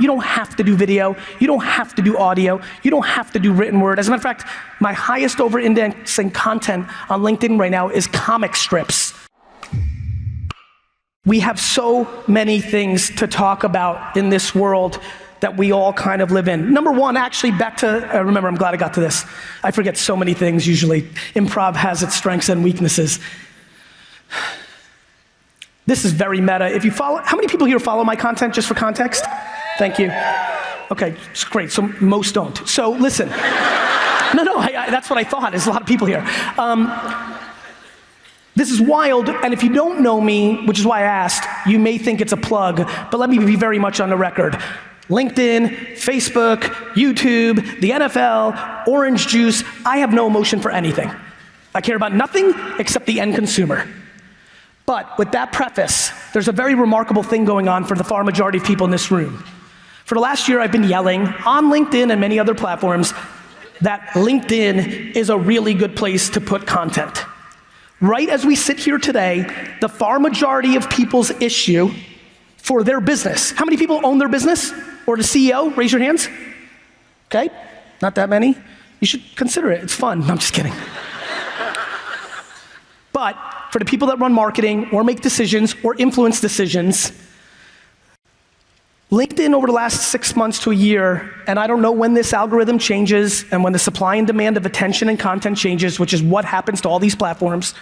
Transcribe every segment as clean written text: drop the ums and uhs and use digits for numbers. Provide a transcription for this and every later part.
you don't have to do video, you don't have to do audio, you don't have to do written word. As a matter of fact, my highest over-indexing content on LinkedIn right now is comic strips. We have so many things to talk about in this world that we all kind of live in. Number one, actually back to, remember, I'm glad I got to this. I forget so many things usually. Improv has its strengths and weaknesses. This is very meta. If you follow, how many people here follow my content just for context? Thank you. Okay, it's great, so most don't. So listen, that's what I thought, there's a lot of people here. This is wild, and if you don't know me, which is why I asked, you may think it's a plug, but let me be very much on the record. LinkedIn, Facebook, YouTube, the NFL, orange juice, I have no emotion for anything. I care about nothing except the end consumer. But with that preface, there's a very remarkable thing going on for the far majority of people in this room. For the last year, I've been yelling on LinkedIn and many other platforms that LinkedIn is a really good place to put content. Right as we sit here today, the far majority of people's issue for their business. How many people own their business? Or the CEO? Raise your hands. Okay, not that many. You should consider it, it's fun. No, I'm just kidding. But for the people that run marketing or make decisions or influence decisions, LinkedIn over the last 6 months to a year, and I don't know when this algorithm changes and when the supply and demand of attention and content changes, which is what happens to all these platforms.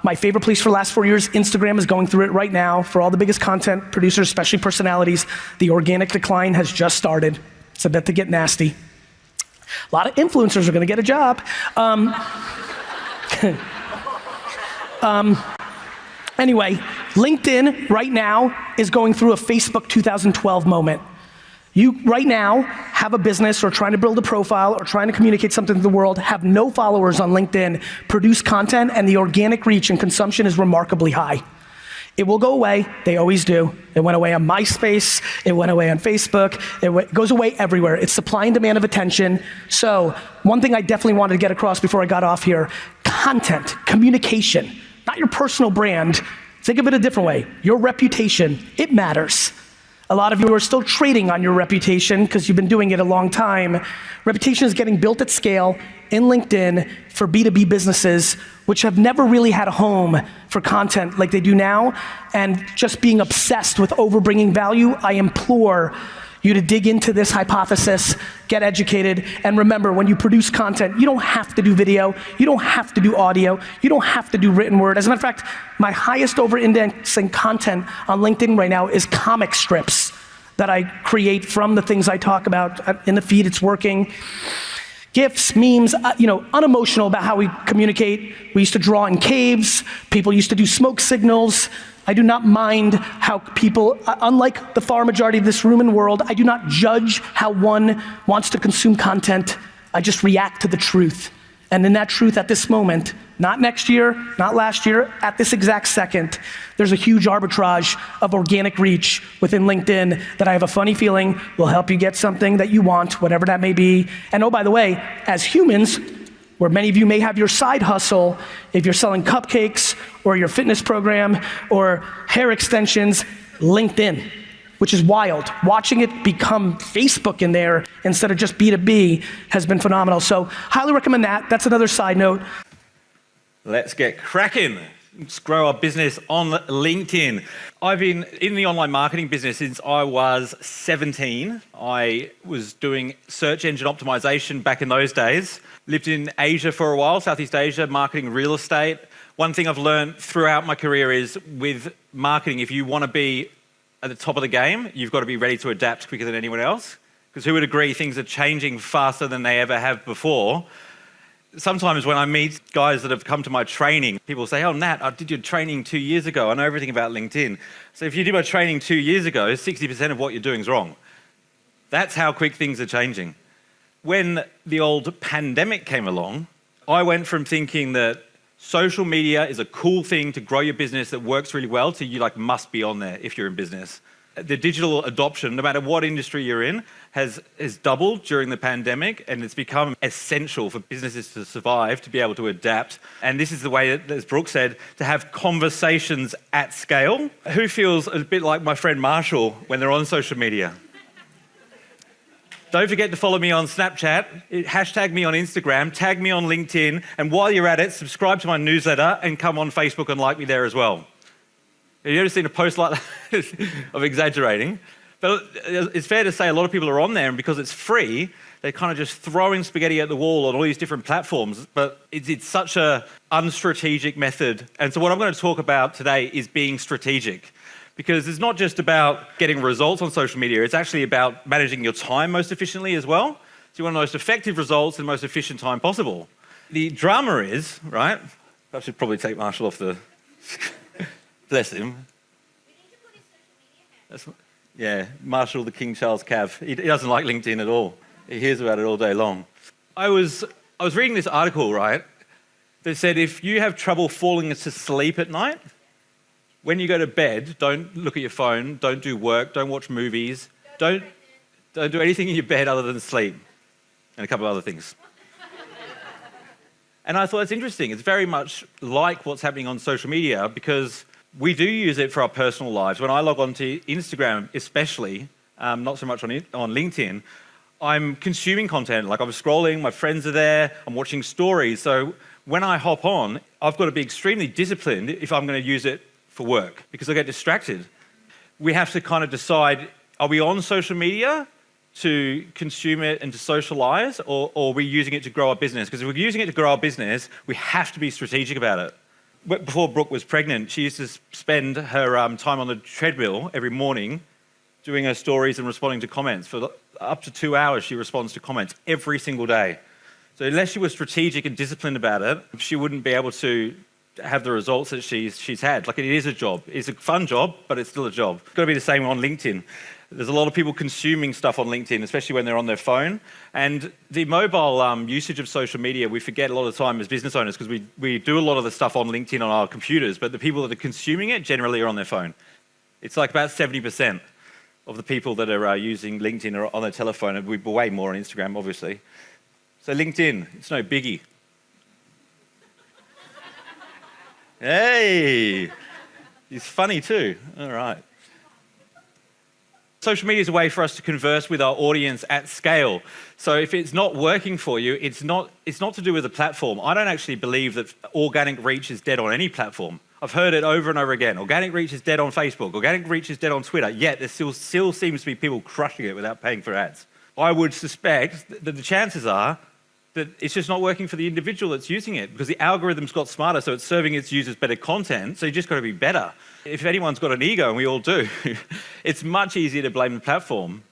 My favorite place for the last 4 years, Instagram is going through it right now. For all the biggest content producers, especially personalities, the organic decline has just started. It's about to get nasty. A lot of influencers are gonna get a job. Anyway, LinkedIn right now is going through a Facebook 2012 moment. You right now have a business or trying to build a profile or trying to communicate something to the world, have no followers on LinkedIn, produce content, and the organic reach and consumption is remarkably high. It will go away, they always do. It went away on MySpace, it went away on Facebook, it goes away everywhere. It's supply and demand of attention. So, one thing I definitely wanted to get across before I got off here, content, communication, not your personal brand. Think of it a different way. Your reputation, it matters. A lot of you are still trading on your reputation because you've been doing it a long time. Reputation is getting built at scale in LinkedIn for B2B businesses, which have never really had a home for content like they do now, and just being obsessed with overbringing value. I implore you to dig into this hypothesis, get educated, and remember, when you produce content, you don't have to do video, you don't have to do audio, you don't have to do written word. As a matter of fact, my highest over-indexing content on LinkedIn right now is comic strips that I create from the things I talk about in the feed. It's working. GIFs, memes, unemotional about how we communicate. We used to draw in caves, people used to do smoke signals. I do not mind how people, unlike the far majority of this room and world, I do not judge how one wants to consume content. I just react to the truth. And in that truth at this moment, not next year, not last year, at this exact second, there's a huge arbitrage of organic reach within LinkedIn that I have a funny feeling will help you get something that you want, whatever that may be. And oh, by the way, as humans, where many of you may have your side hustle, if you're selling cupcakes or your fitness program or hair extensions, LinkedIn, which is wild. Watching it become Facebook in there instead of just B2B has been phenomenal. So highly recommend that. That's another side note. Let's get cracking. Let's grow our business on LinkedIn. I've been in the online marketing business since I was 17. I was doing search engine optimization back in those days. Lived in Asia for a while, Southeast Asia, marketing real estate. One thing I've learned throughout my career is with marketing, if you want to be at the top of the game, you've got to be ready to adapt quicker than anyone else. Because who would agree things are changing faster than they ever have before? Sometimes when I meet guys that have come to my training, people say, oh, Nat, I did your training 2 years ago. I know everything about LinkedIn. So if you did my training 2 years ago, 60% of what you're doing is wrong. That's how quick things are changing. When the old pandemic came along, I went from thinking that social media is a cool thing to grow your business that works really well to you must be on there if you're in business. The digital adoption, no matter what industry you're in, has doubled during the pandemic, and it's become essential for businesses to survive, to be able to adapt. And this is the way, that, as Brooke said, to have conversations at scale. Who feels a bit like my friend Marshall when they're on social media? Don't forget to follow me on Snapchat, hashtag me on Instagram, tag me on LinkedIn, and while you're at it, subscribe to my newsletter and come on Facebook and like me there as well. Have you ever seen a post like that? I'm exaggerating. But it's fair to say a lot of people are on there, and because it's free, they're kind of just throwing spaghetti at the wall on all these different platforms. But it's such a unstrategic method. And so what I'm going to talk about today is being strategic. Because it's not just about getting results on social media, it's actually about managing your time most efficiently as well. So you want the most effective results in the most efficient time possible. The drama is, right? I should probably take Marshall off the... Bless him. Yeah, Marshall the King Charles Cav. He doesn't like LinkedIn at all. He hears about it all day long. I was reading this article, right, that said if you have trouble falling to sleep at night, when you go to bed, don't look at your phone, don't do work, don't watch movies, don't do anything in your bed other than sleep, and a couple of other things. And I thought it's interesting. It's very much like what's happening on social media because we do use it for our personal lives. When I log on to Instagram especially, not so much on LinkedIn, I'm consuming content. Like I'm scrolling, my friends are there, I'm watching stories. So when I hop on, I've got to be extremely disciplined if I'm going to use it for work because I get distracted. We have to kind of decide, are we on social media to consume it and to socialize, or are we using it to grow our business? Because if we're using it to grow our business, we have to be strategic about it. Before Brooke was pregnant, she used to spend her time on the treadmill every morning doing her stories and responding to comments. For up to 2 hours, she responds to comments every single day. So unless she was strategic and disciplined about it, she wouldn't be able to have the results that she's had. Like it is a job. It's a fun job, but it's still a job. It's got to be the same on LinkedIn. There's a lot of people consuming stuff on LinkedIn, especially when they're on their phone. And the mobile usage of social media, we forget a lot of the time as business owners because we do a lot of the stuff on LinkedIn on our computers, but the people that are consuming it generally are on their phone. It's like about 70% of the people that are using LinkedIn are on their telephone, and we're way more on Instagram, obviously. So LinkedIn, it's no biggie. Hey, he's funny too. All right. Social media is a way for us to converse with our audience at scale. So if it's not working for you, it's not to do with the platform. I don't actually believe that organic reach is dead on any platform. I've heard it over and over again. Organic reach is dead on Facebook. Organic reach is dead on Twitter. Yet there still seems to be people crushing it without paying for ads. I would suspect that the chances are that it's just not working for the individual that's using it because the algorithm's got smarter, so it's serving its users better content, so you just got to be better. If anyone's got an ego, and we all do, it's much easier to blame the platform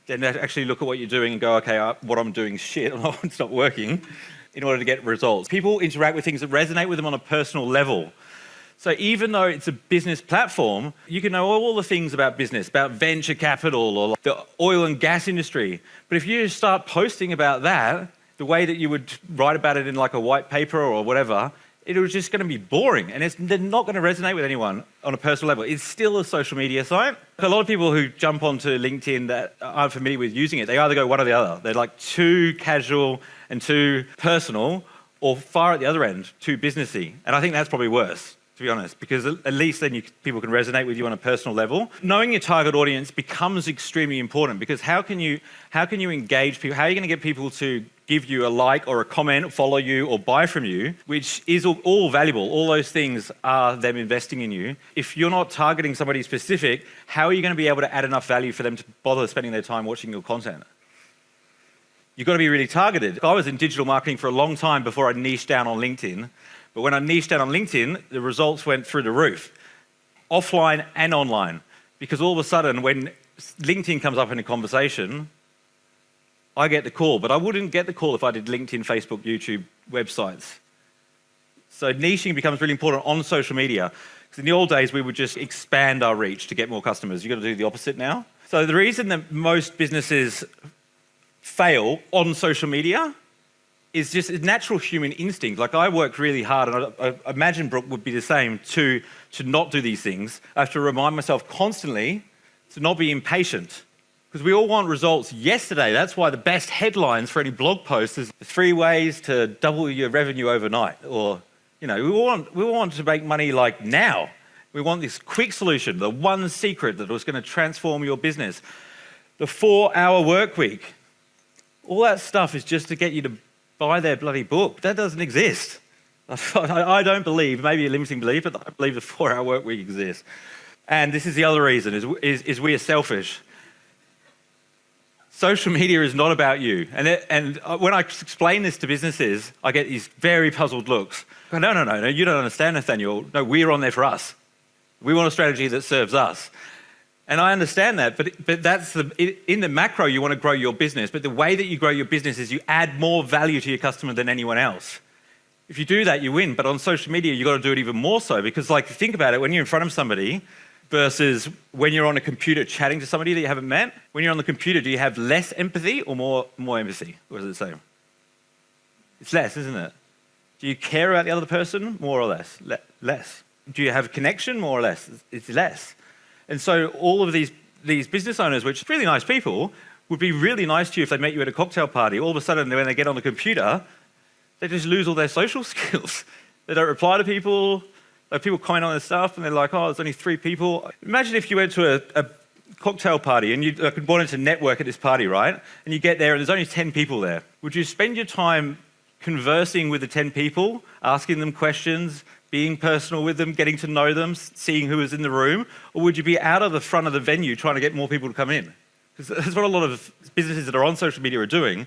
than to actually look at what you're doing and go, okay, what I'm doing is shit, it's not working, in order to get results. People interact with things that resonate with them on a personal level. So even though it's a business platform, you can know all the things about business, about venture capital or the oil and gas industry. But if you start posting about that, the way that you would write about it in like a white paper or whatever, it was just going to be boring and they're not going to resonate with anyone on a personal level. It's still a social media site. A lot of people who jump onto LinkedIn that aren't familiar with using it, they either go one or the other. They're like too casual and too personal, or far at the other end, too businessy. And I think that's probably worse, to be honest, because at least then people can resonate with you on a personal level. Knowing your target audience becomes extremely important because how can you engage people? How are you going to get people to give you a like or a comment, follow you or buy from you, which is all valuable. All those things are them investing in you. If you're not targeting somebody specific, how are you going to be able to add enough value for them to bother spending their time watching your content? You've got to be really targeted. I was in digital marketing for a long time before I niched down on LinkedIn. But when I niched down on LinkedIn, the results went through the roof, offline and online. Because all of a sudden, when LinkedIn comes up in a conversation, I get the call, but I wouldn't get the call if I did LinkedIn, Facebook, YouTube, websites. So niching becomes really important on social media. Because in the old days, we would just expand our reach to get more customers. You've got to do the opposite now. So the reason that most businesses fail on social media is just a natural human instinct. Like I worked really hard, and I imagine Brooke would be the same, to not do these things. I have to remind myself constantly to not be impatient. Because we all want results yesterday. That's why the best headlines for any blog post is 3 ways to double your revenue overnight. Or, we want to make money like now. We want this quick solution, the one secret that was going to transform your business. The 4-hour work week. All that stuff is just to get you to buy their bloody book. That doesn't exist. I don't believe, maybe a limiting belief, but I believe the 4-hour work week exists. And this is the other reason, is we are selfish. Social media is not about you. And when I explain this to businesses, I get these very puzzled looks. No, you don't understand, Nathaniel. No, we're on there for us. We want a strategy that serves us. And I understand that, but that's in the macro, you want to grow your business, but the way that you grow your business is you add more value to your customer than anyone else. If you do that, you win. But on social media, you've got to do it even more so, because think about it, when you're in front of somebody versus when you're on a computer chatting to somebody that you haven't met, when you're on the computer, do you have less empathy or more empathy? What does it say? It's less, isn't it? Do you care about the other person more or less? Less. Do you have connection more or less? It's less. And so all of these business owners, which are really nice people, would be really nice to you if they met you at a cocktail party. All of a sudden, when they get on the computer, they just lose all their social skills. They don't reply to people. People comment on their stuff, and they're like, oh, there's only 3 people. Imagine if you went to a cocktail party and you wanted to network at this party, right? And you get there and there's only 10 people there. Would you spend your time conversing with the 10 people, asking them questions, being personal with them, getting to know them, seeing who was in the room? Or would you be out of the front of the venue trying to get more people to come in? Because that's what a lot of businesses that are on social media are doing.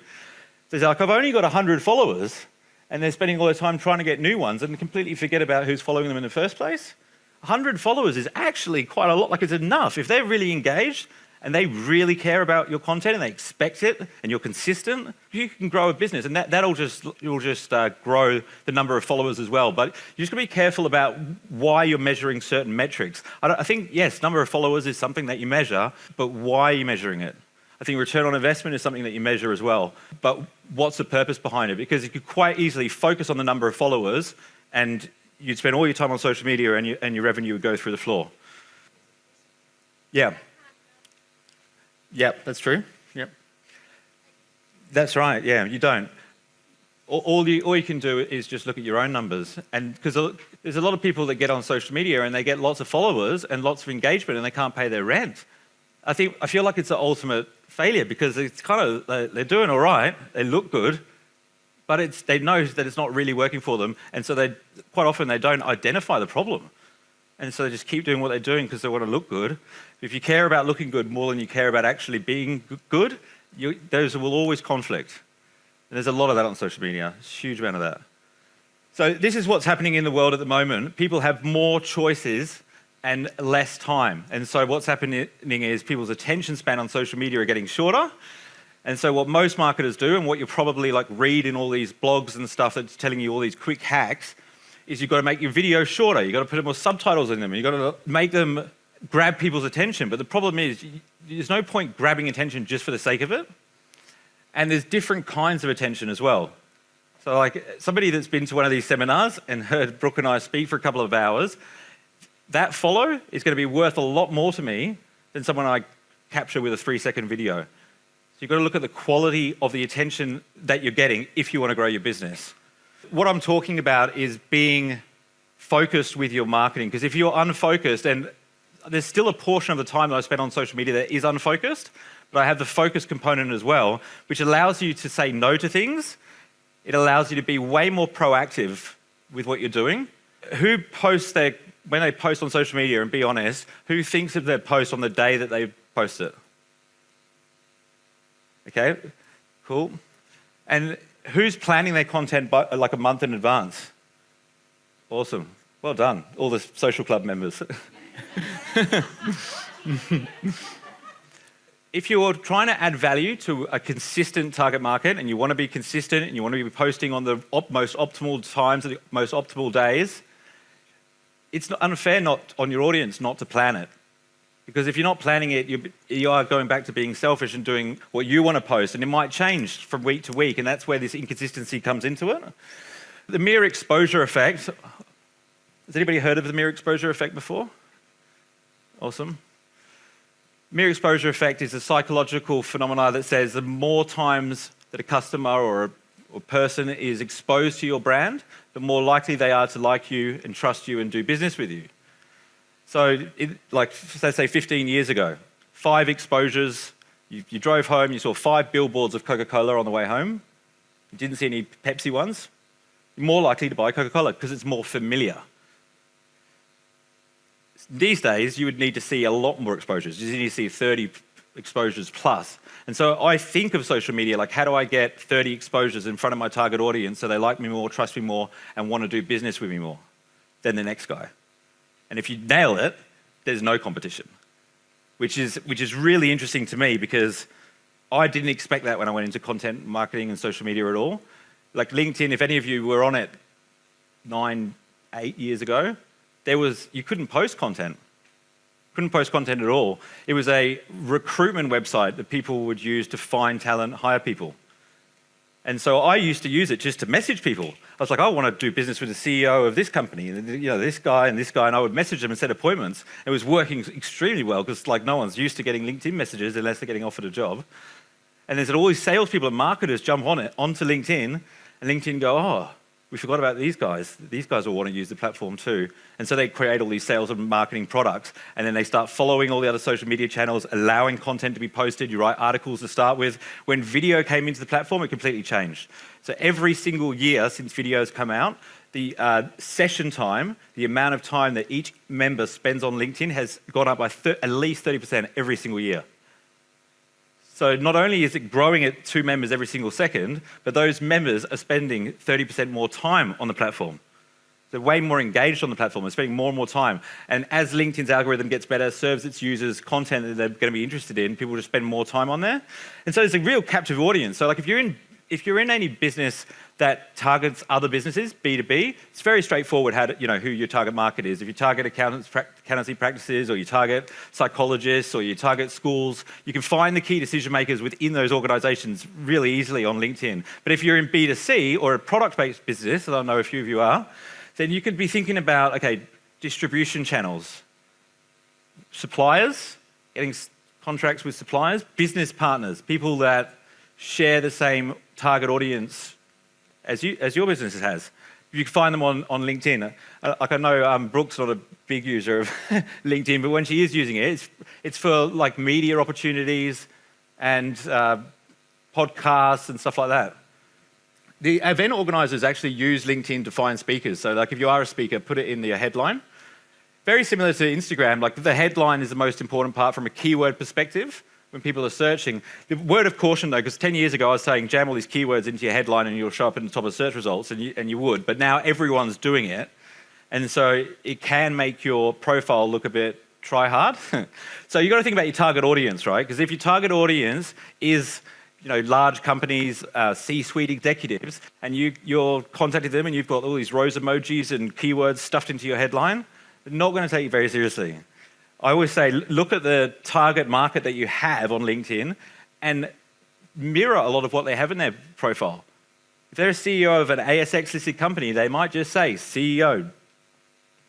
They're like, I've only got 100 followers, and they're spending all their time trying to get new ones and completely forget about who's following them in the first place. 100 followers is actually quite a lot. It's enough. If they're really engaged and they really care about your content and they expect it and you're consistent, you can grow a business, and you'll just grow the number of followers as well. But you just got to be careful about why you're measuring certain metrics. I think, yes, number of followers is something that you measure, but why are you measuring it? I think return on investment is something that you measure as well. But what's the purpose behind it? Because you could quite easily focus on the number of followers and you'd spend all your time on social media and your revenue would go through the floor. Yeah. Yep, that's true. Yep. That's right, yeah, you don't. All you can do is just look at your own numbers. And because there's a lot of people that get on social media and they get lots of followers and lots of engagement and they can't pay their rent. I feel like it's the ultimate failure, because it's they're doing all right, they look good, but they know that it's not really working for them, and so quite often they don't identify the problem. And so they just keep doing what they're doing because they want to look good. If you care about looking good more than you care about actually being good, those will always conflict. And there's a lot of that on social media, a huge amount of that. So this is what's happening in the world at the moment. People have more choices and less time. And so what's happening is people's attention span on social media are getting shorter. And so what most marketers do, and what you probably read in all these blogs and stuff that's telling you all these quick hacks, is you've got to make your videos shorter. You've got to put more subtitles in them. You've got to make them grab people's attention. But the problem is there's no point grabbing attention just for the sake of it. And there's different kinds of attention as well. So somebody that's been to one of these seminars and heard Brooke and I speak for a couple of hours, that follow is going to be worth a lot more to me than someone I capture with a 3-second video. So you've got to look at the quality of the attention that you're getting if you want to grow your business. What I'm talking about is being focused with your marketing, because if you're unfocused, and there's still a portion of the time that I spend on social media that is unfocused, but I have the focus component as well, which allows you to say no to things. It allows you to be way more proactive with what you're doing. When they post on social media, and be honest, who thinks of their post on the day that they post it? Okay, cool. And who's planning their content by a month in advance? Awesome. Well done, all the social club members. If you're trying to add value to a consistent target market and you want to be consistent and you want to be posting on the most optimal times, the most optimal days, it's unfair on your audience not to plan it. Because if you're not planning it, you are going back to being selfish and doing what you want to post, and it might change from week to week, and that's where this inconsistency comes into it. The mere exposure effect. Has anybody heard of the mere exposure effect before? Awesome. Mere exposure effect is a psychological phenomenon that says the more times that a customer or a person is exposed to your brand, the more likely they are to like you and trust you and do business with you. So, let's say 15 years ago, 5 exposures You drove home, you saw 5 billboards of Coca-Cola on the way home. You didn't see any Pepsi ones. You're more likely to buy Coca-Cola because it's more familiar. These days, you would need to see a lot more exposures. You need to see 30 exposures plus. And so I think of social media like, how do I get 30 exposures in front of my target audience so they like me more, trust me more, and want to do business with me more than the next guy? And if you nail it, there's no competition, which is really interesting to me because I didn't expect that when I went into content marketing and social media at all. Like LinkedIn, if any of you were on it 9, 8 years ago, you couldn't post content. Couldn't post content at all. It was a recruitment website that people would use to find talent, hire people. And so I used to use it just to message people. I was like, I want to do business with the CEO of this company, and this guy, and I would message them and set appointments. It was working extremely well because like no one's used to getting LinkedIn messages unless they're getting offered a job. And there's all these salespeople and marketers jump onto LinkedIn, and LinkedIn go, oh, we forgot about these guys. These guys will want to use the platform too. And so they create all these sales and marketing products, and then they start following all the other social media channels, allowing content to be posted. You write articles to start with. When video came into the platform, it completely changed. So every single year since videos come out, the session time, the amount of time that each member spends on LinkedIn has gone up by at least 30% every single year. So not only is it growing at 2 members every single second, but those members are spending 30% more time on the platform. They're way more engaged on the platform. They're spending more and more time. And as LinkedIn's algorithm gets better, serves its users content that they're going to be interested in, people just spend more time on there. And so there's a real captive audience. So like if you're in any business that targets other businesses, B2B, it's very straightforward who your target market is. If you target accountancy practices, or you target psychologists, or you target schools, you can find the key decision makers within those organizations really easily on LinkedIn. But if you're in B2C or a product-based business, and I know a few of you are, then you could be thinking about, okay, distribution channels, suppliers, getting contracts with suppliers, business partners, people that share the same target audience as your business has. You can find them on LinkedIn. Like I know Brooke's not a big user of LinkedIn, but when she is using it, it's for like media opportunities and podcasts and stuff like that. The event organizers actually use LinkedIn to find speakers. So like if you are a speaker, put it in your headline. Very similar to Instagram, like the headline is the most important part from a keyword perspective. When people are searching. The word of caution though, because 10 years ago I was saying jam all these keywords into your headline and you'll show up in the top of search results, and you would, but now everyone's doing it. And so it can make your profile look a bit try hard. So you've got to think about your target audience, right? Because if your target audience is large companies, C-suite executives, and you're contacting them and you've got all these rose emojis and keywords stuffed into your headline, they're not going to take you very seriously. I always say, look at the target market that you have on LinkedIn and mirror a lot of what they have in their profile. If they're a CEO of an ASX-listed company, they might just say CEO,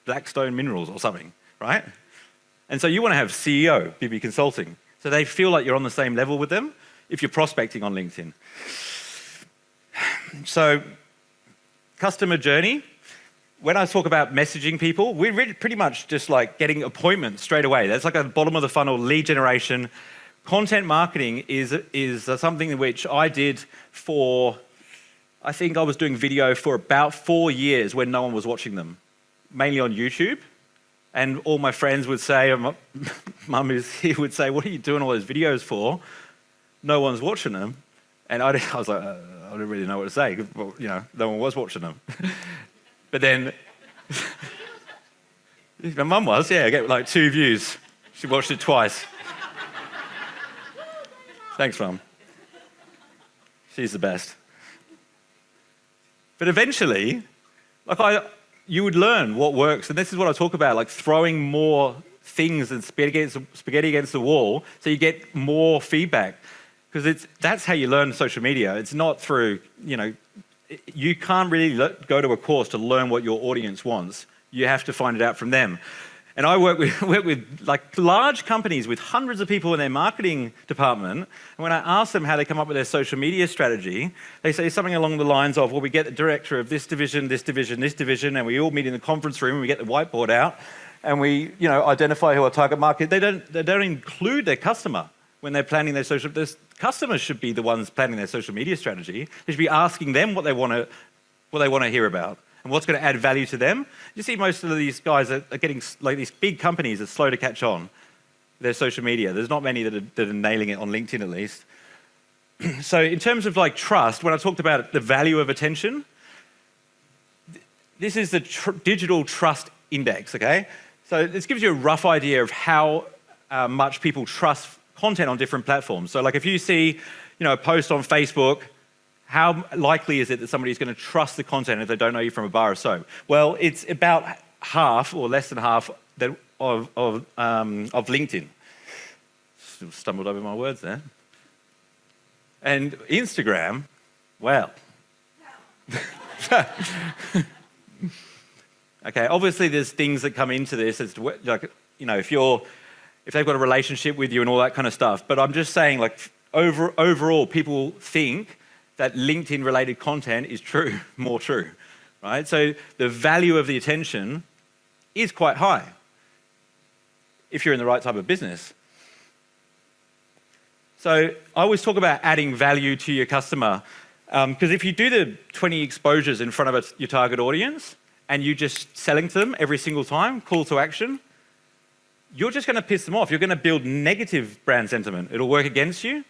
Blackstone Minerals or something, right? And so you want to have CEO, Bibby Consulting. So they feel like you're on the same level with them if you're prospecting on LinkedIn. So customer journey. When I talk about messaging people, we're really pretty much just like getting appointments straight away. That's like at the bottom of the funnel, lead generation. Content marketing is something which I did for, I think I was doing video for about 4 years when no one was watching them, mainly on YouTube. And all my friends would say, Mum is here, would say, what are you doing all those videos for? No one's watching them. And I was like, I don't really know what to say. Well, no one was watching them. But then, my mum was, I get like 2 views. She watched it twice. Thanks, Mum. She's the best. But eventually, you would learn what works. And this is what I talk about, like throwing more things and spaghetti against the wall so you get more feedback. Because that's how you learn social media. It's not through, you can't really go to a course to learn what your audience wants. You have to find it out from them. And I work with like large companies with hundreds of people in their marketing department. And when I ask them how they come up with their social media strategy, they say something along the lines of, well, we get the director of this division, this division, this division, and we all meet in the conference room and we get the whiteboard out and we, identify who our target market. They don't include their customer. when they're planning their social, the customers should be the ones planning their social media strategy. They should be asking them what they want to hear about and what's going to add value to them. You see most of these guys are getting, like these big companies are slow to catch on their social media. There's not many that are nailing it on LinkedIn at least. So in terms of like trust, when I talked about the value of attention, this is the digital trust index, okay? So this gives you a rough idea of how much people trust content on different platforms. So like if you see, a post on Facebook, how likely is it that somebody's going to trust the content if they don't know you from a bar of soap? Well, it's about half or less than half of LinkedIn. Stumbled over my words there. And Instagram, well. Okay, obviously there's things that come into this as to, like, if they've got a relationship with you and all that kind of stuff. But I'm just saying, like, overall, people think that LinkedIn-related content is true, more true, right? So the value of the attention is quite high if you're in the right type of business. So I always talk about adding value to your customer, because if you do the 20 exposures in front of your target audience and you just selling to them every single time, call to action, you're just going to piss them off. You're going to build negative brand sentiment. It'll work against you.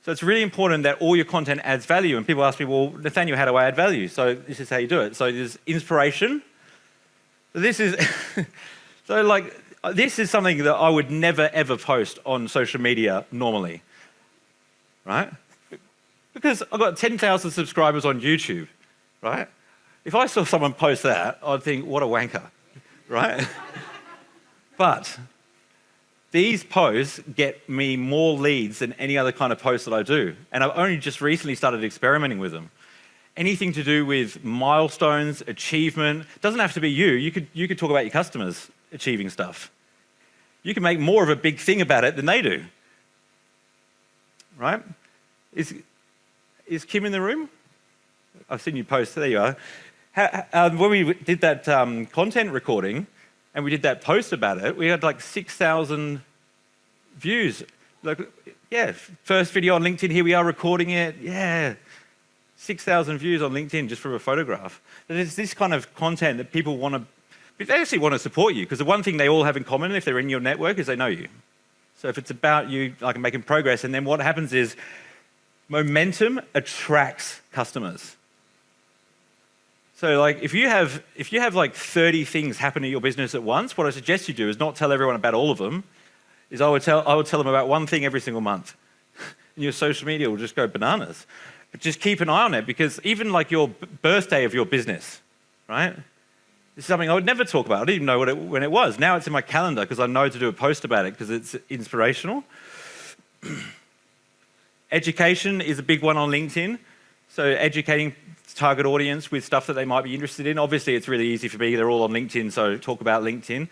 So it's really important that all your content adds value. And people ask me, well, Nathaniel, how do I add value? So this is how you do it. So there's inspiration. So this is, this is something that I would never, ever post on social media normally, right? Because I've got 10,000 subscribers on YouTube, right? If I saw someone post that, I'd think, what a wanker, right? But these posts get me more leads than any other kind of post that I do. And I've only just recently started experimenting with them. Anything to do with milestones, achievement, doesn't have to be you. You could talk about your customers achieving stuff. You can make more of a big thing about it than they do, right? Is Kim in the room? I've seen you post. There you are. When we did that content recording and we did that post about it, we had like 6,000 views. Like, yeah, first video on LinkedIn, here we are recording it. Yeah, 6,000 views on LinkedIn just from a photograph. There's this kind of content that people want to, they actually want to support you, because the one thing they all have in common if they're in your network is they know you. So if it's about you, like making progress, and then what happens is momentum attracts customers. So like if you have like 30 things happen in your business at once, what I suggest you do is not tell everyone about all of them, is I would tell them about one thing every single month. And your social media will just go bananas. But just keep an eye on it, because even like your birthday of your business, right? This is something I would never talk about. I didn't even know when it was. Now it's in my calendar because I know to do a post about it because it's inspirational. Education is a big one on LinkedIn. So educating target audience with stuff that they might be interested in. Obviously, it's really easy for me. They're all on LinkedIn, so talk about LinkedIn.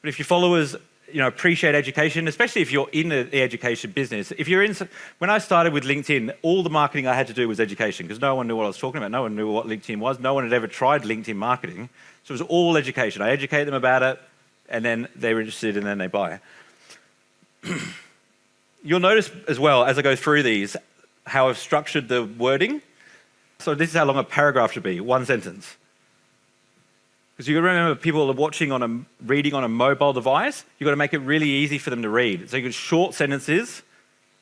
But if your followers, appreciate education, especially if you're in the education business. When I started with LinkedIn, all the marketing I had to do was education, because no one knew what I was talking about. No one knew what LinkedIn was. No one had ever tried LinkedIn marketing. So it was all education. I educate them about it, and then they're interested, and then they buy. You'll notice as well, as I go through these, how I've structured the wording. So this is how long a paragraph should be, one sentence. Because you've got to remember, people are reading on a mobile device. You've got to make it really easy for them to read. So you get short sentences,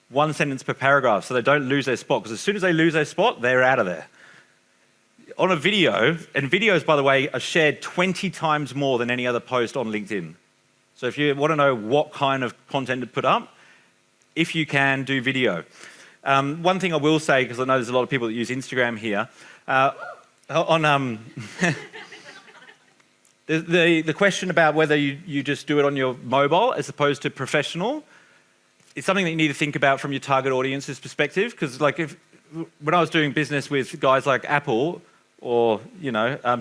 one sentence per paragraph, so they don't lose their spot. Because as soon as they lose their spot, they're out of there. On a video, and videos, by the way, are shared 20 times more than any other post on LinkedIn. So if you want to know what kind of content to put up, if you can, do video. One thing I will say, because I know there's a lot of people that use Instagram here, the question about whether you just do it on your mobile as opposed to professional, it's something that you need to think about from your target audience's perspective. Because when I was doing business with guys like Apple, or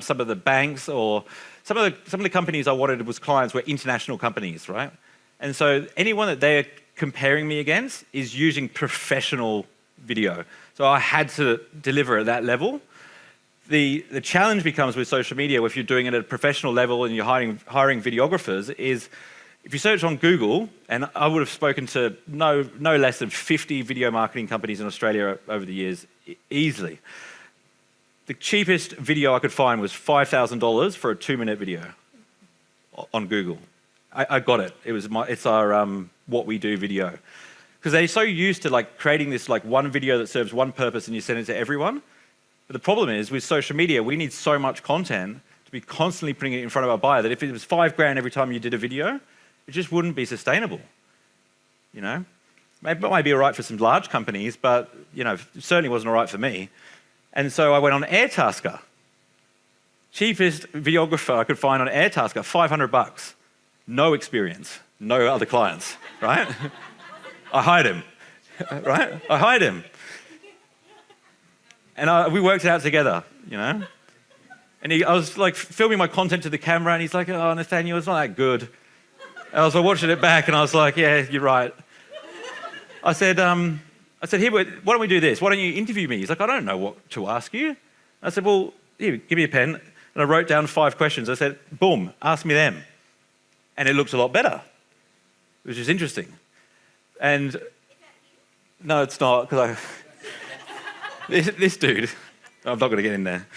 some of the banks, or some of the companies I wanted was clients were international companies, right? And so anyone that they're comparing me against is using professional video. So I had to deliver at that level. The challenge becomes with social media, if you're doing it at a professional level and you're hiring videographers, is If you search on Google, and I would have spoken to no less than 50 video marketing companies in Australia over the years, easily. The cheapest video I could find was $5,000 for a 2-minute video on Google. I got it. It's our what we do video. Because they're so used to like creating this like one video that serves one purpose and you send it to everyone. But the problem is with social media, we need so much content to be constantly putting it in front of our buyer that if it was $5,000 every time you did a video, it just wouldn't be sustainable. You know, it might be all right for some large companies, but you know, it certainly wasn't all right for me. And so I went on Airtasker. Cheapest videographer I could find on Airtasker, $500. No experience, no other clients, right? I hired him, right? I hired him. And we worked it out together, you know? And I was like filming my content to the camera and he's like, oh, Nathaniel, it's not that good. And I was like watching it back and I was like, yeah, you're right. I said, here, why don't we do this? Why don't you interview me? He's like, I don't know what to ask you. I said, well, here, give me a pen. And I wrote down 5 questions. I said, boom, ask me them. And it looks a lot better, which is interesting. And no, it's not, because this dude, I'm not going to get in there.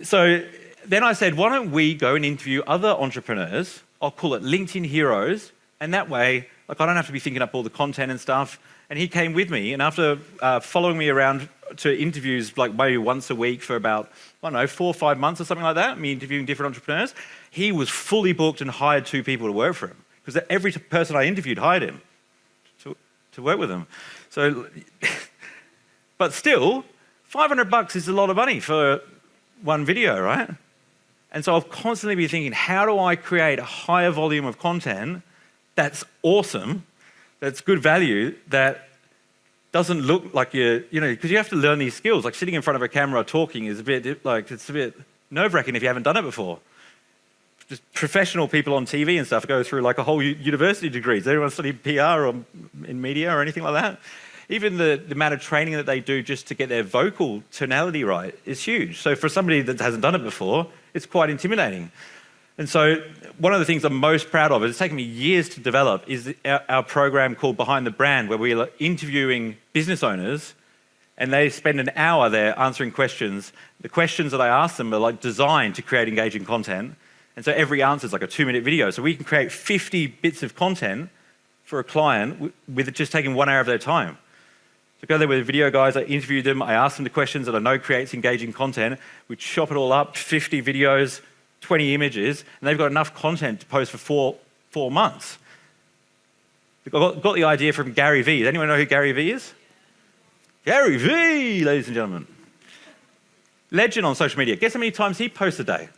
So then I said, why don't we go and interview other entrepreneurs? I'll call it LinkedIn heroes. And that way, like, I don't have to be thinking up all the content and stuff. And he came with me. And after following me around to interviews, like maybe once a week for about, I don't know, 4 or 5 months or something like that, me interviewing different entrepreneurs, he was fully booked and hired 2 people to work for him. Because every person I interviewed hired him to work with him. So, but still, $500 is a lot of money for one video, right? And so I'll constantly be thinking, how do I create a higher volume of content that's awesome, that's good value, that doesn't look like you know, because you have to learn these skills. Like sitting in front of a camera talking is a bit, like, it's a bit nerve-wracking if you haven't done it before. Just professional people on TV and stuff go through like a whole university degree. Does anyone study PR or in media or anything like that? Even the amount of training that they do just to get their vocal tonality right is huge. So for somebody that hasn't done it before, it's quite intimidating. And so one of the things I'm most proud of, it's taken me years to develop, is our program called Behind the Brand, where we're interviewing business owners and they spend an hour there answering questions. The questions that I ask them are like designed to create engaging content. And so every answer is like a 2-minute video. So we can create 50 bits of content for a client with it just taking 1 hour of their time. So go there with the video guys, I interviewed them, I asked them the questions that I know creates engaging content. We chop it all up, 50 videos, 20 images, and they've got enough content to post for 4 months. I got the idea from Gary Vee. Does anyone know who Gary Vee is? Gary Vee, ladies and gentlemen. Legend on social media. Guess how many times he posts a day?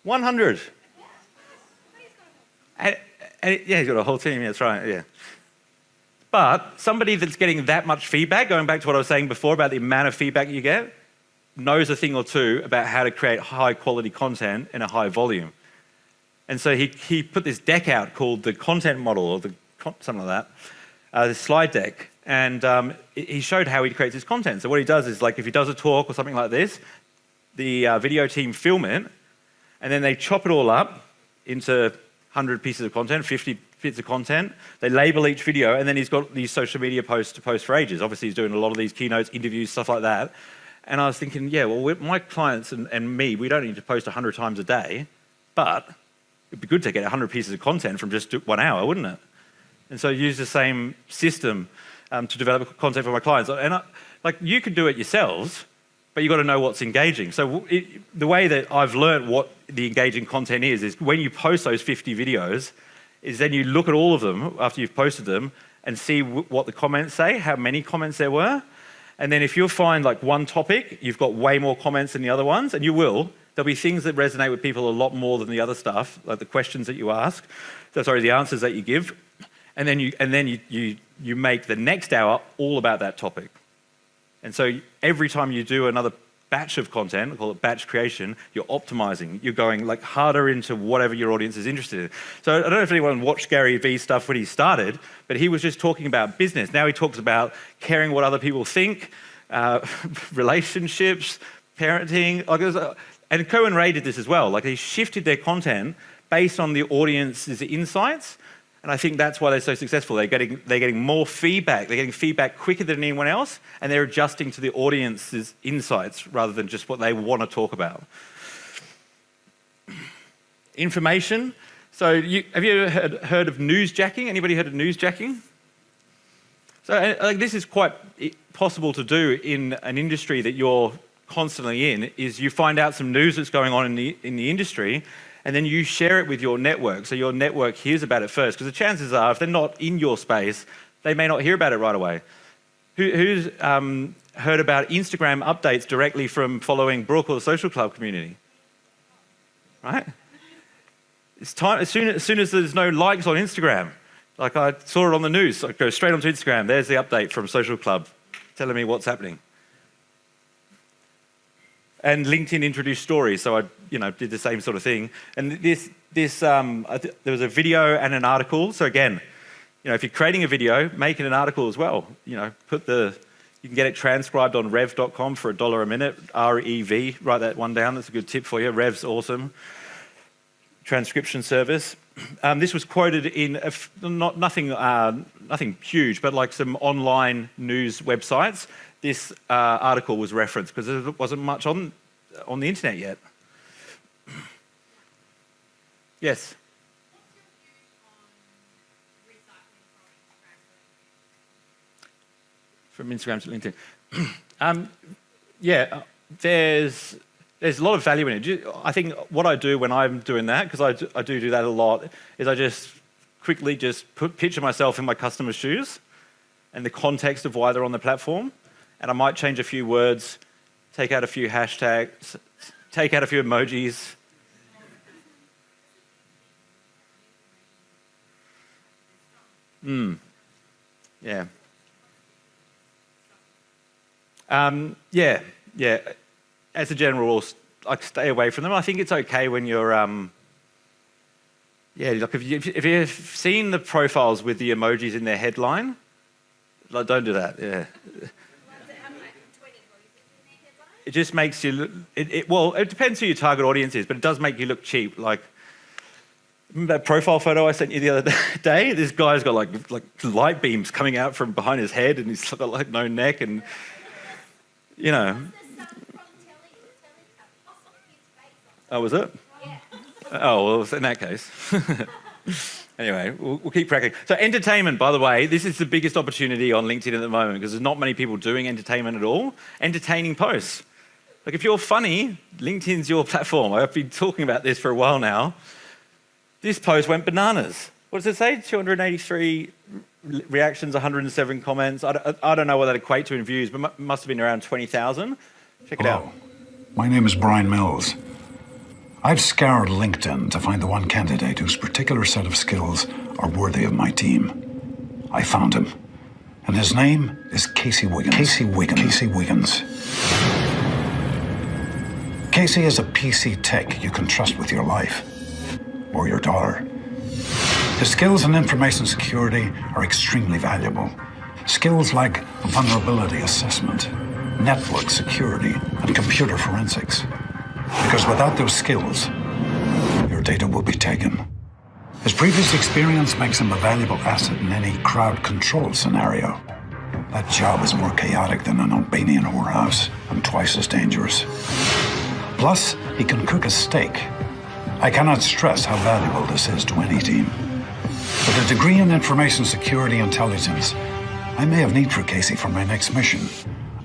100. And yeah, he's got a whole team, that's right, yeah. But somebody that's getting that much feedback, going back to what I was saying before about the amount of feedback you get, knows a thing or two about how to create high quality content in a high volume. And so he put this deck out called the content model, or something like that, this slide deck. And he showed how he creates his content. So what he does is, like, if he does a talk or something like this, the video team film it, and then they chop it all up into 100 pieces of content, 50 bits of content. They label each video, and then he's got these social media posts to post for ages. Obviously, he's doing a lot of these keynotes, interviews, stuff like that. And I was thinking, yeah, well, my clients and me, we don't need to post 100 times a day, but it'd be good to get 100 pieces of content from just 1 hour, wouldn't it? And so I use the same system to develop content for my clients. And like, you could do it yourselves, but you've got to know what's engaging. So the way that I've learned what the engaging content is when you post those 50 videos, is then you look at all of them after you've posted them and see what the comments say, how many comments there were. And then if you'll find like one topic, you've got way more comments than the other ones, and you will, there'll be things that resonate with people a lot more than the other stuff, like the questions that you ask, the answers that you give. And then you make the next hour all about that topic. And so every time you do another batch of content, we call it batch creation, you're optimizing. You're going like harder into whatever your audience is interested in. So I don't know if anyone watched Gary Vee's stuff when he started, but he was just talking about business. Now he talks about caring what other people think, relationships, parenting. And Cohen Ray did this as well. Like, he shifted their content based on the audience's insights. And I think that's why they're so successful. They're getting more feedback. They're getting feedback quicker than anyone else, and they're adjusting to the audience's insights rather than just what they want to talk about. Information. So have you ever heard of newsjacking? Anybody heard of newsjacking? So this is quite possible to do in an industry that you're constantly in, is you find out some news that's going on in the industry, and then you share it with your network, so your network hears about it first, because the chances are, if they're not in your space, they may not hear about it right away. Who's heard about Instagram updates directly from following Brooke or the social club community? Right? It's time, as soon as there's no likes on Instagram, like I saw it on the news, so I go straight onto Instagram, there's the update from social club telling me what's happening. And LinkedIn introduced stories, so I did the same sort of thing. And there was a video and an article. So again, if you're creating a video, make it an article as well. You can get it transcribed on rev.com for $1 a minute, REV, write that one down, that's a good tip for you. Rev's awesome. Transcription service. This was quoted in nothing huge, but like some online news websites. This article was referenced because there wasn't much on the internet yet. Yes? From Instagram to LinkedIn. There's a lot of value in it. I think what I do when I'm doing that, because I do that a lot, is I just quickly picture myself in my customer's shoes and the context of why they're on the platform. And I might change a few words, take out a few hashtags, take out a few emojis. Yeah. Yeah. As a general rule, I stay away from them. I think it's okay when you're, like if you've seen the profiles with the emojis in their headline, like don't do that. Yeah. It just makes you look, it depends who your target audience is, but it does make you look cheap. Like, remember that profile photo I sent you the other day? This guy's got like light beams coming out from behind his head, and he's got like no neck, and Oh, was it? Yeah. Oh, well, in that case. Anyway, we'll keep cracking. So entertainment, by the way, this is the biggest opportunity on LinkedIn at the moment because there's not many people doing entertainment at all. Entertaining posts. Like if you're funny, LinkedIn's your platform. I've been talking about this for a while now. This post went bananas. What does it say? 283 reactions, 107 comments. I don't know what that equates to in views, but must have been around 20,000. Check it out. My name is Brian Mills. I've scoured LinkedIn to find the one candidate whose particular set of skills are worthy of my team. I found him, and his name is Casey Wiggins. Casey Wiggins. Casey is a PC tech you can trust with your life, or your dollar. His skills in information security are extremely valuable. Skills like vulnerability assessment, network security, and computer forensics. Because without those skills, your data will be taken. His previous experience makes him a valuable asset in any crowd control scenario. That job is more chaotic than an Albanian whorehouse and twice as dangerous. Plus, he can cook a steak. I cannot stress how valuable this is to any team. With a degree in information security intelligence, I may have need for Casey for my next mission,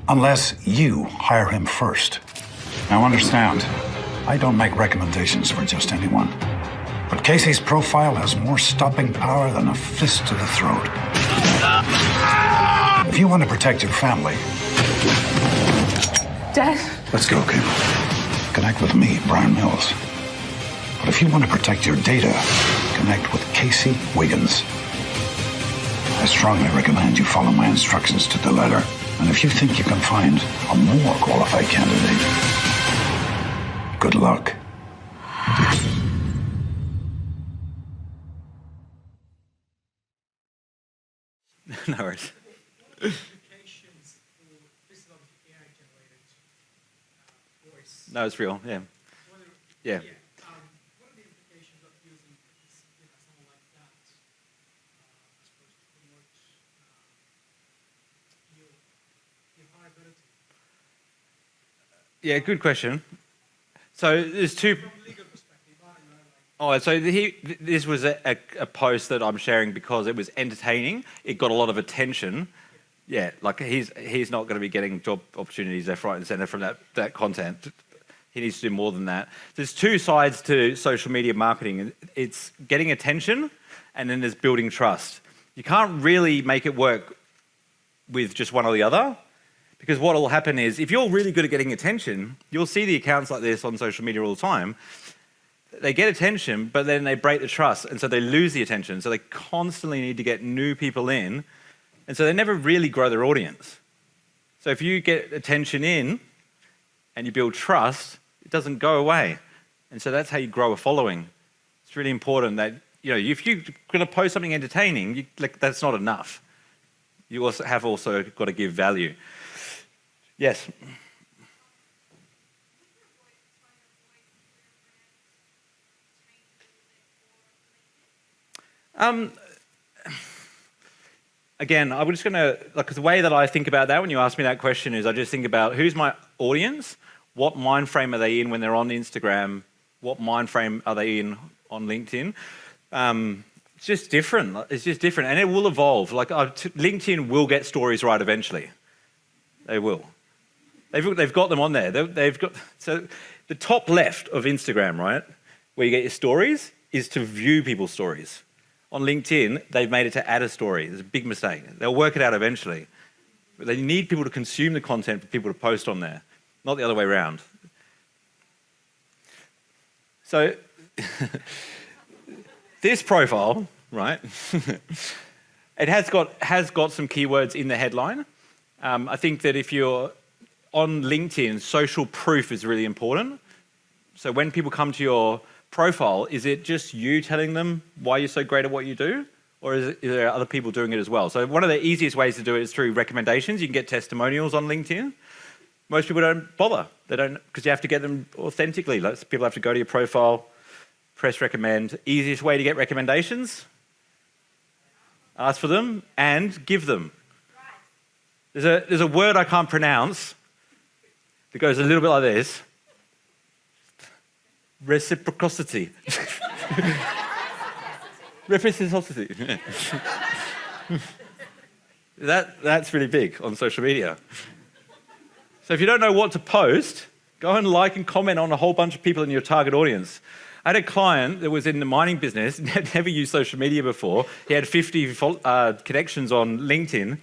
unless you hire him first. Now understand, I don't make recommendations for just anyone. But Casey's profile has more stopping power than a fist to the throat. If you want to protect your family... Dad? Let's go, Kim. Connect with me, Brian Mills. But if you want to protect your data, connect with Casey Wiggins. I strongly recommend you follow my instructions to the letter. And if you think you can find a more qualified candidate, good luck. No worries. No, it's real, yeah. Yeah. What are the implications of using Yeah, good question. So there's two. Oh, so this was a post that I'm sharing because it was entertaining. It got a lot of attention. Yeah, like he's not going to be getting job opportunities left, right, and centre from that content. He needs to do more than that. There's two sides to social media marketing. It's getting attention, and then there's building trust. You can't really make it work with just one or the other, because what will happen is, if you're really good at getting attention, you'll see the accounts like this on social media all the time. They get attention, but then they break the trust, and so they lose the attention. So they constantly need to get new people in, and so they never really grow their audience. So if you get attention in and you build trust, it doesn't go away. And so that's how you grow a following. It's really important that, if you're going to post something entertaining, that's not enough. You also have got to give value. Yes. Again, I'm just going to, the way that I think about that when you ask me that question is I just think about who's my audience, what mind frame are they in when they're on Instagram, what mind frame are they in on LinkedIn. It's just different. It's just different, and it will evolve. LinkedIn will get stories right eventually. They will. They've got them on there. So the top left of Instagram, right, where you get your stories, is to view people's stories. On LinkedIn, they've made it to add a story. It's a big mistake. They'll work it out eventually. But they need people to consume the content for people to post on there, not the other way around. So this profile, right, it has got some keywords in the headline. I think that if you're on LinkedIn, social proof is really important. So when people come to your profile, is it just you telling them why you're so great at what you do? Or is there other people doing it as well? So one of the easiest ways to do it is through recommendations. You can get testimonials on LinkedIn. Most people don't bother. They don't, because you have to get them authentically. People have to go to your profile, press recommend. Easiest way to get recommendations? Ask for them and give them. There's a word I can't pronounce that goes a little bit like this. Reciprocity. Reciprocity. That's really big on social media. So if you don't know what to post, go and like and comment on a whole bunch of people in your target audience. I had a client that was in the mining business, had never used social media before. He had 50 connections on LinkedIn.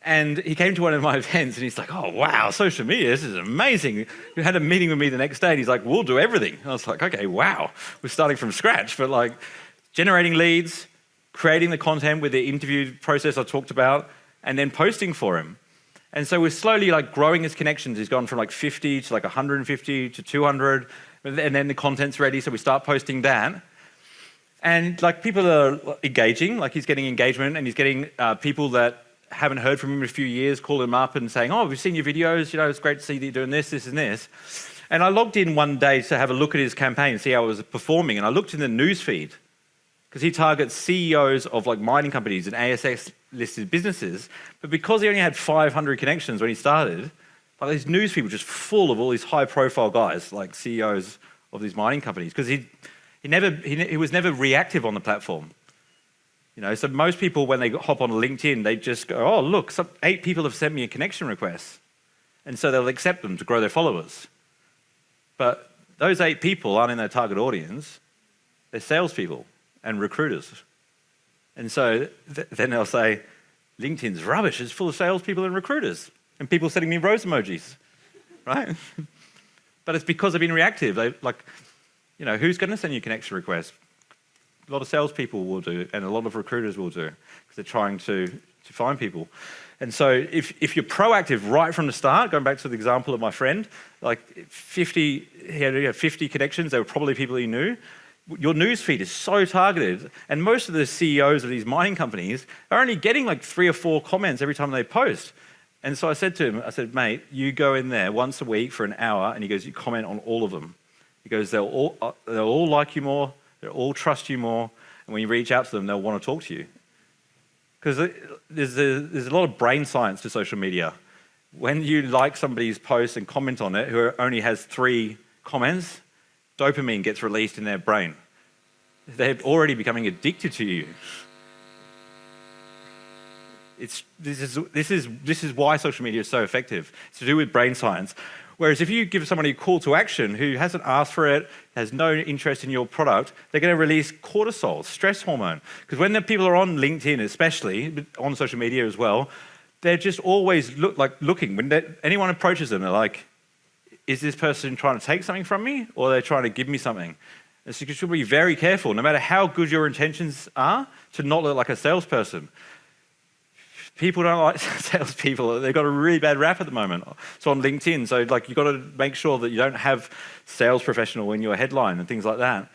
And he came to one of my events and he's like, oh, wow, social media, this is amazing. He had a meeting with me the next day and he's like, we'll do everything. And I was like, okay, wow. We're starting from scratch, but generating leads, creating the content with the interview process I talked about, and then posting for him. And so we're slowly growing his connections. He's gone from 50 to 150 to 200, and then the content's ready, so we start posting that. And people are engaging, he's getting engagement, and he's getting people that haven't heard from him in a few years, calling him up and saying, oh, we've seen your videos, it's great to see that you're doing this, this, and this. And I logged in one day to have a look at his campaign, see how it was performing, and I looked in the news feed, because he targets CEOs of mining companies and ASX-listed businesses, but because he only had 500 connections when he started, these news feed were just full of all these high-profile guys, CEOs of these mining companies, because he was never reactive on the platform. So most people, when they hop on LinkedIn, they just go, oh, look, 8 people have sent me a connection request. And so they'll accept them to grow their followers. But those 8 people aren't in their target audience. They're salespeople and recruiters. And so then they'll say, LinkedIn's rubbish. It's full of salespeople and recruiters. And people sending me rose emojis, right? But it's because they've been reactive. Who's going to send you a connection request? A lot of salespeople will do, and a lot of recruiters will do, because they're trying to find people. And so if you're proactive right from the start, going back to the example of my friend, he had 50 connections, they were probably people he knew. Your newsfeed is so targeted, and most of the CEOs of these mining companies are only getting 3 or 4 comments every time they post. And so I said to him, mate, you go in there once a week for an hour, and he goes, you comment on all of them. He goes, they'll all like you more, they'll all trust you more, and when you reach out to them, they'll want to talk to you. Because there's a lot of brain science to social media. When you like somebody's post and comment on it who only has 3 comments, dopamine gets released in their brain. They're already becoming addicted to you. This is why social media is so effective. It's to do with brain science. Whereas if you give somebody a call to action who hasn't asked for it, has no interest in your product, they're going to release cortisol, stress hormone. Because when the people are on LinkedIn, especially, but on social media as well, they're just always looking. When anyone approaches them, they're like, is this person trying to take something from me, or are they trying to give me something? And so you should be very careful, no matter how good your intentions are, to not look like a salesperson. People don't like salespeople. They've got a really bad rap at the moment. So on LinkedIn, so you've got to make sure that you don't have sales professional in your headline and things like that.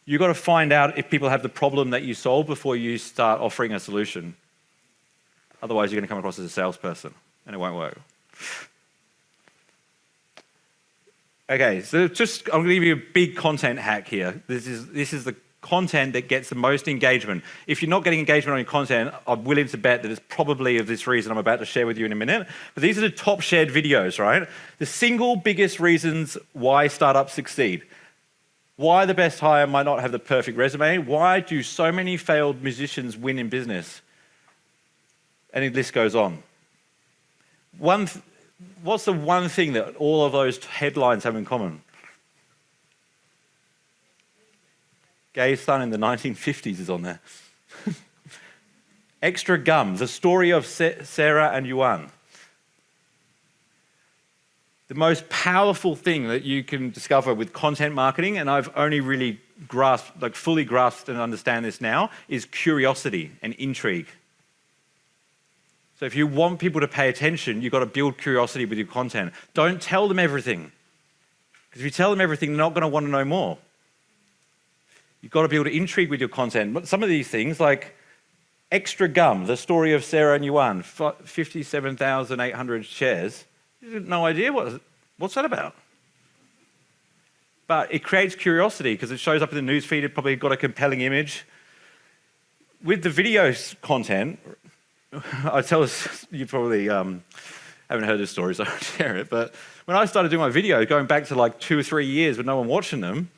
You've got to find out if people have the problem that you solve before you start offering a solution. Otherwise, you're going to come across as a salesperson, and it won't work. Okay, so I'm going to give you a big content hack here. This is the content that gets the most engagement. If you're not getting engagement on your content, I'm willing to bet that it's probably of this reason I'm about to share with you in a minute. But these are the top shared videos, right? The single biggest reasons why startups succeed. Why the best hire might not have the perfect resume. Why do so many failed musicians win in business? And the list goes on. What's the one thing that all of those headlines have in common? Gay's son in the 1950s is on there. Extra gum, the story of Sarah and Yuan. The most powerful thing that you can discover with content marketing, and I've only really fully grasped and understand this now, is curiosity and intrigue. So if you want people to pay attention, you've got to build curiosity with your content. Don't tell them everything. Because if you tell them everything, they're not going to want to know more. You've got to build intrigue with your content. But some of these things, like Extra Gum, the story of Sarah and Yuan, 57,800 shares. You have no idea what's that about. But it creates curiosity because it shows up in the newsfeed. It probably got a compelling image. With the video content, I tell us, you probably haven't heard this story, so I won't share it. But when I started doing my video, going back to 2 or 3 years with no one watching them,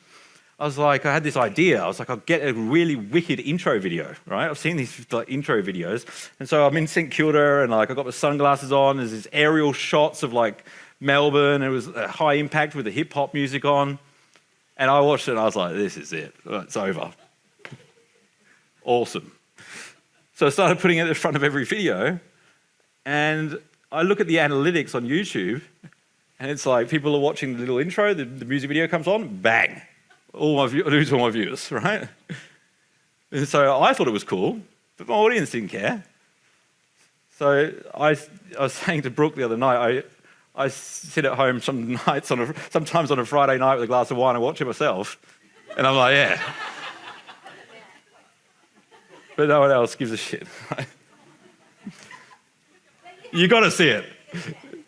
I had this idea. I was like, I'll get a really wicked intro video, right? I've seen these intro videos. And so I'm in St Kilda and I've got my sunglasses on. There's these aerial shots of Melbourne. It was a high impact with the hip hop music on. And I watched it and I was like, this is it. It's over. Awesome. So I started putting it at the front of every video. And I look at the analytics on YouTube and it's like people are watching the little intro, the music video comes on, bang. Lose all my viewers, right? And so I thought it was cool, but my audience didn't care. So I was saying to Brooke the other night, I sit at home sometimes on a Friday night with a glass of wine and watch it myself, and I'm like, yeah. But no one else gives a shit, right? You got to see it.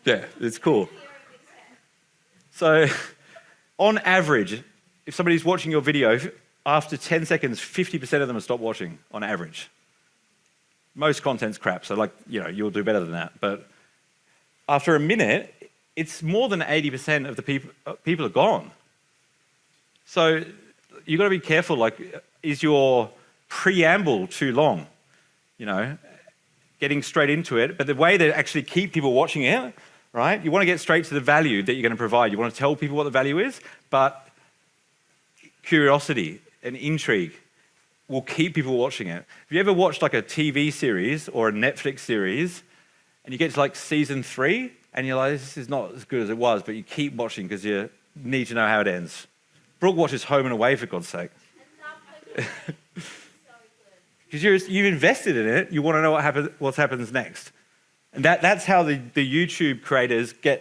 Yeah, it's cool. So on average, if somebody's watching your video, after 10 seconds, 50% of them have stopped watching on average. Most content's crap, so you'll do better than that. But after a minute, it's more than 80% of the people are gone. So you've got to be careful, is your preamble too long? Getting straight into it. But the way to actually keep people watching it, right? You want to get straight to the value that you're going to provide. You want to tell people what the value is, but curiosity and intrigue will keep people watching it. Have you ever watched a TV series or a Netflix series and you get to season 3 and you're like, this is not as good as it was, but you keep watching because you need to know how it ends. Brooke watches Home and Away, for God's sake. Because you've invested in it, you want to know what happens next. And that's how the YouTube creators go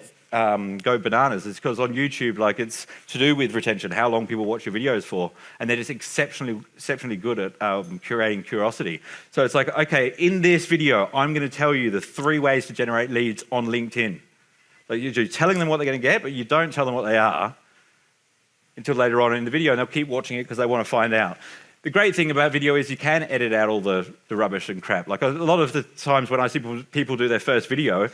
bananas. It's because on YouTube, it's to do with retention, how long people watch your videos for, and they're just exceptionally good at curating curiosity. So it's okay, in this video, I'm going to tell you the 3 ways to generate leads on LinkedIn. You're telling them what they're going to get, but you don't tell them what they are until later on in the video, and they'll keep watching it because they want to find out. The great thing about video is you can edit out all the rubbish and crap. A lot of the times when I see people do their first video,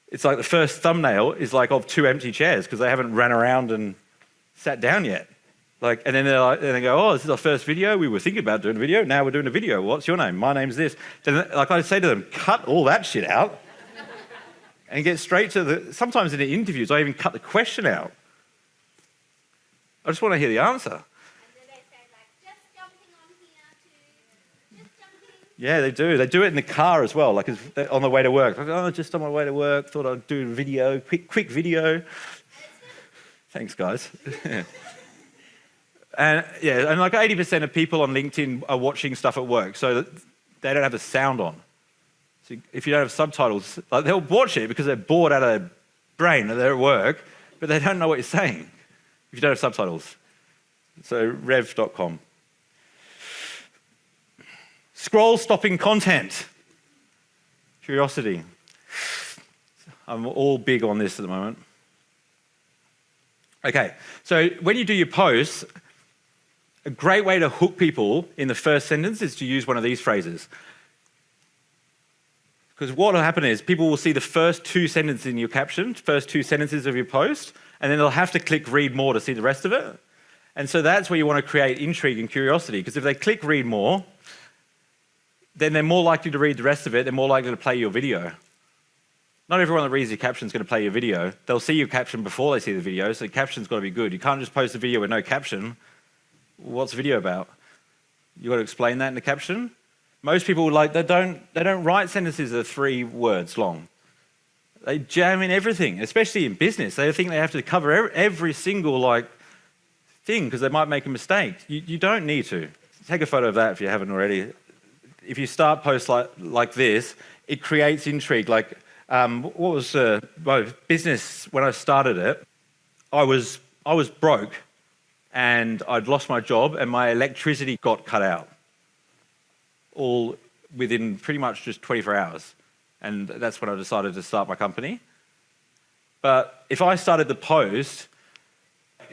It's like the first thumbnail is like of 2 empty chairs because they haven't ran around and sat down yet. Like, and then they go, oh, this is our first video. We were thinking about doing a video. Now we're doing a video. What's your name? My name's this. Then, like I say to them, cut all that shit out and get straight to the. Sometimes in the interviews, I even cut the question out. I just want to hear the answer. And then they say like, just jumping on here to, just jumping. Yeah, they do. They do it in the car as well, like on the way to work. Like, oh, just on my way to work. Thought I'd do a video, quick video. Thanks, guys. And like 80% of people on LinkedIn are watching stuff at work, so they don't have the sound on. So if you don't have subtitles, like they'll watch it because they're bored out of their brain, they're at work, but they don't know what you're saying if you don't have subtitles. So rev.com. Scroll stopping content. Curiosity. I'm all big on this at the moment. Okay, so when you do your posts, a great way to hook people in the first sentence is to use one of these phrases. Because what will happen is people will see the first 2 sentences in your caption, first 2 sentences of your post, and then they'll have to click read more to see the rest of it. And so that's where you want to create intrigue and curiosity, because if they click read more, then they're more likely to read the rest of it, they're more likely to play your video. Not everyone that reads your caption is going to play your video. They'll see your caption before they see the video, so the caption's got to be good. You can't just post a video with no caption. What's the video about? You've got to explain that in the caption. Most people they don't write sentences that are 3 words long. They jam in everything, especially in business. They think they have to cover every single thing because they might make a mistake. You don't need to. Take a photo of that if you haven't already. If you start posts like this, it creates intrigue. Like, what was my business when I started it? I was broke, and I'd lost my job, and my electricity got cut out, all within pretty much just 24 hours. And that's when I decided to start my company. But if I started the post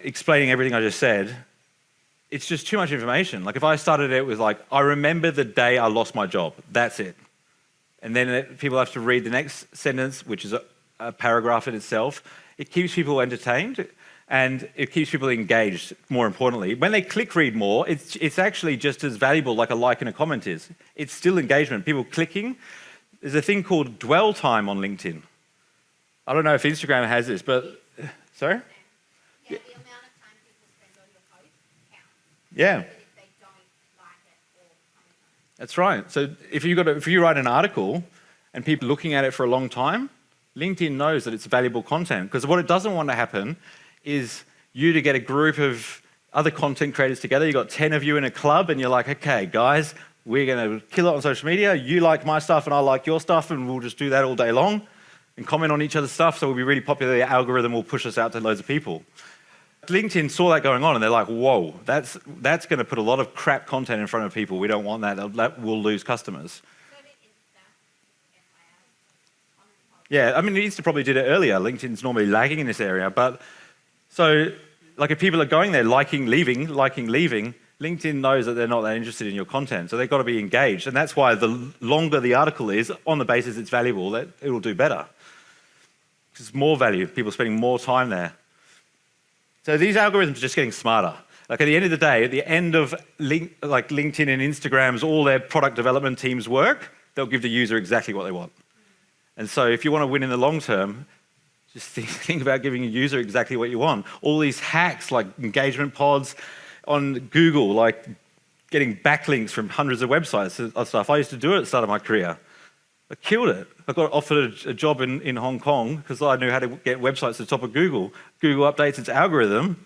explaining everything I just said, it's just too much information. Like if I started it with I remember the day I lost my job, that's it. And then people have to read the next sentence, which is a paragraph in itself. It keeps people entertained and it keeps people engaged, more importantly. When they click read more, it's actually just as valuable like a like and a comment is. It's still engagement, people clicking. There's a thing called dwell time on LinkedIn. I don't know if Instagram has this, but, sorry? Yeah, the amount of time people spend on your post counts. Yeah. Even if they don't like it or comment on it. That's right. So if you write an article and people are looking at it for a long time, LinkedIn knows that it's valuable content. Because what it doesn't want to happen is you to get a group of other content creators together. You've got 10 of you in a club and you're like, okay, guys, we're going to kill it on social media. You like my stuff and I like your stuff and we'll just do that all day long and comment on each other's stuff so we'll be really popular. The algorithm will push us out to loads of people. LinkedIn saw that going on and they're like, whoa, that's going to put a lot of crap content in front of people. We don't want that. That will lose customers. Yeah, I mean, Insta probably did it earlier. LinkedIn's normally lagging in this area. But so if people are going there liking, leaving, LinkedIn knows that they're not that interested in your content, so they've got to be engaged. And that's why the longer the article is, on the basis it's valuable, that it will do better. Because more value, people spending more time there. So these algorithms are just getting smarter. Like at the end of the day, at the end of LinkedIn and Instagram's, all their product development teams work, they'll give the user exactly what they want. And so if you want to win in the long term, just think about giving a user exactly what you want. All these hacks like engagement pods, on Google, like getting backlinks from hundreds of websites and stuff. I used to do it at the start of my career. I killed it. I got offered a job in Hong Kong because I knew how to get websites to the top of Google. Google updates its algorithm.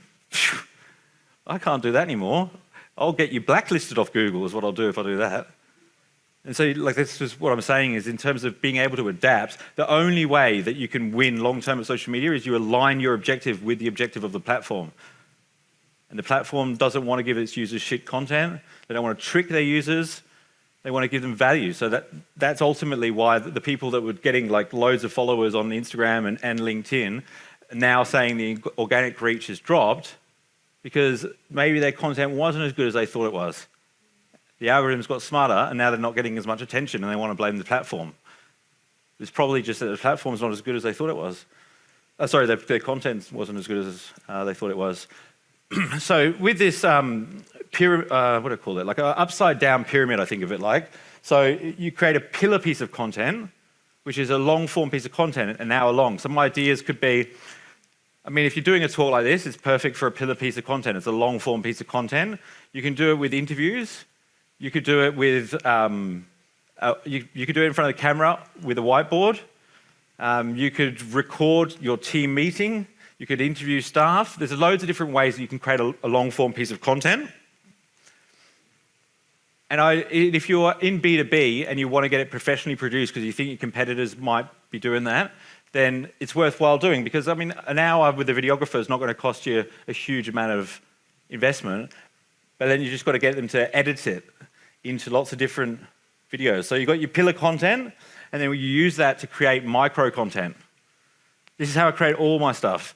I can't do that anymore. I'll get you blacklisted off Google is what I'll do if I do that. And so this is what I'm saying is in terms of being able to adapt, the only way that you can win long-term at social media is you align your objective with the objective of the platform. And the platform doesn't want to give its users shit content. They don't want to trick their users. They want to give them value. So that's ultimately why the people that were getting loads of followers on Instagram and LinkedIn are now saying the organic reach has dropped because maybe their content wasn't as good as they thought it was. The algorithms got smarter and now they're not getting as much attention and they want to blame the platform. It's probably just that the platform's not as good as they thought it was. Their content wasn't as good as they thought it was. So with this what do I call it? Like an upside down pyramid, I think of it like. So you create a pillar piece of content, which is a long form piece of content, an hour long. Some ideas could be, I mean, if you're doing a talk like this, it's perfect for a pillar piece of content. It's a long form piece of content. You can do it with interviews. You could do it with, you could do it in front of the camera with a whiteboard. You could record your team meeting. You could interview staff. There's loads of different ways that you can create a long form piece of content. And if you're in B2B and you want to get it professionally produced because you think your competitors might be doing that, then it's worthwhile doing, because I mean, an hour with a videographer is not going to cost you a huge amount of investment, but then you just got to get them to edit it into lots of different videos. So you've got your pillar content, and then you use that to create micro content. This is how I create all my stuff.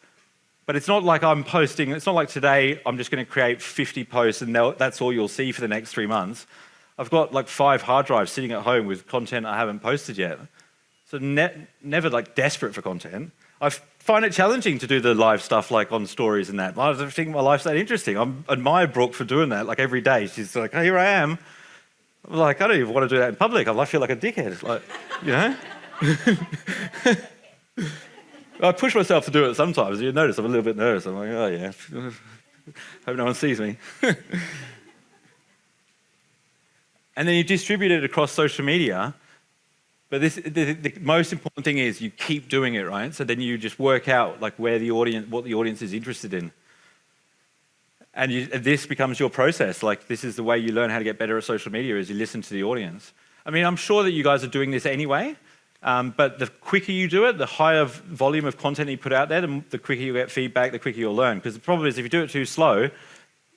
But it's not like I'm posting, it's not like today I'm just going to create 50 posts and that's all you'll see for the next 3 months. I've got like 5 hard drives sitting at home with content I haven't posted yet. So never like desperate for content. I find it challenging to do the live stuff like on stories and that. I don't think my life's that interesting. I admire Brooke for doing that like every day. She's like, oh, here I am. I'm like, I don't even want to do that in public. I feel like a dickhead, like, you know? I push myself to do it sometimes. You notice I'm a little bit nervous. I'm like, oh yeah, hope no one sees me. And then you distribute it across social media. But the most important thing is you keep doing it, right? So then you just work out like what the audience is interested in. And this becomes your process. Like, this is the way you learn how to get better at social media, is you listen to the audience. I mean, I'm sure that you guys are doing this anyway. But the quicker you do it, the higher volume of content you put out there, the quicker you get feedback, the quicker you'll learn. Because the problem is, if you do it too slow,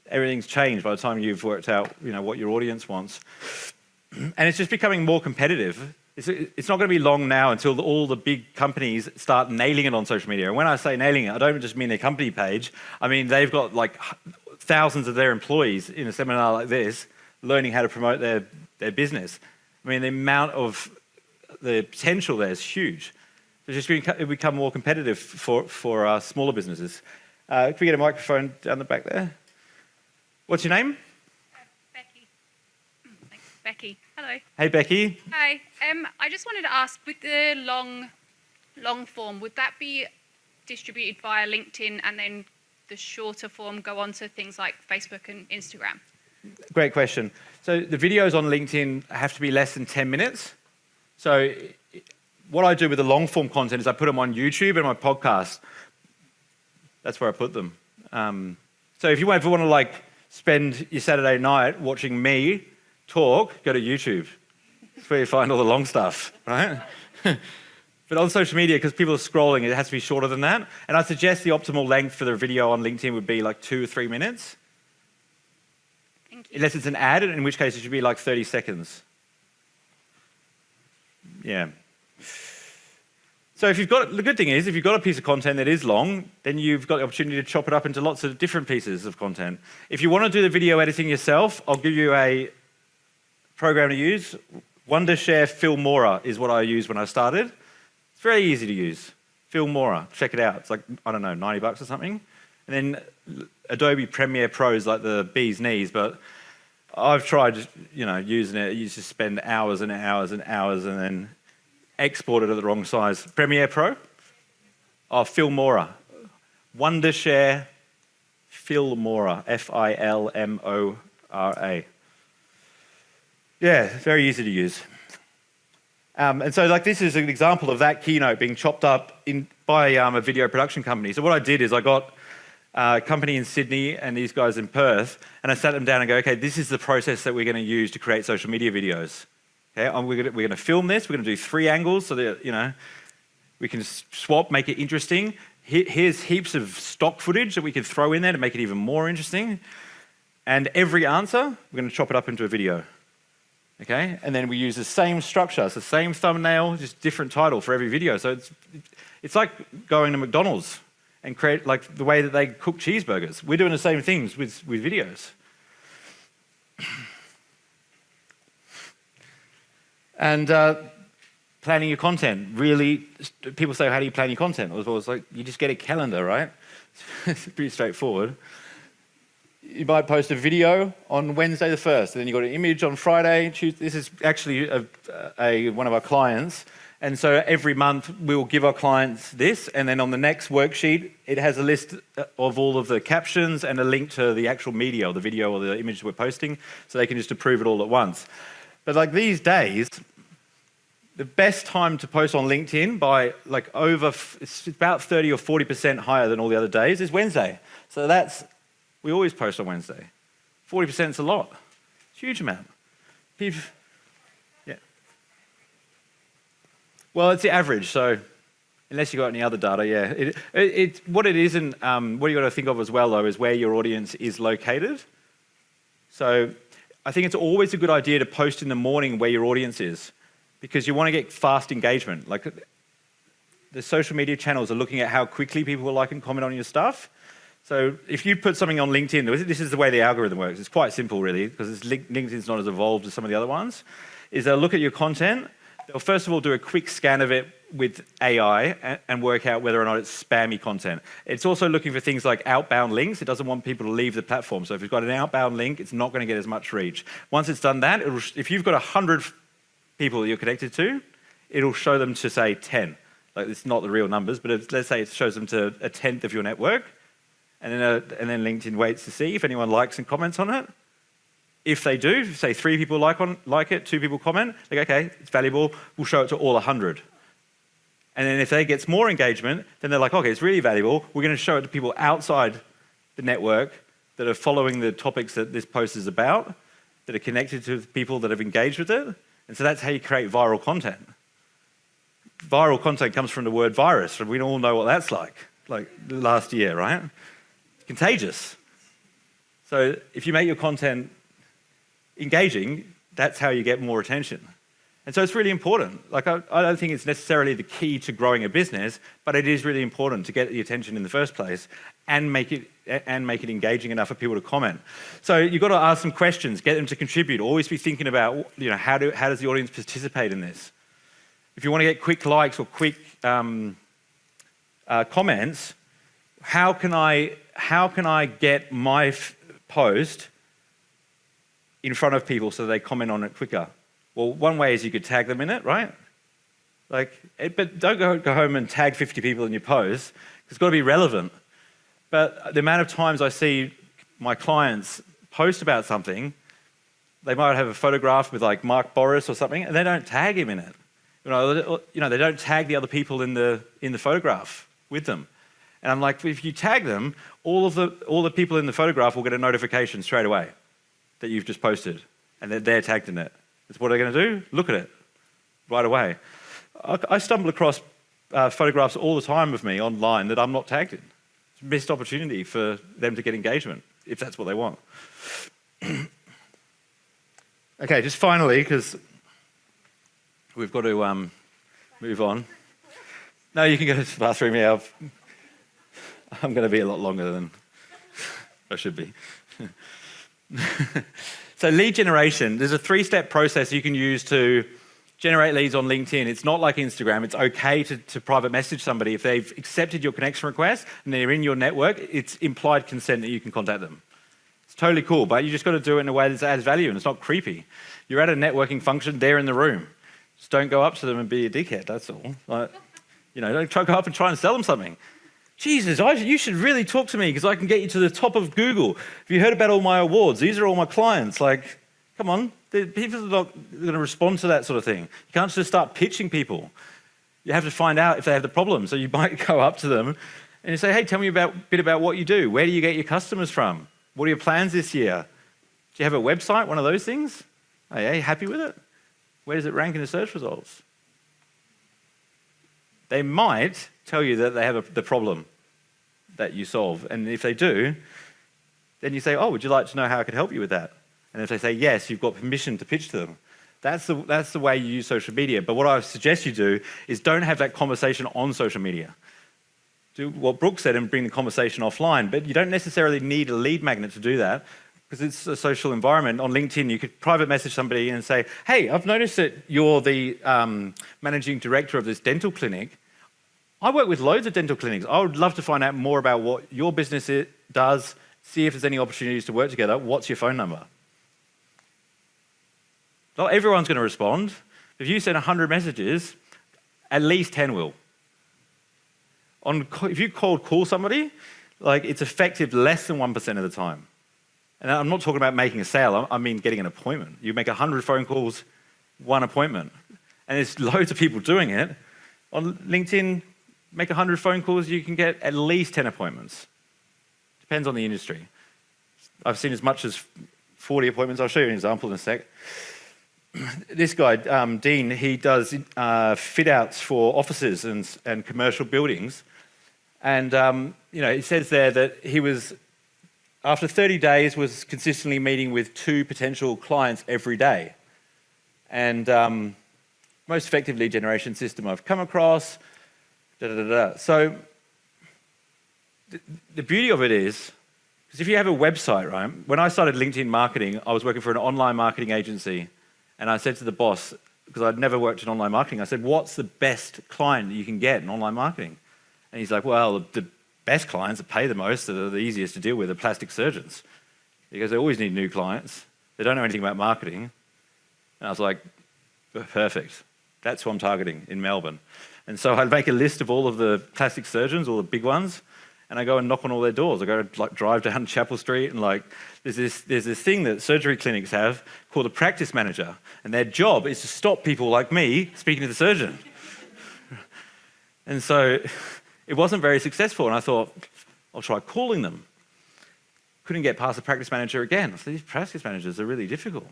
everything's changed by the time you've worked out, you know, what your audience wants. And it's just becoming more competitive. It's not going to be long now until all the big companies start nailing it on social media. And when I say nailing it, I don't just mean their company page. I mean, they've got like thousands of their employees in a seminar like this learning how to promote their business. I mean, the amount of the potential there is huge. It's just become more competitive for smaller businesses. Can we get a microphone down the back there? What's your name? Becky. Thanks. Becky. Hello. Hey, Becky. Hi. I just wanted to ask, with the long form, would that be distributed via LinkedIn and then the shorter form go on to things like Facebook and Instagram? Great question. So the videos on LinkedIn have to be less than 10 minutes. So what I do with the long form content is I put them on YouTube and my podcast. That's where I put them. So if you ever want to like spend your Saturday night watching me talk, go to YouTube. That's where you find all the long stuff, right? But on social media, because people are scrolling, it has to be shorter than that. And I suggest the optimal length for the video on LinkedIn would be like 2 or 3 minutes. Thank you. Unless it's an ad, in which case it should be like 30 seconds. Yeah. So if you've got, the good thing is, if you've got a piece of content that is long, then you've got the opportunity to chop it up into lots of different pieces of content. If you want to do the video editing yourself, I'll give you a program to use. Wondershare Filmora is what I used when I started. It's very easy to use. Filmora, check it out. It's like, I don't know, $90 or something. And then Adobe Premiere Pro is like the bee's knees, but I've tried, you know, using it. You just spend hours and hours and hours and then export it at the wrong size. Premiere Pro? Oh, Filmora. Wondershare Filmora. Filmora. Yeah, very easy to use. And so like this is an example of that keynote being chopped up by a video production company. So what I did is I got a company in Sydney and these guys in Perth, and I sat them down and go, okay, this is the process that we're going to use to create social media videos. Okay, we're going to film this. We're going to do 3 angles so that, you know, we can swap, make it interesting. Here's heaps of stock footage that we could throw in there to make it even more interesting. And every answer, we're going to chop it up into a video. Okay, and then we use the same structure, so same thumbnail, just different title for every video. So it's like going to McDonald's and create like the way that they cook cheeseburgers. We're doing the same things with videos. And Planning your content. Really, people say, how do you plan your content? Well, it's like, you just get a calendar, right? It's pretty straightforward. You might post a video on Wednesday the 1st, and then you've got an image on Friday, Tuesday. This is actually one of our clients. And so every month we'll give our clients this, and then on the next worksheet, it has a list of all of the captions and a link to the actual media or the video or the image we're posting, so they can just approve it all at once. But like these days, the best time to post on LinkedIn by like it's about 30 or 40% higher than all the other days is Wednesday. So we always post on Wednesday. 40% is a lot. It's a huge amount. Yeah. Well, it's the average, so unless you've got any other data, yeah. What it is, and what you got to think of as well, though, is where your audience is located. So I think it's always a good idea to post in the morning where your audience is, because you want to get fast engagement. Like the social media channels are looking at how quickly people will like and comment on your stuff. So if you put something on LinkedIn, this is the way the algorithm works. It's quite simple, really, because LinkedIn's not as evolved as some of the other ones. Is they'll look at your content. They'll first of all do a quick scan of it with AI and work out whether or not it's spammy content. It's also looking for things like outbound links. It doesn't want people to leave the platform. So if you've got an outbound link, it's not going to get as much reach. Once it's done that, if you've got 100 people that you're connected to, it'll show them to, say, 10. Like, it's not the real numbers, but let's say it shows them to a tenth of your network. And then LinkedIn waits to see if anyone likes and comments on it. If they do, say 3 people like it, 2 people comment, they go, okay, it's valuable, we'll show it to all 100. And then if they get more engagement, then they're like, okay, it's really valuable, we're going to show it to people outside the network that are following the topics that this post is about, that are connected to people that have engaged with it. And so that's how you create viral content. Viral content comes from the word virus, and we all know what that's like last year, right? It's contagious. So if you make your content engaging, that's how you get more attention. And so it's really important. Like, I don't think it's necessarily the key to growing a business, but it is really important to get the attention in the first place and make it engaging enough for people to comment. So you've got to ask some questions, get them to contribute. Always be thinking about, how does the audience participate in this? If you want to get quick likes or quick comments, how can I get my post in front of people so they comment on it quicker? Well, one way is you could tag them in it, right? But don't go home and tag 50 people in your post. It's got to be relevant. But the amount of times I see my clients post about something, they might have a photograph with like Mark Boris or something, and they don't tag him in it. They don't tag the other people in the photograph with them. And I'm like, if you tag them, all the people in the photograph will get a notification straight away that you've just posted, and they're tagged in it. That's what they're going to do. Look at it right away. I stumble across photographs all the time of me online that I'm not tagged in. It's a missed opportunity for them to get engagement, if that's what they want. Okay, just finally, because we've got to move on. No, you can go to the bathroom. Yeah, I'm going to be a lot longer than I should be. So lead generation, there's a 3-step process you can use to generate leads on LinkedIn. It's not like Instagram. It's okay to private message somebody. If they've accepted your connection request and they're in your network, it's implied consent that you can contact them. It's totally cool, but you just got to do it in a way that adds value and it's not creepy. You're at a networking function, they're in the room. Just don't go up to them and be a dickhead, that's all. Don't go up and try and sell them something. Jesus, you should really talk to me because I can get you to the top of Google. Have you heard about all my awards? These are all my clients. Like, come on. People are not going to respond to that sort of thing. You can't just start pitching people. You have to find out if they have the problem. So you might go up to them and you say, hey, tell me a bit about what you do. Where do you get your customers from? What are your plans this year? Do you have a website, one of those things? Are you happy with it? Where does it rank in the search results? They might tell you that they have the problem that you solve. And if they do, then you say, oh, would you like to know how I could help you with that? And if they say yes, you've got permission to pitch to them. That's the way you use social media. But what I suggest you do is don't have that conversation on social media. Do what Brooke said and bring the conversation offline. But you don't necessarily need a lead magnet to do that, because it's a social environment. On LinkedIn, you could private message somebody and say, hey, I've noticed that you're the managing director of this dental clinic. I work with loads of dental clinics. I would love to find out more about what your business does, see if there's any opportunities to work together. What's your phone number? Not everyone's going to respond. If you send 100 messages, at least 10 will. If you cold call somebody, like, it's effective less than 1% of the time. And I'm not talking about making a sale, I mean getting an appointment. You make 100 phone calls, 1 appointment. And there's loads of people doing it. On LinkedIn, make 100 phone calls, you can get at least 10 appointments. Depends on the industry. I've seen as much as 40 appointments. I'll show you an example in a sec. This guy, Dean, he does fit outs for offices and commercial buildings. And it says there that he was, after 30 days, was consistently meeting with 2 potential clients every day. And most effective lead generation system I've come across. So the beauty of it is, because if you have a website, right? When I started LinkedIn marketing, I was working for an online marketing agency, and I said to the boss, because I'd never worked in online marketing, I said, what's the best client that you can get in online marketing? And he's like, well, the best clients that pay the most, that are the easiest to deal with, are plastic surgeons. He goes, they always need new clients. They don't know anything about marketing. And I was like, perfect. That's who I'm targeting in Melbourne. And so I'd make a list of all of the plastic surgeons, all the big ones, and I go and knock on all their doors. I go drive down Chapel Street, and there's this thing that surgery clinics have called a practice manager, and their job is to stop people like me speaking to the surgeon. And so it wasn't very successful, and I thought, I'll try calling them. Couldn't get past the practice manager again. I said, these practice managers are really difficult.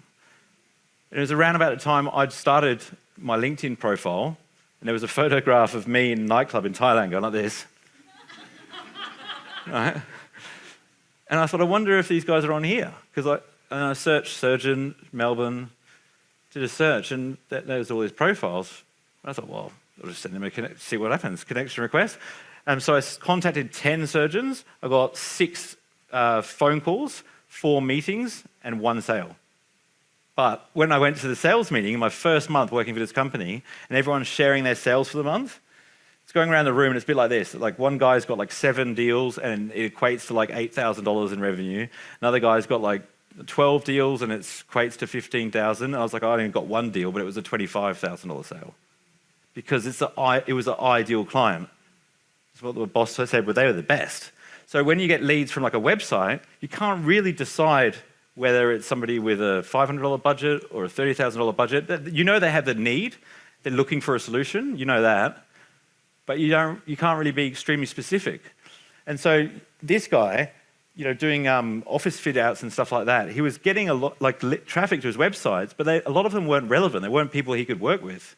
And it was around about the time I'd started my LinkedIn profile, and there was a photograph of me in a nightclub in Thailand going like this. Right? And I thought, I wonder if these guys are on here. And I searched surgeon, Melbourne, did a search, and there's all these profiles. And I thought, well, I'll just send them see what happens, connection request. So I contacted 10 surgeons. I got 6 phone calls, 4 meetings, and 1 sale. But when I went to the sales meeting in my first month working for this company, and everyone's sharing their sales for the month, it's going around the room and it's a bit like this. Like, one guy's got 7 deals and it equates to $8,000 in revenue. Another guy's got 12 deals and it equates to $15,000. I was like, I only got 1 deal, but it was a $25,000 sale. Because it was an ideal client. That's what the boss said, but they were the best. So when you get leads from a website, you can't really decide whether it's somebody with a $500 budget or a $30,000 budget. You know they have the need. They're looking for a solution. You know that. But you can't really be extremely specific. And so this guy, doing office fit outs and stuff like that, he was getting a lot traffic to his websites, but a lot of them weren't relevant. They weren't people he could work with.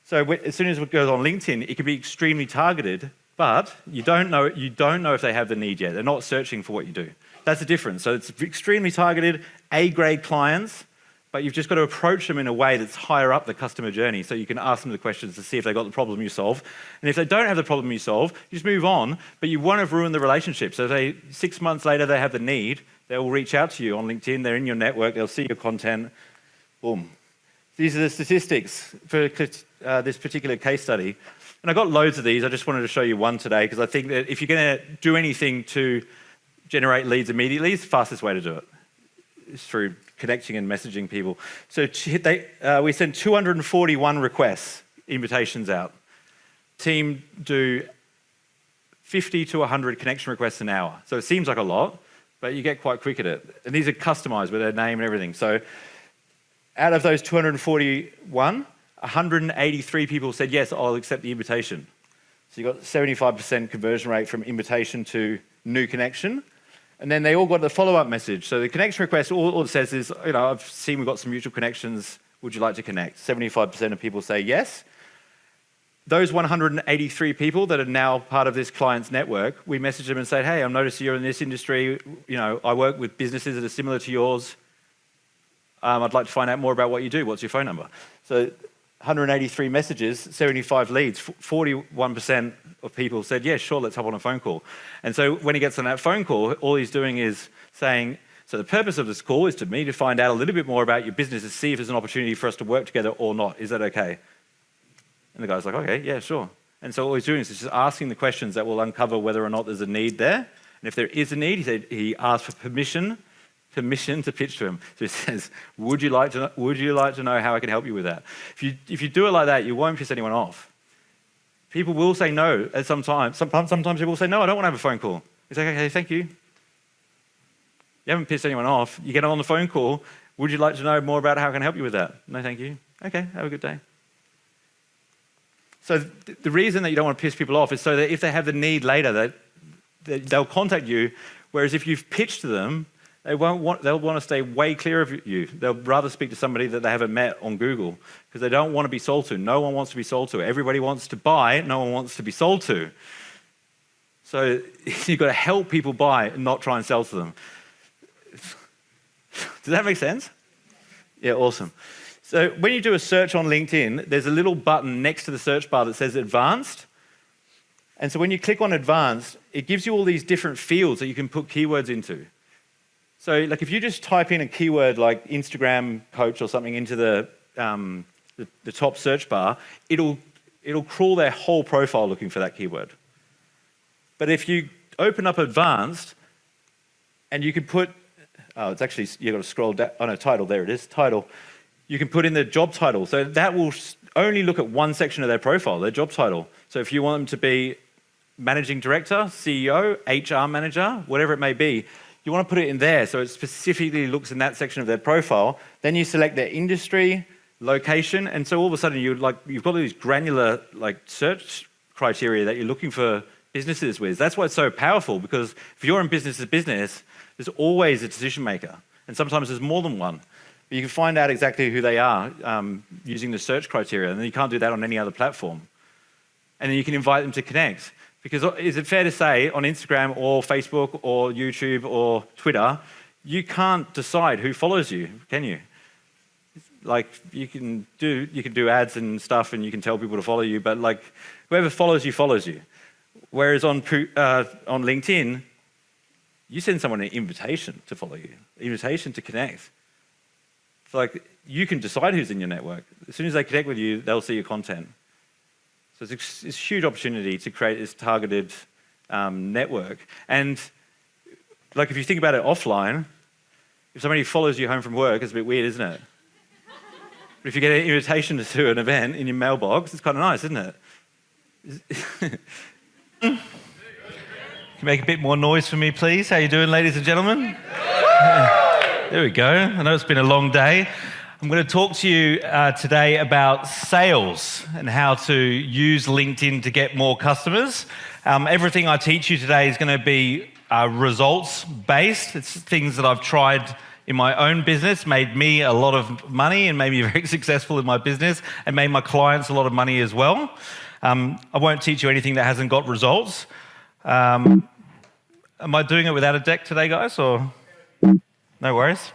So as soon as it goes on LinkedIn, it can be extremely targeted, but you don't know if they have the need yet. They're not searching for what you do. That's the difference. So it's extremely targeted, A-grade clients, but you've just got to approach them in a way that's higher up the customer journey, so you can ask them the questions to see if they've got the problem you solve. And if they don't have the problem you solve, you just move on, but you won't have ruined the relationship. So if 6 months later they have the need, they will reach out to you on LinkedIn, they're in your network, they'll see your content, boom. These are the statistics for this particular case study. And I got loads of these. I just wanted to show you one today, because I think that if you're going to do anything to generate leads immediately, it's the fastest way to do it. It's through connecting and messaging people. So we sent 241 requests, invitations out. Team do 50 to 100 connection requests an hour. So it seems like a lot, but you get quite quick at it. And these are customized with their name and everything. So out of those 241, 183 people said, yes, I'll accept the invitation. So you got 75% conversion rate from invitation to new connection. And then they all got the follow-up message. So the connection request, all it says is, I've seen we've got some mutual connections. Would you like to connect? 75% of people say yes. Those 183 people that are now part of this client's network, we messaged them and said, hey, I've noticed you're in this industry. I work with businesses that are similar to yours. I'd like to find out more about what you do. What's your phone number? So 183 messages, 75 leads, 41% of people said, yeah, sure, let's hop on a phone call. And so when he gets on that phone call, all he's doing is saying, So the purpose of this call is to me to find out a little bit more about your business and see if there's an opportunity for us to work together or not. Is that okay? And the guy's like, okay, yeah, sure. And so all he's doing is just asking the questions that will uncover whether or not there's a need there. And if there is a need, he asks for permission to pitch to him. So he says, would you like to know how I can help you with that? If you do it like that, you won't piss anyone off. People will say no at sometimes people will say, no, I don't want to have a phone call. It's like, okay, thank you. You haven't pissed anyone off. You get on the phone call, would you like to know more about how I can help you with that? No, thank you. Okay, have a good day. So the reason that you don't want to piss people off is so that if they have the need later, that they'll contact you, whereas if you've pitched to them, they'll want to stay way clear of you. They'll rather speak to somebody that they haven't met on Google because they don't want to be sold to. No one wants to be sold to. Everybody wants to buy. No one wants to be sold to. So you've got to help people buy and not try and sell to them. Does that make sense? Yeah, awesome. So when you do a search on LinkedIn, there's a little button next to the search bar that says Advanced. And so when you click on Advanced, it gives you all these different fields that you can put keywords into. So like if you just type in a keyword like Instagram coach or something into the top search bar, it'll crawl their whole profile looking for that keyword. But if you open up Advanced and you can put, it's actually, you've got to scroll down, title, there it is, title. You can put in the job title. So that will only look at one section of their profile, their job title. So if you want them to be managing director, CEO, HR manager, whatever it may be, you want to put it in there so it specifically looks in that section of their profile. Then you select their industry, location, and so all of a sudden you've got all these granular search criteria that you're looking for businesses with. That's why it's so powerful, because if you're in business to business, there's always a decision maker, and sometimes there's more than one. But you can find out exactly who they are using the search criteria, and then you can't do that on any other platform. And then you can invite them to connect. Because is it fair to say on Instagram or Facebook or YouTube or Twitter, you can't decide who follows you, can you? Like you can do ads and stuff, and you can tell people to follow you, but like whoever follows you follows you. Whereas on LinkedIn, you send someone an invitation to follow you, an invitation to connect. It's like you can decide who's in your network. As soon as they connect with you, they'll see your content. So it's a huge opportunity to create this targeted network. And like if you think about it offline, if somebody follows you home from work, it's a bit weird, isn't it? But if you get an invitation to an event in your mailbox, it's kind of nice, isn't it? Can you make a bit more noise for me, please? How you doing, ladies and gentlemen? There we go. I know it's been a long day. I'm going to talk to you today about sales and how to use LinkedIn to get more customers. Everything I teach you today is going to be results-based. It's things that I've tried in my own business, made me a lot of money and made me very successful in my business and made my clients a lot of money as well. I won't teach you anything that hasn't got results. Am I doing it without a deck today, guys? Or no worries.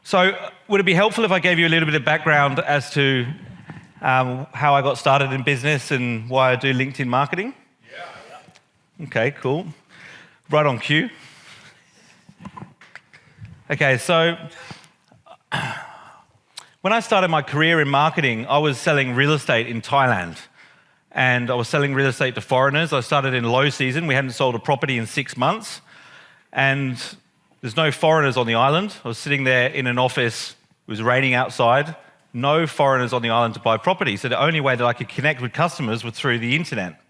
So would it be helpful if I gave you a little bit of background as to how I got started in business and why I do LinkedIn marketing? Yeah. Okay, cool. Right on cue. Okay, so when I started my career in marketing, I was selling real estate in Thailand. And I was selling real estate to foreigners. I started in low season. We hadn't sold a property in 6 months. And there's no foreigners on the island. I was sitting there in an office. It was raining outside. No foreigners on the island to buy property. So the only way that I could connect with customers was through the internet.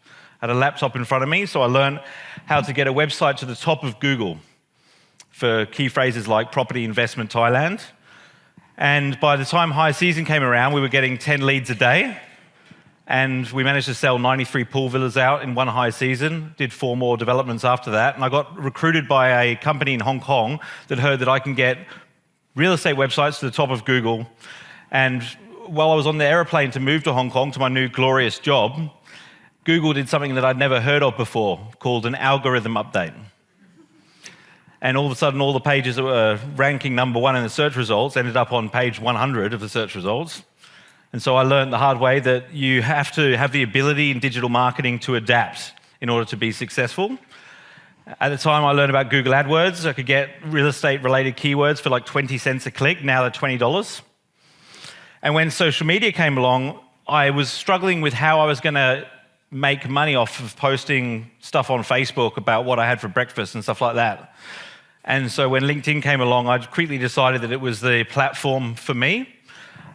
I had a laptop in front of me, so I learned how to get a website to the top of Google for key phrases like property investment Thailand. And by the time high season came around, we were getting 10 leads a day. And we managed to sell 93 pool villas out in one high season, did 4 more developments after that. And I got recruited by a company in Hong Kong that heard that I can get real estate websites to the top of Google. And while I was on the airplane to move to Hong Kong to my new glorious job, Google did something that I'd never heard of before called an algorithm update. And all of a sudden, all the pages that were ranking number 1 in the search results ended up on page 100 of the search results. And so I learned the hard way that you have to have the ability in digital marketing to adapt in order to be successful. At the time, I learned about Google AdWords. I could get real estate-related keywords for like 20 cents a click. Now they're $20. And when social media came along, I was struggling with how I was going to make money off of posting stuff on Facebook about what I had for breakfast and stuff like that. And so when LinkedIn came along, I quickly decided that it was the platform for me.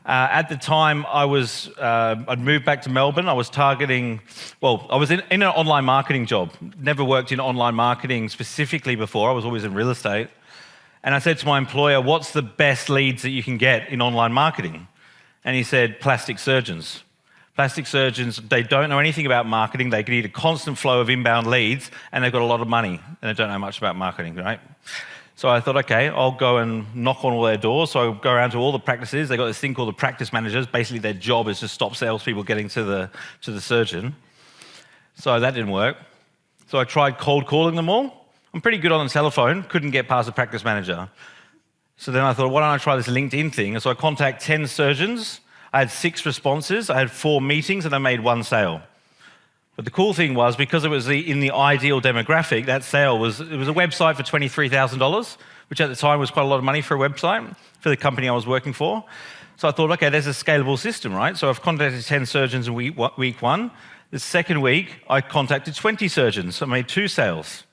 At the time, I'd moved back to Melbourne. I was targeting, I was in an online marketing job. Never worked in online marketing specifically before. I was always in real estate. And I said to my employer, what's the best leads that you can get in online marketing? And he said, plastic surgeons. Plastic surgeons, they don't know anything about marketing. They need a constant flow of inbound leads, and they've got a lot of money, and they don't know much about marketing, right? So I thought, okay, I'll go and knock on all their doors. So I go around to all the practices. They've got this thing called the practice managers. Basically, their job is to stop salespeople getting to the surgeon. So that didn't work. So I tried cold calling them all. I'm pretty good on the telephone. Couldn't get past the practice manager. So then I thought, why don't I try this LinkedIn thing? And so I contacted 10 surgeons. I had 6 responses. I had 4 meetings, and I made 1 sale. But the cool thing was, because it was in the ideal demographic, that sale was a website for $23,000, which at the time was quite a lot of money for a website for the company I was working for. So I thought, okay, there's a scalable system, right? So I've contacted 10 surgeons in week 1. The second week, I contacted 20 surgeons. So I made 2 sales.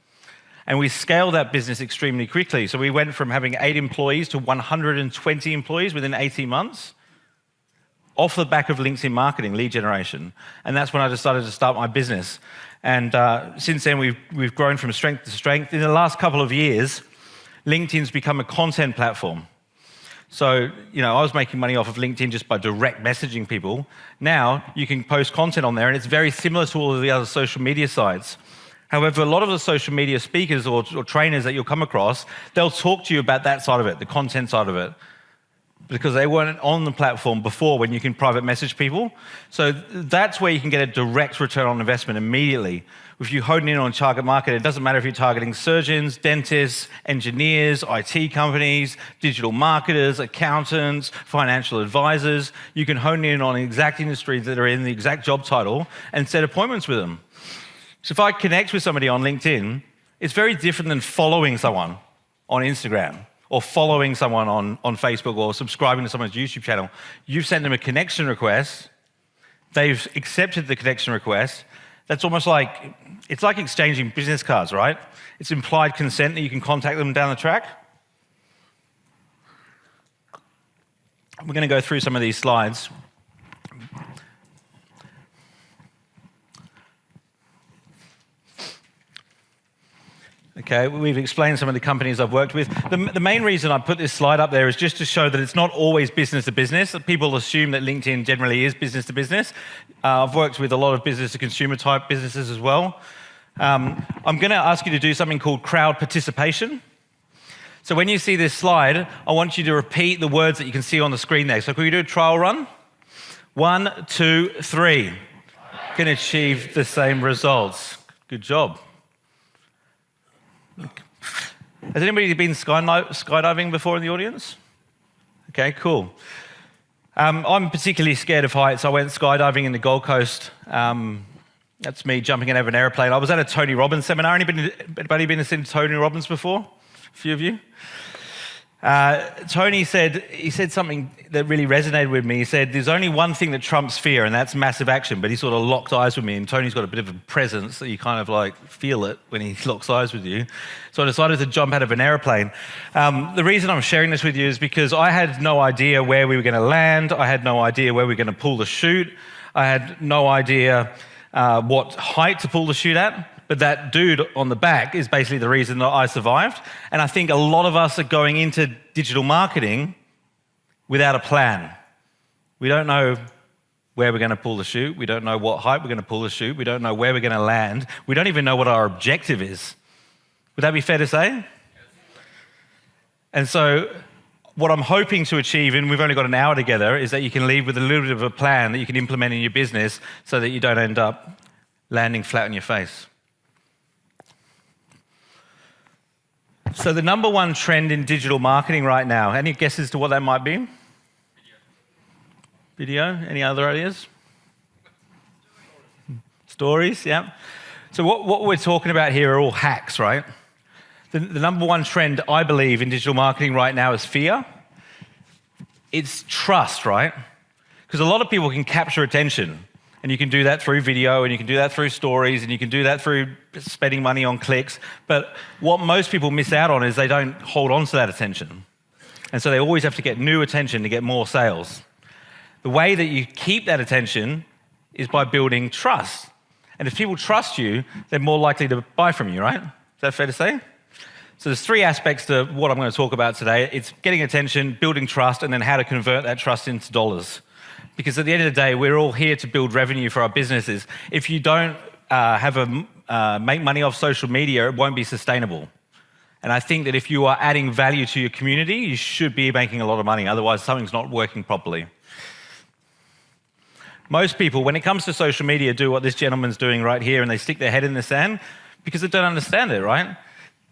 And we scaled that business extremely quickly. So we went from having 8 employees to 120 employees within 18 months. Off the back of LinkedIn marketing, lead generation. And that's when I decided to start my business. And since then, we've grown from strength to strength. In the last couple of years, LinkedIn's become a content platform. So, I was making money off of LinkedIn just by direct messaging people. Now, you can post content on there, and it's very similar to all of the other social media sites. However, a lot of the social media speakers or trainers that you'll come across, they'll talk to you about that side of it, the content side of it, because they weren't on the platform before when you can private message people. So that's where you can get a direct return on investment immediately. If you hone in on target market, it doesn't matter if you're targeting surgeons, dentists, engineers, IT companies, digital marketers, accountants, financial advisors. You can hone in on exact industries that are in the exact job title and set appointments with them. So if I connect with somebody on LinkedIn, it's very different than following someone on Instagram, or following someone on Facebook, or subscribing to someone's YouTube channel. You've sent them a connection request. They've accepted the connection request. That's almost like, it's like exchanging business cards, right? It's implied consent that you can contact them down the track. We're going to go through some of these slides. Okay, we've explained some of the companies I've worked with. The main reason I put this slide up there is just to show that it's not always business to business. People assume that LinkedIn generally is business to business. I've worked with a lot of business to consumer type businesses as well. I'm going to ask you to do something called crowd participation. So when you see this slide, I want you to repeat the words that you can see on the screen there. So can we do a trial run? 1, 2, 3. Can achieve the same results. Good job. Has anybody been skydiving before in the audience? Okay, cool. I'm particularly scared of heights. I went skydiving in the Gold Coast. That's me jumping out of an airplane. I was at a Tony Robbins seminar. Anybody been to Tony Robbins before? A few of you? Tony said something that really resonated with me. He said, there's only one thing that trumps fear, and that's massive action. But he sort of locked eyes with me, and Tony's got a bit of a presence that you kind of like feel it when he locks eyes with you. So I decided to jump out of an airplane. The reason I'm sharing this with you is because I had no idea where we were going to land. I had no idea where we were going to pull the chute. I had no idea what height to pull the chute at. But that dude on the back is basically the reason that I survived. And I think a lot of us are going into digital marketing without a plan. We don't know where we're going to pull the chute. We don't know what height we're going to pull the chute. We don't know where we're going to land. We don't even know what our objective is. Would that be fair to say? And so what I'm hoping to achieve, and we've only got an hour together, is that you can leave with a little bit of a plan that you can implement in your business so that you don't end up landing flat on your face. So the number one trend in digital marketing right now, any guesses to what that might be? Video? Any other ideas? Stories, yeah. So what we're talking about here are all hacks, right? The number one trend, I believe, in digital marketing right now is fear. It's trust, right? Because a lot of people can capture attention, and you can do that through video, and you can do that through stories, and you can do that through spending money on clicks. But what most people miss out on is they don't hold on to that attention. And so they always have to get new attention to get more sales. The way that you keep that attention is by building trust. And if people trust you, they're more likely to buy from you, right? Is that fair to say? So there's three aspects to what I'm going to talk about today. It's getting attention, building trust, and then how to convert that trust into dollars. Because at the end of the day, we're all here to build revenue for our businesses. If you don't make money off social media, it won't be sustainable. And I think that if you are adding value to your community, you should be making a lot of money. Otherwise, something's not working properly. Most people, when it comes to social media, do what this gentleman's doing right here, and they stick their head in the sand because they don't understand it, right?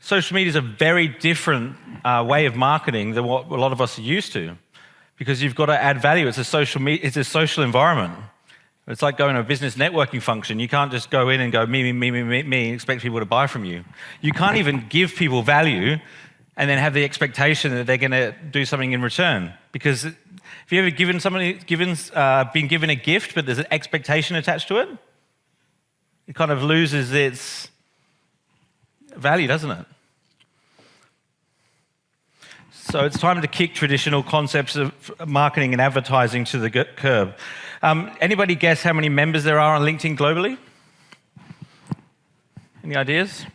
Social media is a very different way of marketing than what a lot of us are used to, because you've got to add value. It's a social environment. It's like going to a business networking function. You can't just go in and go me, and expect people to buy from you. You can't even give people value and then have the expectation that they're going to do something in return. Because have you ever been given a gift, but there's an expectation attached to it? It kind of loses its value, doesn't it? So it's time to kick traditional concepts of marketing and advertising to the curb. Anybody guess how many members there are on LinkedIn globally? Any ideas?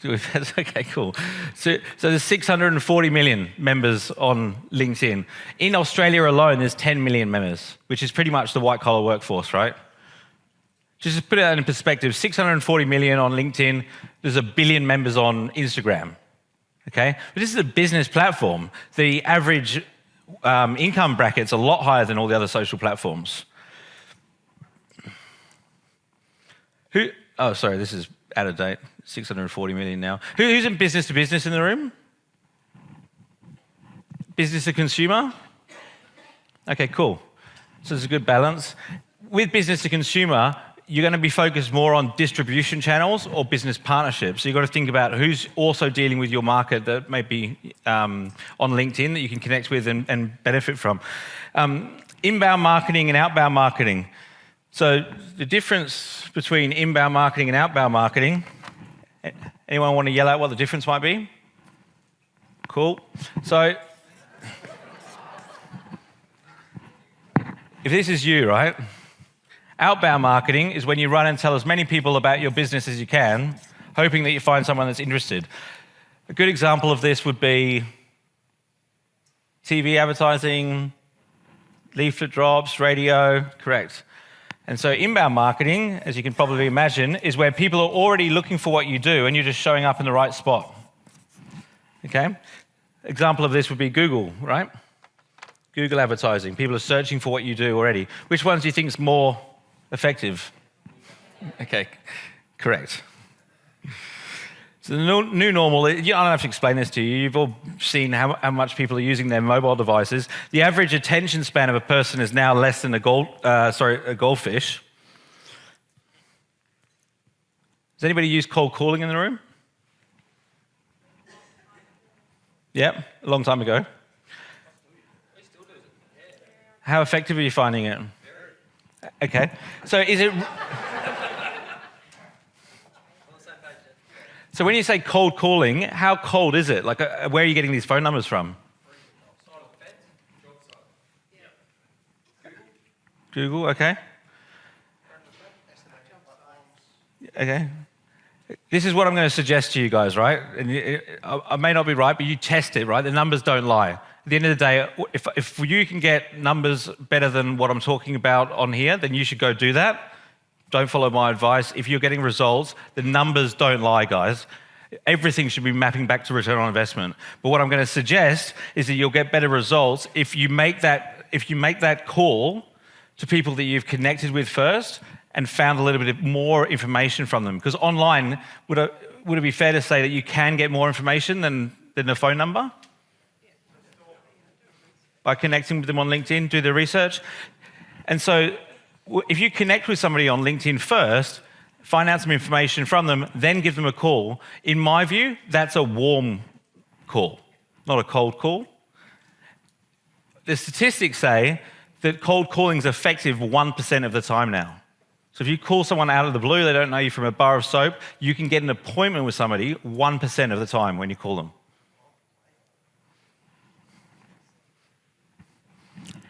Okay, cool. So there's 640 million members on LinkedIn. In Australia alone, there's 10 million members, which is pretty much the white-collar workforce, right? Just to put it in perspective, 640 million on LinkedIn, there's 1 billion members on Instagram, okay? But this is a business platform. The average income bracket's a lot higher than all the other social platforms. This is out of date, 640 million now. Who's in business to business in the room? Business to consumer? Okay, cool. So there's a good balance. With business to consumer, you're going to be focused more on distribution channels or business partnerships. So you've got to think about who's also dealing with your market that may be on LinkedIn that you can connect with and benefit from. Inbound marketing and outbound marketing. So the difference between inbound marketing and outbound marketing, anyone want to yell out what the difference might be? Cool. So if this is you, right? Outbound marketing is when you run and tell as many people about your business as you can, hoping that you find someone that's interested. A good example of this would be TV advertising, leaflet drops, radio, correct. And so inbound marketing, as you can probably imagine, is where people are already looking for what you do and you're just showing up in the right spot. Okay? Example of this would be Google, right? Google advertising. People are searching for what you do already. Which ones do you think is more effective? Okay, correct. So the new normal, I don't have to explain this to you. You've all seen how much people are using their mobile devices. The average attention span of a person is now less than a goldfish. Does anybody use cold calling in the room? Yeah, a long time ago. How effective are you finding it? Okay, so is it... So when you say cold calling, how cold is it? Like, where are you getting these phone numbers from? Google, okay. Okay. This is what I'm going to suggest to you guys, right? And I may not be right, but you test it, right? The numbers don't lie. At the end of the day, if you can get numbers better than what I'm talking about on here, then you should go do that. Don't follow my advice. If you're getting results, the numbers don't lie, guys. Everything should be mapping back to return on investment. But what I'm going to suggest is that you'll get better results if you make that call to people that you've connected with first and found a little bit more information from them. Because online, would it be fair to say that you can get more information than a phone number? By connecting with them on LinkedIn, do the research. And so if you connect with somebody on LinkedIn first, find out some information from them, then give them a call, in my view, that's a warm call, not a cold call. The statistics say that cold calling is effective 1% of the time now. So if you call someone out of the blue, they don't know you from a bar of soap, you can get an appointment with somebody 1% of the time when you call them.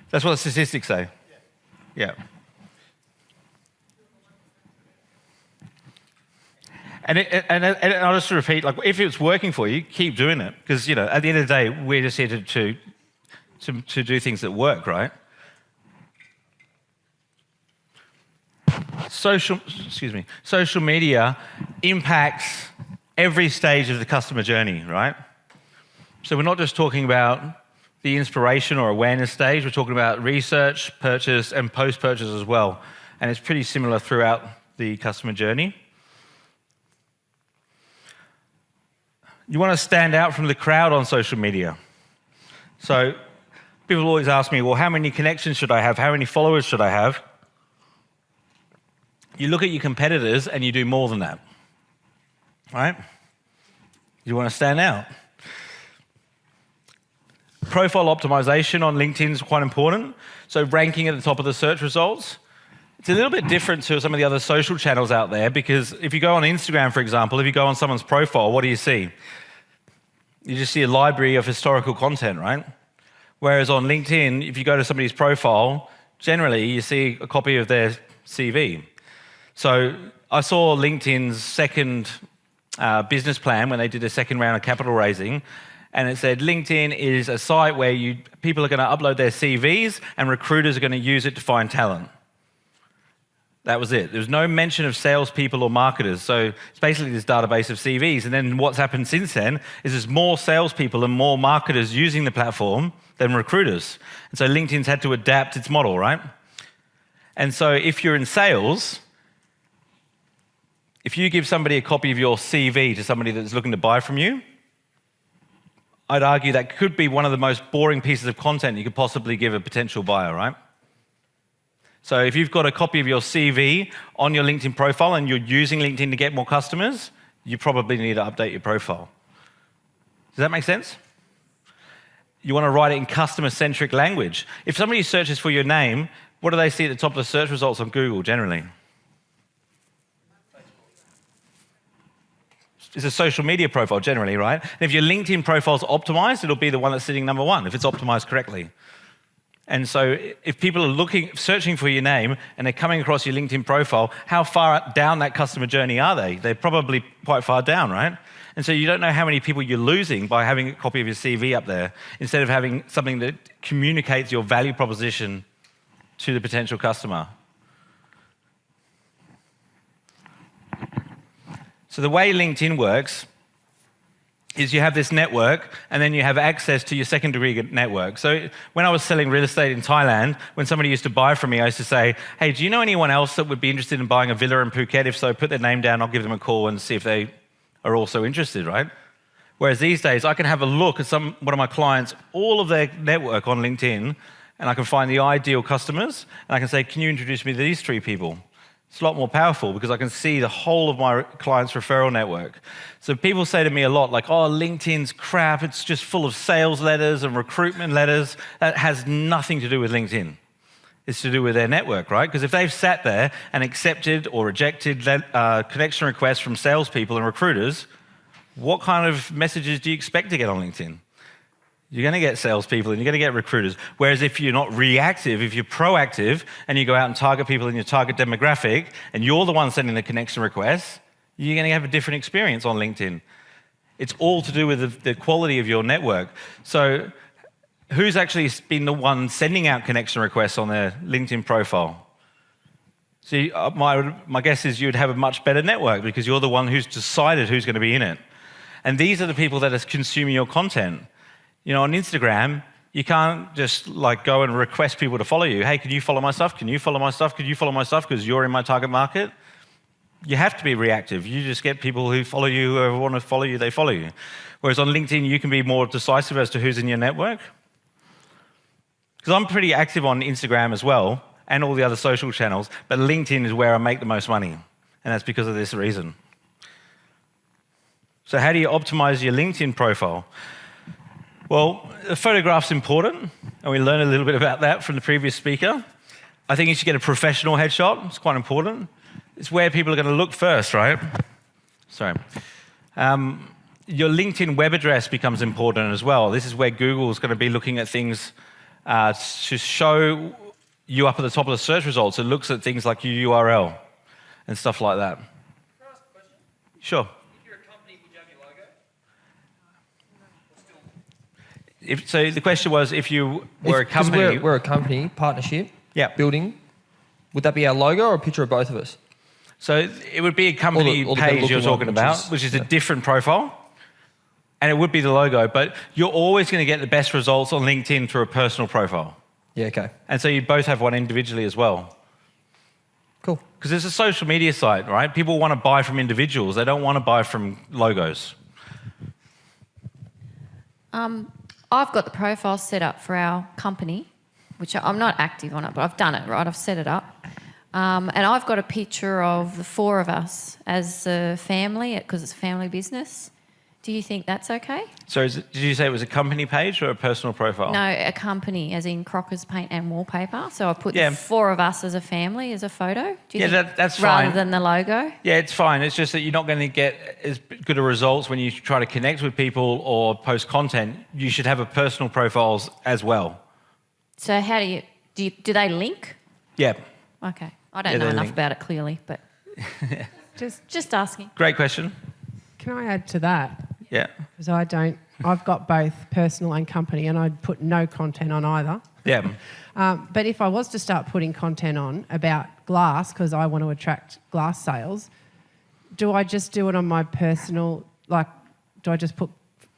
That's what the statistics say. Yeah. And I'll just repeat, like, if it's working for you, keep doing it. Because, you know, at the end of the day, we're just here to do things that work, right? Social media impacts every stage of the customer journey, right? So we're not just talking about the inspiration or awareness stage, we're talking about research, purchase, and post-purchase as well. And it's pretty similar throughout the customer journey. You want to stand out from the crowd on social media. So people always ask me, well, how many connections should I have? How many followers should I have? You look at your competitors and you do more than that, right? You want to stand out. Profile optimization on LinkedIn is quite important. So ranking at the top of the search results. It's a little bit different to some of the other social channels out there, because if you go on Instagram, for example, if you go on someone's profile, what do you see? You just see a library of historical content, right? Whereas on LinkedIn, if you go to somebody's profile, generally you see a copy of their CV. So I saw LinkedIn's second business plan when they did a second round of capital raising, and it said LinkedIn is a site where people are going to upload their CVs and recruiters are going to use it to find talent. That was it. There was no mention of salespeople or marketers. So it's basically this database of CVs. And then what's happened since then is there's more salespeople and more marketers using the platform than recruiters. And so LinkedIn's had to adapt its model, right? And so if you're in sales, if you give somebody a copy of your CV to somebody that's looking to buy from you, I'd argue that could be one of the most boring pieces of content you could possibly give a potential buyer, right? So if you've got a copy of your CV on your LinkedIn profile and you're using LinkedIn to get more customers, you probably need to update your profile. Does that make sense? You want to write it in customer-centric language. If somebody searches for your name, what do they see at the top of the search results on Google generally? It's a social media profile generally, right? And if your LinkedIn profile's optimized, it'll be the one that's sitting number one if it's optimized correctly. And so if people are searching for your name and they're coming across your LinkedIn profile, how far down that customer journey are they? They're probably quite far down, right? And so you don't know how many people you're losing by having a copy of your CV up there instead of having something that communicates your value proposition to the potential customer. So the way LinkedIn works is you have this network and then you have access to your secondary network. So when I was selling real estate in Thailand, when somebody used to buy from me, I used to say, hey, do you know anyone else that would be interested in buying a villa in Phuket? If so, put their name down, I'll give them a call and see if they are also interested, right? Whereas these days, I can have a look at one of my clients, all of their network on LinkedIn, and I can find the ideal customers, and I can say, can you introduce me to these 3 people? It's a lot more powerful because I can see the whole of my client's referral network. So people say to me a lot, like, oh, LinkedIn's crap, it's just full of sales letters and recruitment letters. That has nothing to do with LinkedIn. It's to do with their network, right? Because if they've sat there and accepted or rejected connection requests from salespeople and recruiters, what kind of messages do you expect to get on LinkedIn? You're going to get salespeople and you're going to get recruiters. Whereas if you're not reactive, if you're proactive and you go out and target people in your target demographic and you're the one sending the connection requests, you're going to have a different experience on LinkedIn. It's all to do with the quality of your network. So who's actually been the one sending out connection requests on their LinkedIn profile? See, my guess is you'd have a much better network because you're the one who's decided who's going to be in it. And these are the people that are consuming your content. You know, on Instagram, you can't just like go and request people to follow you. Hey, can you follow my stuff? Can you follow my stuff? Could you follow my stuff because you're in my target market? You have to be reactive. You just get people who follow you, whoever want to follow you, they follow you. Whereas on LinkedIn, you can be more decisive as to who's in your network. Because I'm pretty active on Instagram as well, and all the other social channels, but LinkedIn is where I make the most money, and that's because of this reason. So how do you optimize your LinkedIn profile? Well, the photograph's important, and we learned a little bit about that from the previous speaker. I think you should get a professional headshot. It's quite important. It's where people are going to look first, right? Sorry. Your LinkedIn web address becomes important as well. This is where Google is going to be looking at things to show you up at the top of the search results. It looks at things like your URL and stuff like that. Can I ask a question? Sure. If you're a company, would you have your logo? So the question was, if you were a company... We're a company, partnership, Yeah. building, would that be our logo or a picture of both of us? So it would be a company Or the page you're looking talking one, about, which is a different profile. And it would be the logo, but you're always going to get the best results on LinkedIn through a personal profile. Yeah, okay. And so you both have one individually as well. Cool. Because it's a social media site, right? People want to buy from individuals. They don't want to buy from logos. I've got the profile set up for our company, which I'm not active on it, but I've done it, right? I've set it up. And I've got a picture of the four of us as a family, because it's a family business. Do you think that's okay? So did you say it was a company page or a personal profile? No, a company, as in Crockers Paint and Wallpaper. So I put Yeah. the four of us as a family as a photo. Do you Yeah, think that's rather fine. than the logo? Yeah, it's fine. It's just that you're not going to get as good a results when you try to connect with people or post content. You should have a personal profiles as well. So how do they link? Yeah. Okay. I don't Yeah, know they enough link. about it clearly, but just asking. Great question. Can I add to that? Yeah. Because I've got both personal and company, and I'd put no content on either. Yeah. But if I was to start putting content on about glass, because I want to attract glass sales, do I just do it on my personal, like, do I just put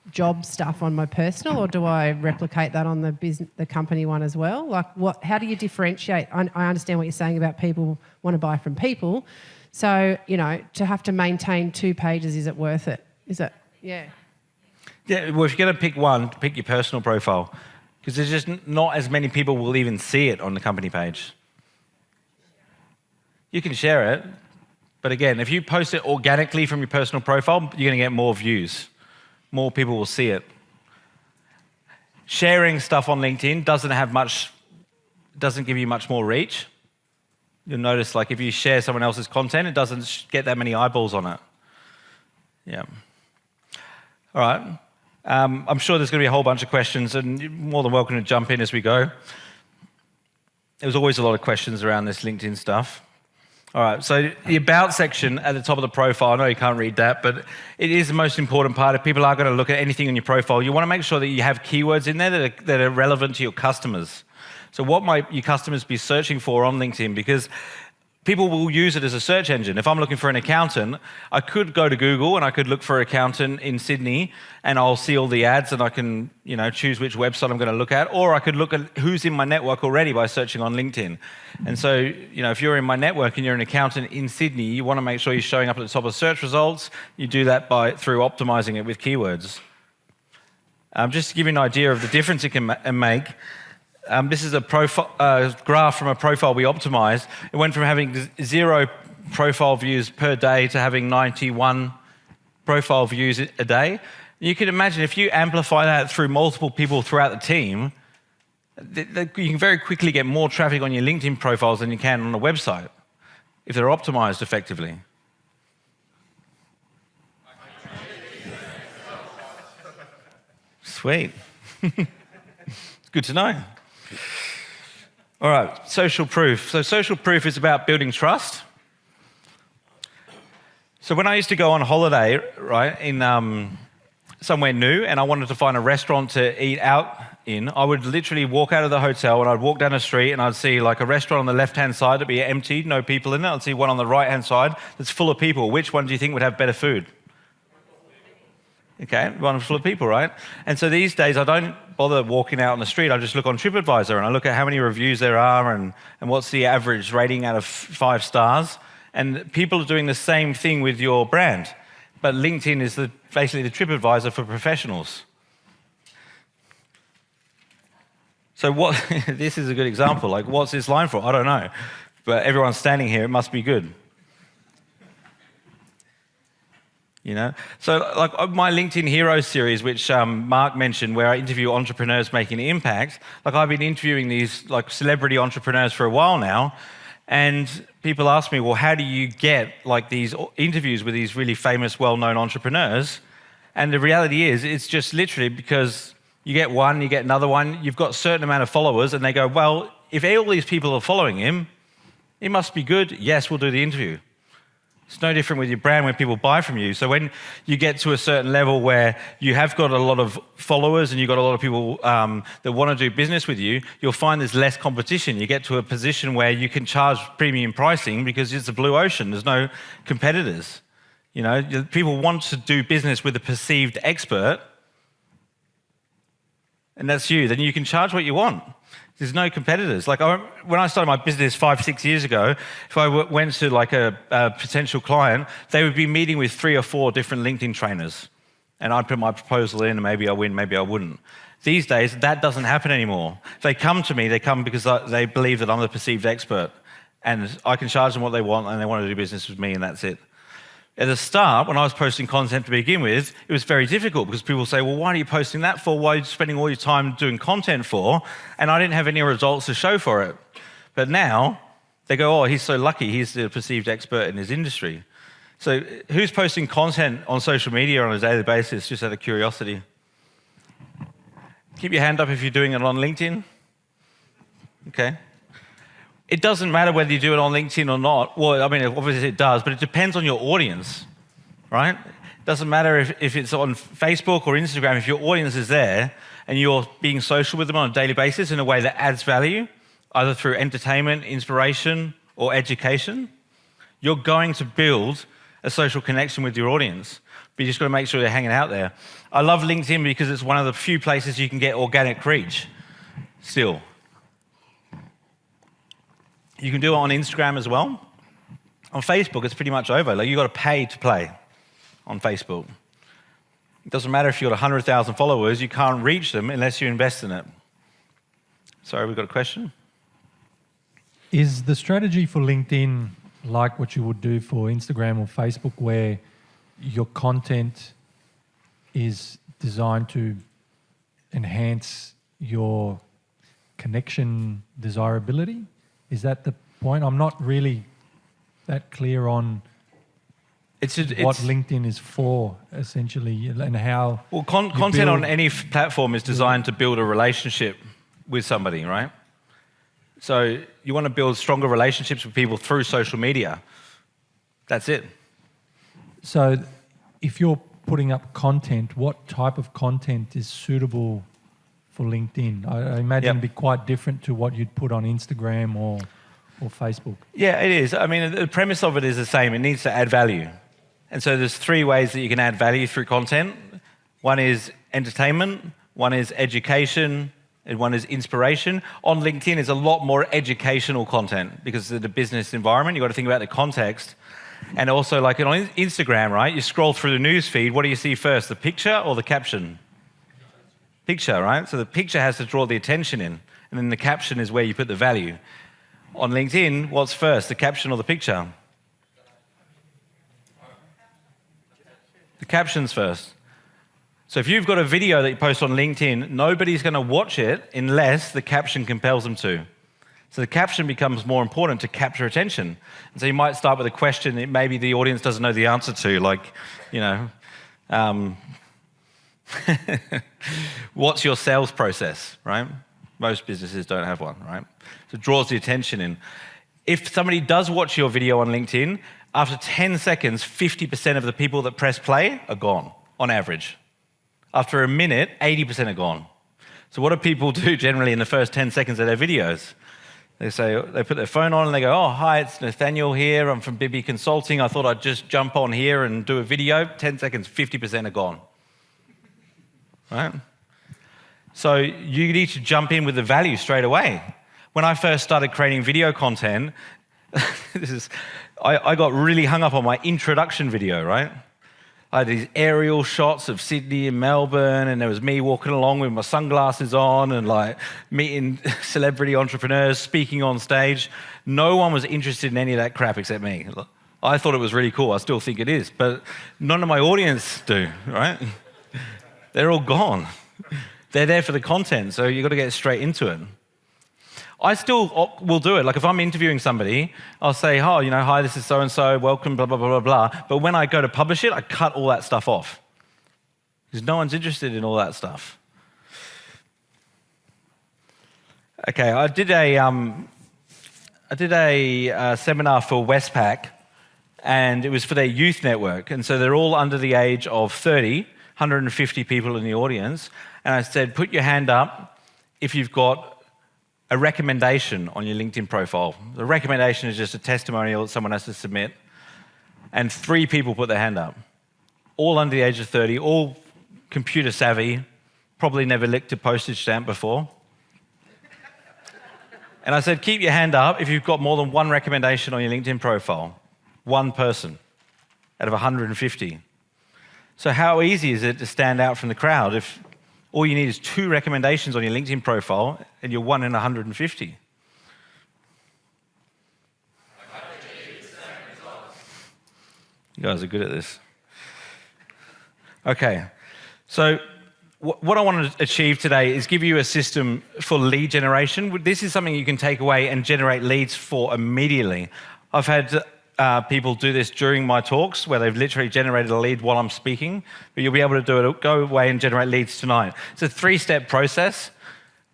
job stuff on my personal, or do I replicate that on the company one as well? Like, how do you differentiate? I understand what you're saying about people want to buy from people. So, to have to maintain 2 pages, is it worth it? Is it? Yeah. Yeah, well, if you're going to pick one, pick your personal profile, because there's just not as many people will even see it on the company page. You can share it, but again, if you post it organically from your personal profile, you're going to get more views. More people will see it. Sharing stuff on LinkedIn doesn't give you much more reach. You'll notice, like, if you share someone else's content, it doesn't get that many eyeballs on it. Yeah. All right. I'm sure there's going to be a whole bunch of questions, and you're more than welcome to jump in as we go. There was always a lot of questions around this LinkedIn stuff. All right, so the About section at the top of the profile, I know you can't read that, but it is the most important part. If people are going to look at anything on your profile, you want to make sure that you have keywords in there that are relevant to your customers. So what might your customers be searching for on LinkedIn? Because people will use it as a search engine. If I'm looking for an accountant, I could go to Google and I could look for accountant in Sydney, and I'll see all the ads and I can, choose which website I'm going to look at, or I could look at who's in my network already by searching on LinkedIn. And so, if you're in my network and you're an accountant in Sydney, you want to make sure you're showing up at the top of search results. You do that through optimizing it with keywords. Just to give you an idea of the difference it can make, this is a graph from a profile we optimized. It went from having 0 profile views per day to having 91 profile views a day. You can imagine if you amplify that through multiple people throughout the team, you can very quickly get more traffic on your LinkedIn profiles than you can on a website if they're optimized effectively. Sweet. It's good to know. All right, social proof. So social proof is about building trust. So when I used to go on holiday, right, in somewhere new, and I wanted to find a restaurant to eat out in, I would literally walk out of the hotel and I'd walk down the street and I'd see like a restaurant on the left-hand side that'd be empty, no people in it. I'd see one on the right-hand side that's full of people. Which one do you think would have better food? Okay, one full of people, right? And so these days I don't bother walking out on the street. I just look on TripAdvisor and I look at how many reviews there are and what's the average rating out of 5 stars. And people are doing the same thing with your brand. But LinkedIn is basically the TripAdvisor for professionals. So what? This is a good example. Like, what's this line for? I don't know. But everyone's standing here. It must be good. You know? So like my LinkedIn Heroes series, which Mark mentioned, where I interview entrepreneurs making an impact, like I've been interviewing these like celebrity entrepreneurs for a while now, and people ask me, well, how do you get like these interviews with these really famous, well-known entrepreneurs? And the reality is, it's just literally because you get one, you get another one, you've got a certain amount of followers, and they go, well, if all these people are following him, it must be good. Yes, we'll do the interview. It's no different with your brand when people buy from you. So when you get to a certain level where you have got a lot of followers and you've got a lot of people that want to do business with you, you'll find there's less competition. You get to a position where you can charge premium pricing because it's a blue ocean. There's no competitors. You know, people want to do business with a perceived expert, and that's you. Then you can charge what you want. There's no competitors. Like when I started my business 5-6 years ago, if I went to like a potential client, they would be meeting with 3 or 4 different LinkedIn trainers, and I'd put my proposal in, and maybe I win, maybe I wouldn't. These days, that doesn't happen anymore. If they come to me, they come because they believe that I'm the perceived expert, and I can charge them what they want, and they want to do business with me, and that's it. At the start, when I was posting content to begin with, it was very difficult because people say, well, why are you posting that for? Why are you spending all your time doing content for? And I didn't have any results to show for it. But now, they go, oh, he's so lucky, he's the perceived expert in his industry. So who's posting content on social media on a daily basis, just out of curiosity? Keep your hand up if you're doing it on LinkedIn. Okay. It doesn't matter whether you do it on LinkedIn or not. Well, I mean, obviously it does, but it depends on your audience, right? It doesn't matter if it's on Facebook or Instagram. If your audience is there and you're being social with them on a daily basis in a way that adds value, either through entertainment, inspiration, or education, you're going to build a social connection with your audience. But you just got to make sure you're hanging out there. I love LinkedIn because it's one of the few places you can get organic reach still. You can do it on Instagram as well. On Facebook, it's pretty much over. Like, you've got to pay to play on Facebook. It doesn't matter if you've got 100,000 followers, you can't reach them unless you invest in it. Sorry, we've got a question? Is the strategy for LinkedIn like what you would do for Instagram or Facebook, where your content is designed to enhance your connection desirability? Is that the point? I'm not really that clear on what LinkedIn is for, essentially, and how... Well, content on any platform is designed to build a relationship with somebody, right? So you want to build stronger relationships with people through social media. That's it. So if you're putting up content, what type of content is suitable for LinkedIn? I imagine it'd be quite different to what you'd put on Instagram or Facebook. Yeah, it is. I mean, the premise of it is the same. It needs to add value. And so there's 3 ways that you can add value through content. One is entertainment, one is education, and one is inspiration. On LinkedIn is a lot more educational content because of the business environment. You've got to think about the context. And also, like on Instagram, right, you scroll through the news feed, what do you see first, the picture or the caption? Picture, right? So the picture has to draw the attention in, and then the caption is where you put the value. On LinkedIn, what's first, the caption or the picture? The caption's first. So if you've got a video that you post on LinkedIn, nobody's going to watch it unless the caption compels them to. So the caption becomes more important to capture attention. And so you might start with a question that maybe the audience doesn't know the answer to, like, you know, what's your sales process, right? Most businesses don't have one, right? So it draws the attention in. If somebody does watch your video on LinkedIn, after 10 seconds, 50% of the people that press play are gone, on average. After a minute, 80% are gone. So what do people do generally in the first 10 seconds of their videos? They put their phone on and they go, oh, hi, it's Nathaniel here. I'm from Bibby Consulting. I thought I'd just jump on here and do a video. 10 seconds, 50% are gone. Right? So you need to jump in with the value straight away. When I first started creating video content, I got really hung up on my introduction video, right? I had these aerial shots of Sydney and Melbourne, and there was me walking along with my sunglasses on and like meeting celebrity entrepreneurs, speaking on stage. No one was interested in any of that crap except me. I thought it was really cool. I still think it is, but none of my audience do, right? They're all gone. They're there for the content, so you've got to get straight into it. I still will do it. Like if I'm interviewing somebody, I'll say, oh, hi, this is so-and-so, welcome, blah, blah, blah, blah, blah. But when I go to publish it, I cut all that stuff off. Because no one's interested in all that stuff. Okay, I did a seminar for Westpac, and it was for their youth network. And so they're all under the age of 30, 150 people in the audience. And I said, put your hand up if you've got a recommendation on your LinkedIn profile. The recommendation is just a testimonial that someone has to submit. And 3 people put their hand up. All under the age of 30, all computer savvy, probably never licked a postage stamp before. And I said, keep your hand up if you've got more than 1 recommendation on your LinkedIn profile. 1 person out of 150. So how easy is it to stand out from the crowd if all you need is 2 recommendations on your LinkedIn profile and you're 1 in 150? You guys are good at this. Okay, so what I want to achieve today is give you a system for lead generation. This is something you can take away and generate leads for immediately. I've had people do this during my talks where they've literally generated a lead while I'm speaking, but you'll be able to do it. Go away and generate leads tonight. It's a 3-step process: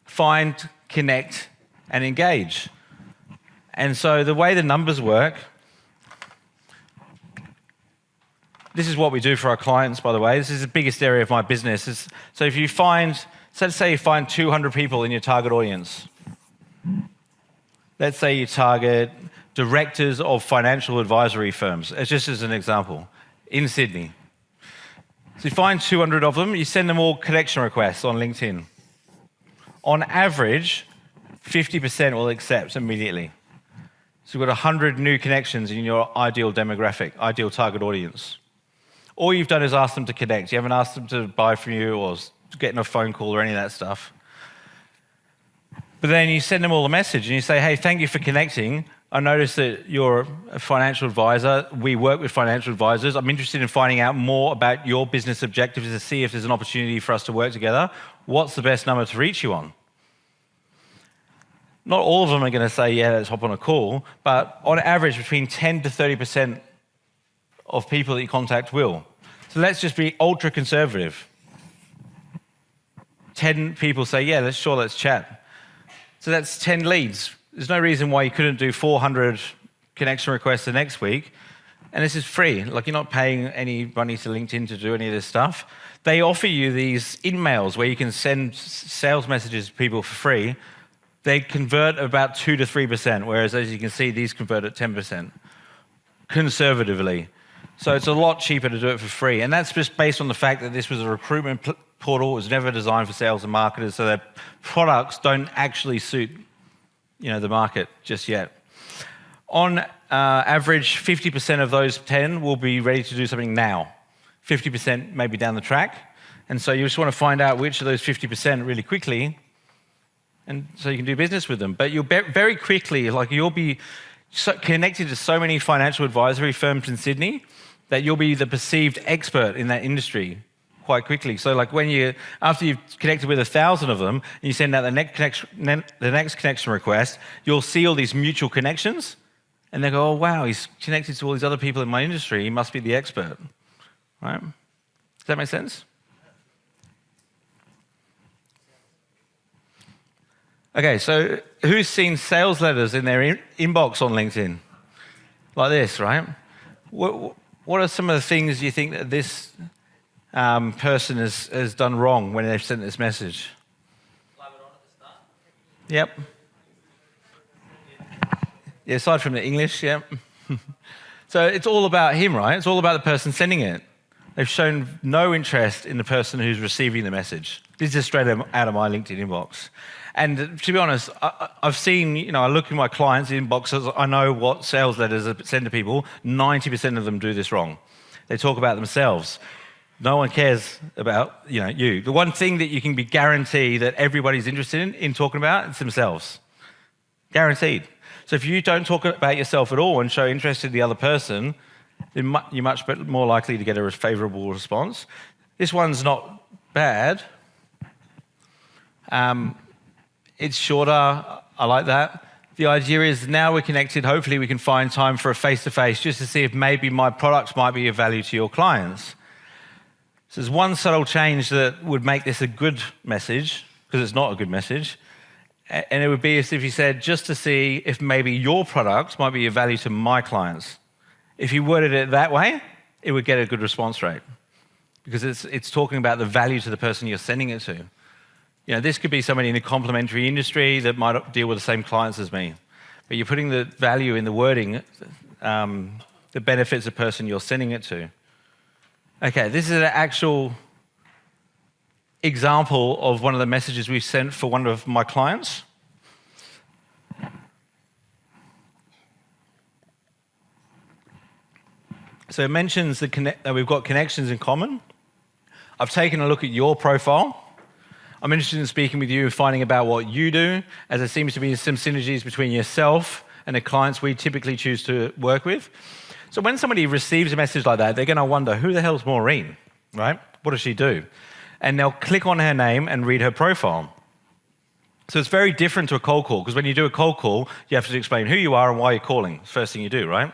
find, connect, and engage. And so the way the numbers work, this is what we do for our clients, by the way. This is the biggest area of my business. So if you find, so let's say you find 200 people in your target audience. Let's say you target directors of financial advisory firms, just as an example, in Sydney. So you find 200 of them, you send them all connection requests on LinkedIn. On average, 50% will accept immediately. So you've got 100 new connections in your ideal demographic, ideal target audience. All you've done is ask them to connect. You haven't asked them to buy from you or get in a phone call or any of that stuff. But then you send them all a message and you say, hey, thank you for connecting. I noticed that you're a financial advisor. We work with financial advisors. I'm interested in finding out more about your business objectives to see if there's an opportunity for us to work together. What's the best number to reach you on? Not all of them are going to say, yeah, let's hop on a call, but on average, between 10 to 30% of people that you contact will. So let's just be ultra conservative. 10 people say, yeah, let's chat. So that's 10 leads. There's no reason why you couldn't do 400 connection requests the next week. And this is free. Like, you're not paying any money to LinkedIn to do any of this stuff. They offer you these emails where you can send sales messages to people for free. They convert about 2 to 3%, whereas as you can see, these convert at 10%, conservatively. So it's a lot cheaper to do it for free. And that's just based on the fact that this was a recruitment portal. It was never designed for sales and marketers, so their products don't actually suit the market just yet. On average, 50% of those 10 will be ready to do something now. 50% maybe down the track. And so you just want to find out which of those 50% really quickly, and so you can do business with them. But you'll very quickly, you'll be connected to so many financial advisory firms in Sydney that you'll be the perceived expert in that industry quite quickly. So after you've connected with 1,000 of them, and you send out the next connection request, you'll see all these mutual connections, and they go, oh wow, he's connected to all these other people in my industry, he must be the expert, right? Does that make sense? Okay, so who's seen sales letters in their inbox on LinkedIn? Like this, right? What are some of the things you think that this person has done wrong when they've sent this message? Yep. Yeah, aside from the English, yep. So it's all about him, right? It's all about the person sending it. They've shown no interest in the person who's receiving the message. This is straight out of my LinkedIn inbox. And to be honest, I've seen, I look in my clients' inboxes, I know what sales letters are sent to people. 90% of them do this wrong. They talk about themselves. No one cares about you. The one thing that you can be guaranteed that everybody's interested in talking about is themselves. Guaranteed. So if you don't talk about yourself at all and show interest in the other person, then you're much more likely to get a favourable response. This one's not bad. It's shorter. I like that. The idea is now we're connected. Hopefully we can find time for a face-to-face just to see if maybe my products might be of value to your clients. So there's one subtle change that would make this a good message, because it's not a good message. And it would be as if you said, just to see if maybe your product might be of value to my clients. If you worded it that way, it would get a good response rate, because it's talking about the value to the person you're sending it to. This could be somebody in a complementary industry that might deal with the same clients as me. But you're putting the value in the wording that benefits the person you're sending it to. Okay, this is an actual example of one of the messages we've sent for one of my clients. So it mentions that we've got connections in common. I've taken a look at your profile. I'm interested in speaking with you and finding about what you do, as there seems to be some synergies between yourself and the clients we typically choose to work with. So when somebody receives a message like that, they're going to wonder, who the hell's Maureen, right? What does she do? And they'll click on her name and read her profile. So it's very different to a cold call, because when you do a cold call, you have to explain who you are and why you're calling. It's the first thing you do, right?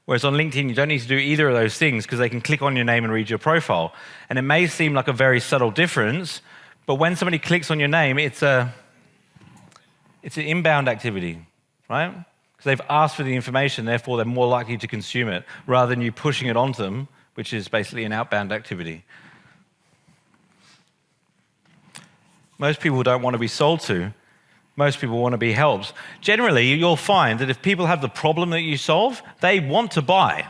Whereas on LinkedIn, you don't need to do either of those things, because they can click on your name and read your profile. And it may seem like a very subtle difference, but when somebody clicks on your name, it's an inbound activity, right? Because they've asked for the information, therefore they're more likely to consume it, rather than you pushing it onto them, which is basically an outbound activity. Most people don't want to be sold to. Most people want to be helped. Generally, you'll find that if people have the problem that you solve, they want to buy.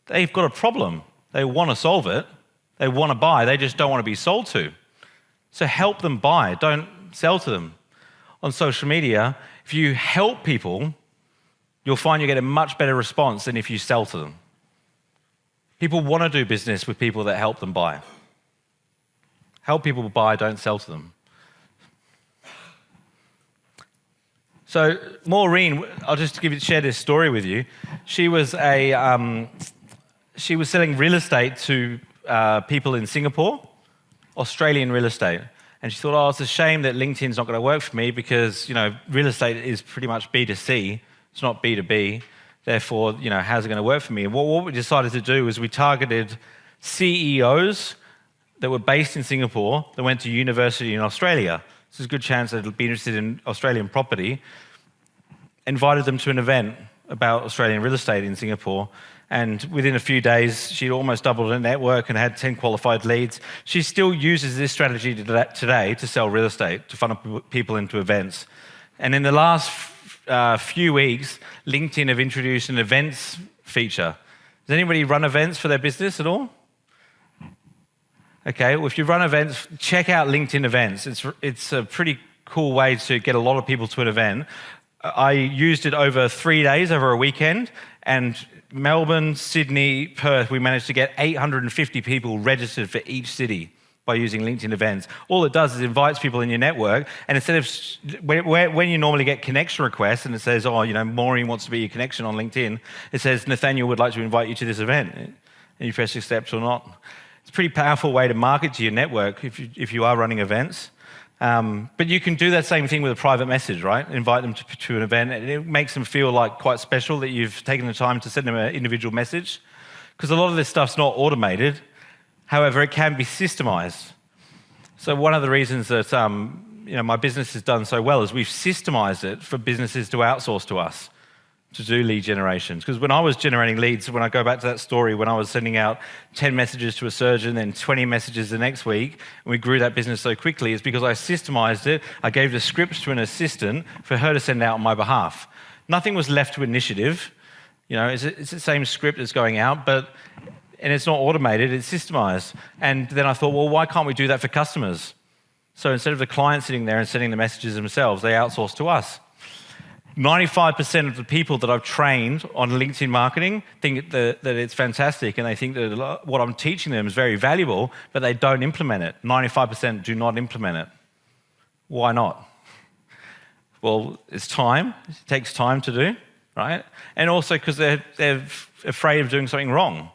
They've got a problem. They want to solve it. They want to buy. They just don't want to be sold to. So help them buy. Don't sell to them. On social media, if you help people, you'll find you get a much better response than if you sell to them. People want to do business with people that help them buy. Help people buy, don't sell to them. So Maureen, I'll just share this story with you. She was selling real estate to people in Singapore, Australian real estate. And she thought, it's a shame that LinkedIn's not going to work for me, because, real estate is pretty much B2C. It's not B2B. Therefore, how's it going to work for me? And what we decided to do was we targeted CEOs that were based in Singapore that went to university in Australia. So there's a good chance they'd be interested in Australian property. Invited them to an event about Australian real estate in Singapore. And within a few days, she'd almost doubled her network and had 10 qualified leads. She still uses this strategy today to sell real estate, to funnel people into events. And in the last few weeks, LinkedIn have introduced an events feature. Does anybody run events for their business at all? Okay, well, if you run events, check out LinkedIn events. It's a pretty cool way to get a lot of people to an event. I used it over 3 days, over a weekend, and Melbourne, Sydney, Perth, we managed to get 850 people registered for each city by using LinkedIn events. All it does is invites people in your network, and instead of when you normally get connection requests and it says, Maureen wants to be your connection on LinkedIn, it says Nathanial would like to invite you to this event, and you press accept or not. It's a pretty powerful way to market to your network if you are running events. But you can do that same thing with a private message, right? Invite them to an event, and it makes them feel like quite special that you've taken the time to send them an individual message. Because a lot of this stuff's not automated. However, it can be systemized. So one of the reasons that my business has done so well is we've systemized it for businesses to outsource to us to do lead generations. Because when I was generating leads, when I go back to that story, when I was sending out 10 messages to a surgeon, then 20 messages the next week, and we grew that business so quickly, it's because I systemized it. I gave the scripts to an assistant for her to send out on my behalf. Nothing was left to initiative. It's the same script that's going out, and it's not automated, it's systemized. And then I thought, well, why can't we do that for customers? So instead of the client sitting there and sending the messages themselves, they outsource to us. 95% of the people that I've trained on LinkedIn marketing think that it's fantastic, and they think that what I'm teaching them is very valuable, but they don't implement it. 95% do not implement it. Why not? Well, it's time. It takes time to do, right? And also because they're afraid of doing something wrong.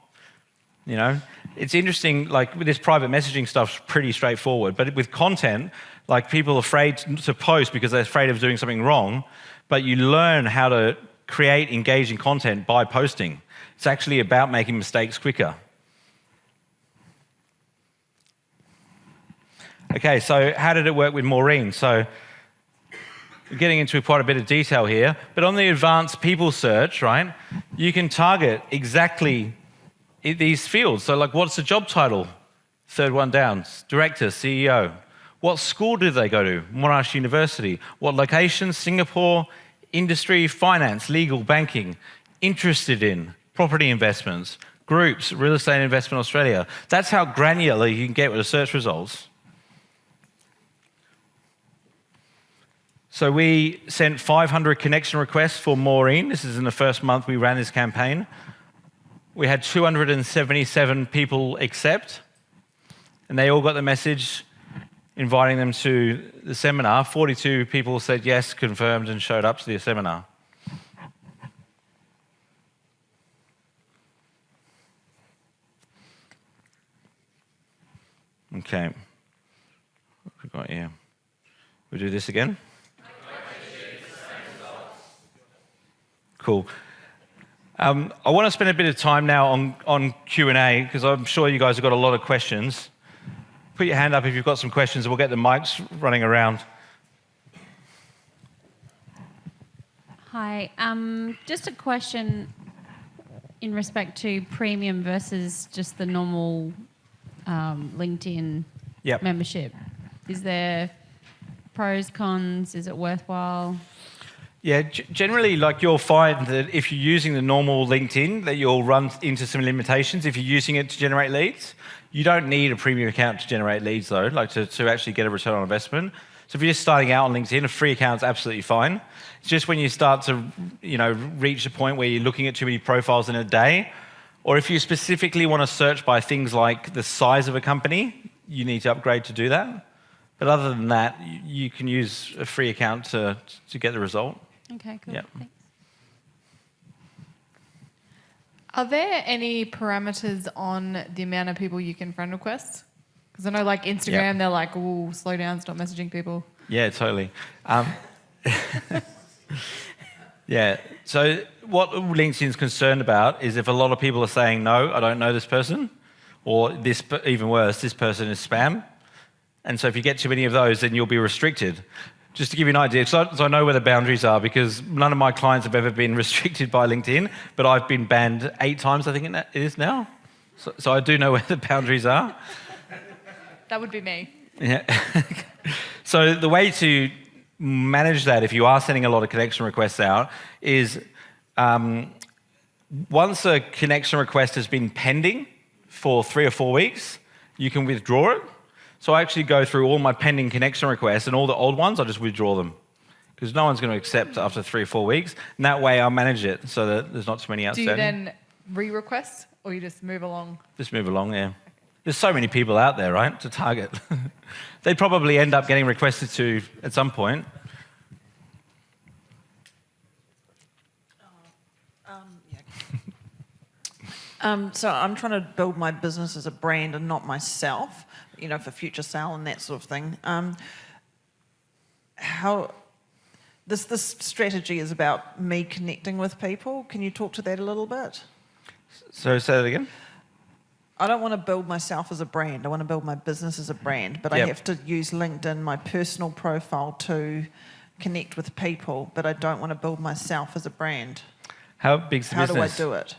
You know, it's interesting, like with this private messaging stuff's pretty straightforward, but with content, like people are afraid to post because they're afraid of doing something wrong, but you learn how to create engaging content by posting. It's actually about making mistakes quicker. Okay, so how did it work with Maureen? So we're getting into quite a bit of detail here, but on the advanced people search, right, you can target exactly these fields. So like, what's the job title? Third one down, director, CEO. What school did they go to? Monash University. What location? Singapore. Industry, finance, legal, banking. Interested in property investments, groups, real estate investment Australia. That's how granular you can get with the search results. So we sent 500 connection requests for Maureen. This is in the first month we ran this campaign. We had 277 people accept, and they all got the message inviting them to the seminar. 42 people said yes, confirmed, and showed up to the seminar. Okay. What have we got here? We'll do this again. Cool. I want to spend a bit of time now on Q&A, because I'm sure you guys have got a lot of questions. Put your hand up if you've got some questions, and we'll get the mics running around. Hi, just a question in respect to premium versus just the normal LinkedIn membership. Is there pros, cons? Is it worthwhile? Yeah, generally, like you'll find that if you're using the normal LinkedIn, that you'll run into some limitations if you're using it to generate leads. You don't need a premium account to generate leads, though, like to actually get a return on investment. So if you're just starting out on LinkedIn, a free account is absolutely fine. It's just when you start to, reach a point where you're looking at too many profiles in a day, or if you specifically want to search by things like the size of a company, you need to upgrade to do that. But other than that, you can use a free account to get the result. Okay, cool. Yep. Thanks. Are there any parameters on the amount of people you can friend request? Because I know like Instagram, they're like, "Ooh, slow down, stop messaging people." Yeah, totally. Yeah, so what LinkedIn's concerned about is if a lot of people are saying, no, I don't know this person, or this, even worse, this person is spam. And so if you get too many of those, then you'll be restricted. Just to give you an idea, so I know where the boundaries are, because none of my clients have ever been restricted by LinkedIn, but I've been banned 8 times, I think it is now. So I do know where the boundaries are. That would be me. Yeah. So the way to manage that, if you are sending a lot of connection requests out, is once a connection request has been pending for 3 or 4 weeks, you can withdraw it. So I actually go through all my pending connection requests, and all the old ones, I just withdraw them. Because no one's going to accept after 3 or 4 weeks. And that way I'll manage it so that there's not too many outstanding. Do you then re-request, or you just move along? Just move along, yeah. There's so many people out there, right, to target. They'd probably end up getting requested to at some point. So I'm trying to build my business as a brand and not myself, for future sale and that sort of thing. How this strategy is about me connecting with people. Can you talk to that a little bit? So say that again. I don't want to build myself as a brand. I want to build my business as a brand, but I have to use LinkedIn, my personal profile, to connect with people, but I don't want to build myself as a brand. How big's the business? How do I do it?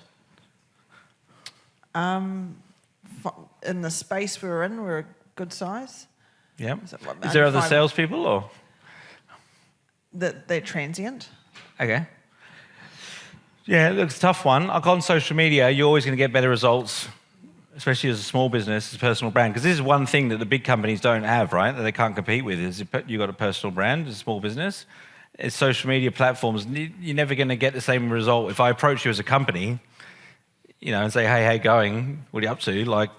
In the space we're in, we're a good size. Yeah. Is there other salespeople, or? They're transient. Okay. Yeah, look, it's a tough one. Like on social media, you're always going to get better results, especially as a small business, as a personal brand. Because this is one thing that the big companies don't have, right? That they can't compete with, is you've got a personal brand as a small business. social media platforms, you're never going to get the same result. If I approach you as a company, and say, hey, how you going? What are you up to? Like,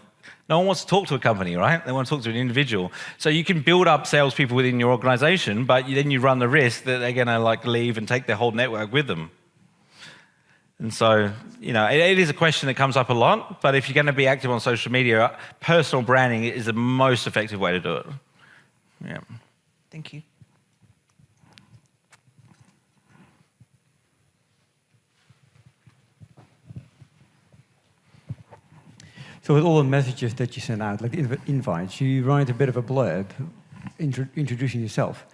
no one wants to talk to a company, right? They want to talk to an individual. So you can build up salespeople within your organization, but then you run the risk that they're going to leave and take their whole network with them. And so, it is a question that comes up a lot, but if you're going to be active on social media, personal branding is the most effective way to do it. Yeah. Thank you. So with all the messages that you send out, like the invites, you write a bit of a blurb introducing yourself.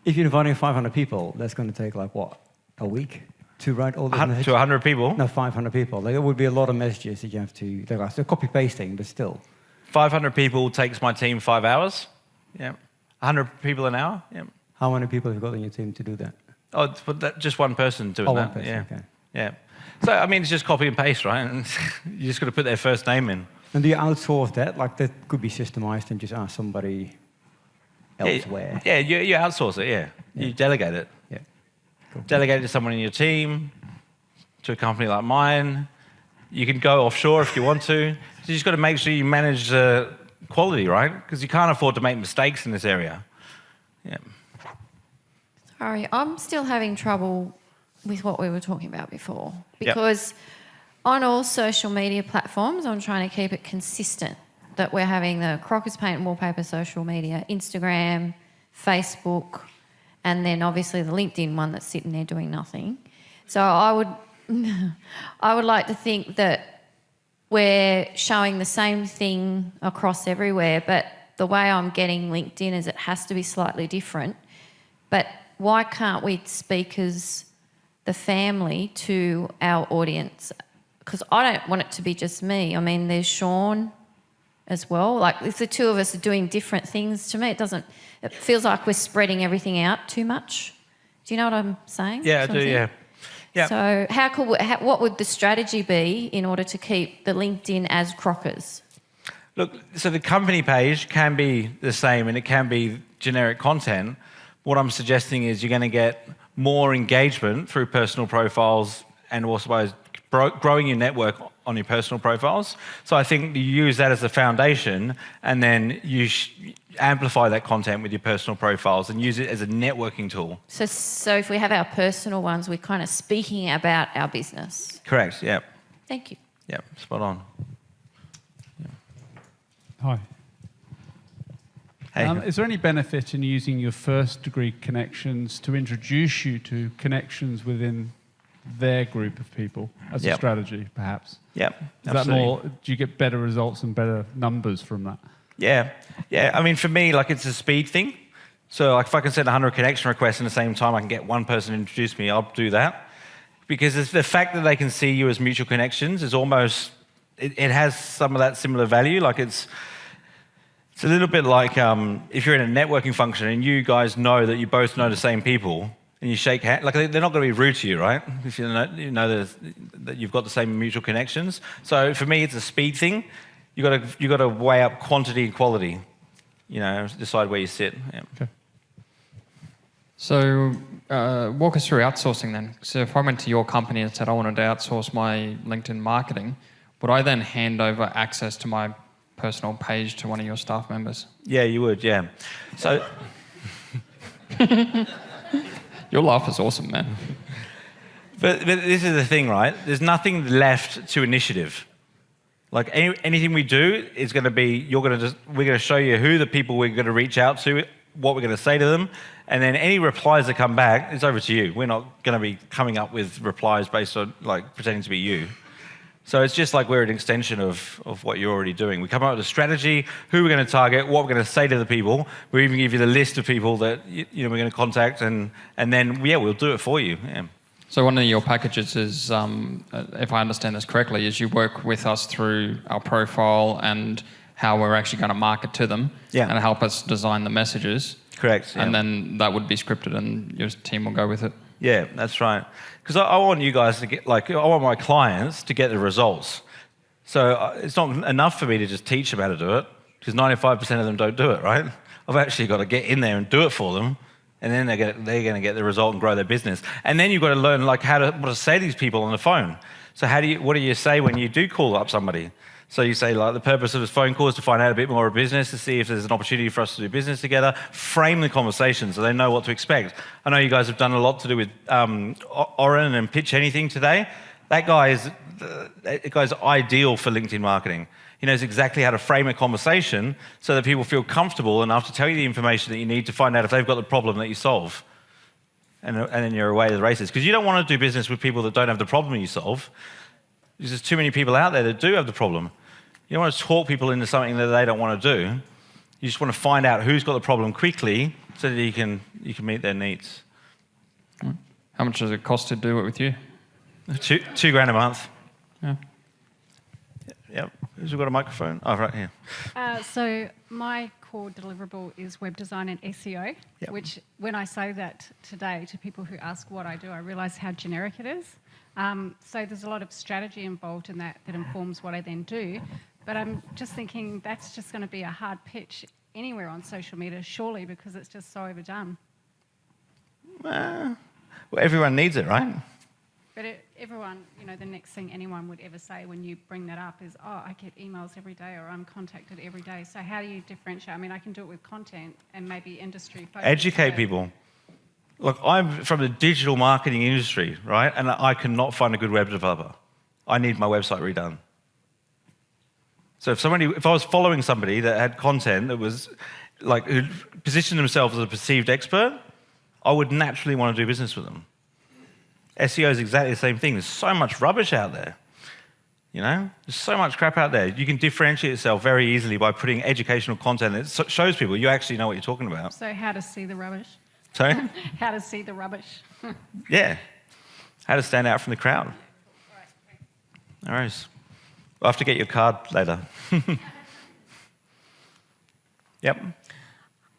If you're inviting 500 people, that's going to take a week to write all the messages? To 100 people? No, 500 people. There would be a lot of messages that you have to, so copy-pasting, but still. 500 people takes my team 5 hours. Yeah. 100 people an hour. Yeah. How many people have you got in your team to do that? Oh, but just one person doing that. One person, yeah. okay. Yeah. So, it's just copy and paste, right? And you just got to put their first name in. And do you outsource that? That could be systemized and just ask somebody elsewhere. Yeah, you outsource it, yeah. You delegate it. Yeah. Cool. Delegate it to someone in your team, to a company like mine. You can go offshore if you want to. So you just got to make sure you manage the quality, right? Because you can't afford to make mistakes in this area. Yeah. Sorry, I'm still having trouble with what we were talking about before. Because on all social media platforms, I'm trying to keep it consistent, that we're having the Crockers Paint and Wallpaper social media, Instagram, Facebook, and then obviously the LinkedIn one that's sitting there doing nothing. So I would like to think that we're showing the same thing across everywhere, but the way I'm getting LinkedIn is it has to be slightly different. But why can't we speak as the family to our audience? Because I don't want it to be just me. There's Sean as well. If the two of us are doing different things, to me it feels like we're spreading everything out too much. Do you know what I'm saying? Yeah, I do, yeah. Yeah. So what would the strategy be in order to keep the LinkedIn as Crockers? Look, so the company page can be the same and it can be generic content. What I'm suggesting is you're going to get more engagement through personal profiles and also growing your network on your personal profiles. So I think you use that as a foundation and then you amplify that content with your personal profiles and use it as a networking tool. So if we have our personal ones, we're kind of speaking about our business. Correct, yeah. Thank you. Yeah, spot on. Yeah. Hi. Hey. Is there any benefit in using your first degree connections to introduce you to connections within their group of people as a strategy, perhaps? Yep, Is that more, do you get better results and better numbers from that? Yeah. For me, it's a speed thing. So if I can send 100 connection requests in the same time, I can get one person to introduce me, I'll do that. Because it's the fact that they can see you as mutual connections is almost, it has some of that similar value. It's a little bit like if you're in a networking function and you guys know that you both know the same people and you shake hands, they're not going to be rude to you, right? If you know that you've got the same mutual connections. So for me, it's a speed thing. You got to weigh up quantity and quality. Decide where you sit. Yeah. Okay. So walk us through outsourcing then. So if I went to your company and said I wanted to outsource my LinkedIn marketing, would I then hand over access to my personal page to one of your staff members? Yeah, you would, yeah. So your laugh is awesome, man. But this is the thing, right? There's nothing left to initiative. Anything we do is going to be, we're going to show you who the people we're going to reach out to, what we're going to say to them, and then any replies that come back, it's over to you. We're not going to be coming up with replies based on pretending to be you. So it's just we're an extension of what you're already doing. We come up with a strategy, who we're going to target, what we're going to say to the people. We even give you the list of people that we're going to contact, and then we'll do it for you. Yeah. So one of your packages is, if I understand this correctly, is you work with us through our profile and how we're actually going to market to them, and help us design the messages. Correct. Yeah. And then that would be scripted, and your team will go with it. Yeah, that's right. Because I want you guys to get, I want my clients to get the results. So it's not enough for me to just teach them how to do it, because 95% of them don't do it, right? I've actually got to get in there and do it for them, And then they're going to get the result and grow their business. And then you've got to learn like what to say to these people on the phone. So what do you say when you do call up somebody? So you say like the purpose of this phone call is to find out a bit more of business, to see if there's an opportunity for us to do business together. Frame the conversation so they know what to expect. I know you guys have done a lot to do with Oren and Pitch Anything today. That guy's ideal for LinkedIn marketing. He knows exactly how to frame a conversation so that people feel comfortable enough to tell you the information that you need to find out if they've got the problem that you solve. And then you're away to the races. Because you don't want to do business with people that don't have the problem you solve. There's too many people out there that do have the problem. You don't want to talk people into something that they don't want to do. You just want to find out who's got the problem quickly so that you can meet their needs. How much does it cost to do it with you? $2,000 a month. Yeah. Yep. Who's got a microphone? Oh, right here. So my core deliverable is web design and SEO, which when I say that today to people who ask what I do, I realise how generic it is. So there's a lot of strategy involved in that informs what I then do. But I'm just thinking that's just going to be a hard pitch anywhere on social media, surely, because it's just so overdone. Well, everyone needs it, right? But everyone, the next thing anyone would ever say when you bring that up is, oh, I get emails every day or I'm contacted every day. So how do you differentiate? I mean, I can do it with content and maybe industry focus. Educate people. Look, I'm from the digital marketing industry, right? And I cannot find a good web developer. I need my website redone. So if I was following somebody that had content that was like, who positioned themselves as a perceived expert, I would naturally want to do business with them. SEO is exactly the same thing. There's so much rubbish out there. There's so much crap out there. You can differentiate yourself very easily by putting educational content that shows people you actually know what you're talking about. So how to see the rubbish? Sorry? How to see the rubbish. Yeah. How to stand out from the crowd. No worries. I'll have to get your card later. Yep.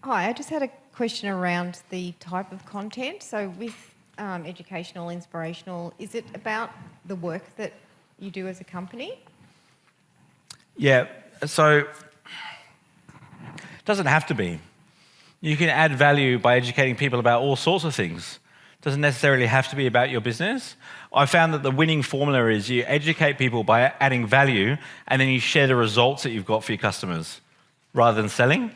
Hi, I just had a question around the type of content. So with educational, inspirational, is it about the work that you do as a company? Yeah, so it doesn't have to be. You can add value by educating people about all sorts of things. It doesn't necessarily have to be about your business. I found that the winning formula is you educate people by adding value and then you share the results that you've got for your customers rather than selling.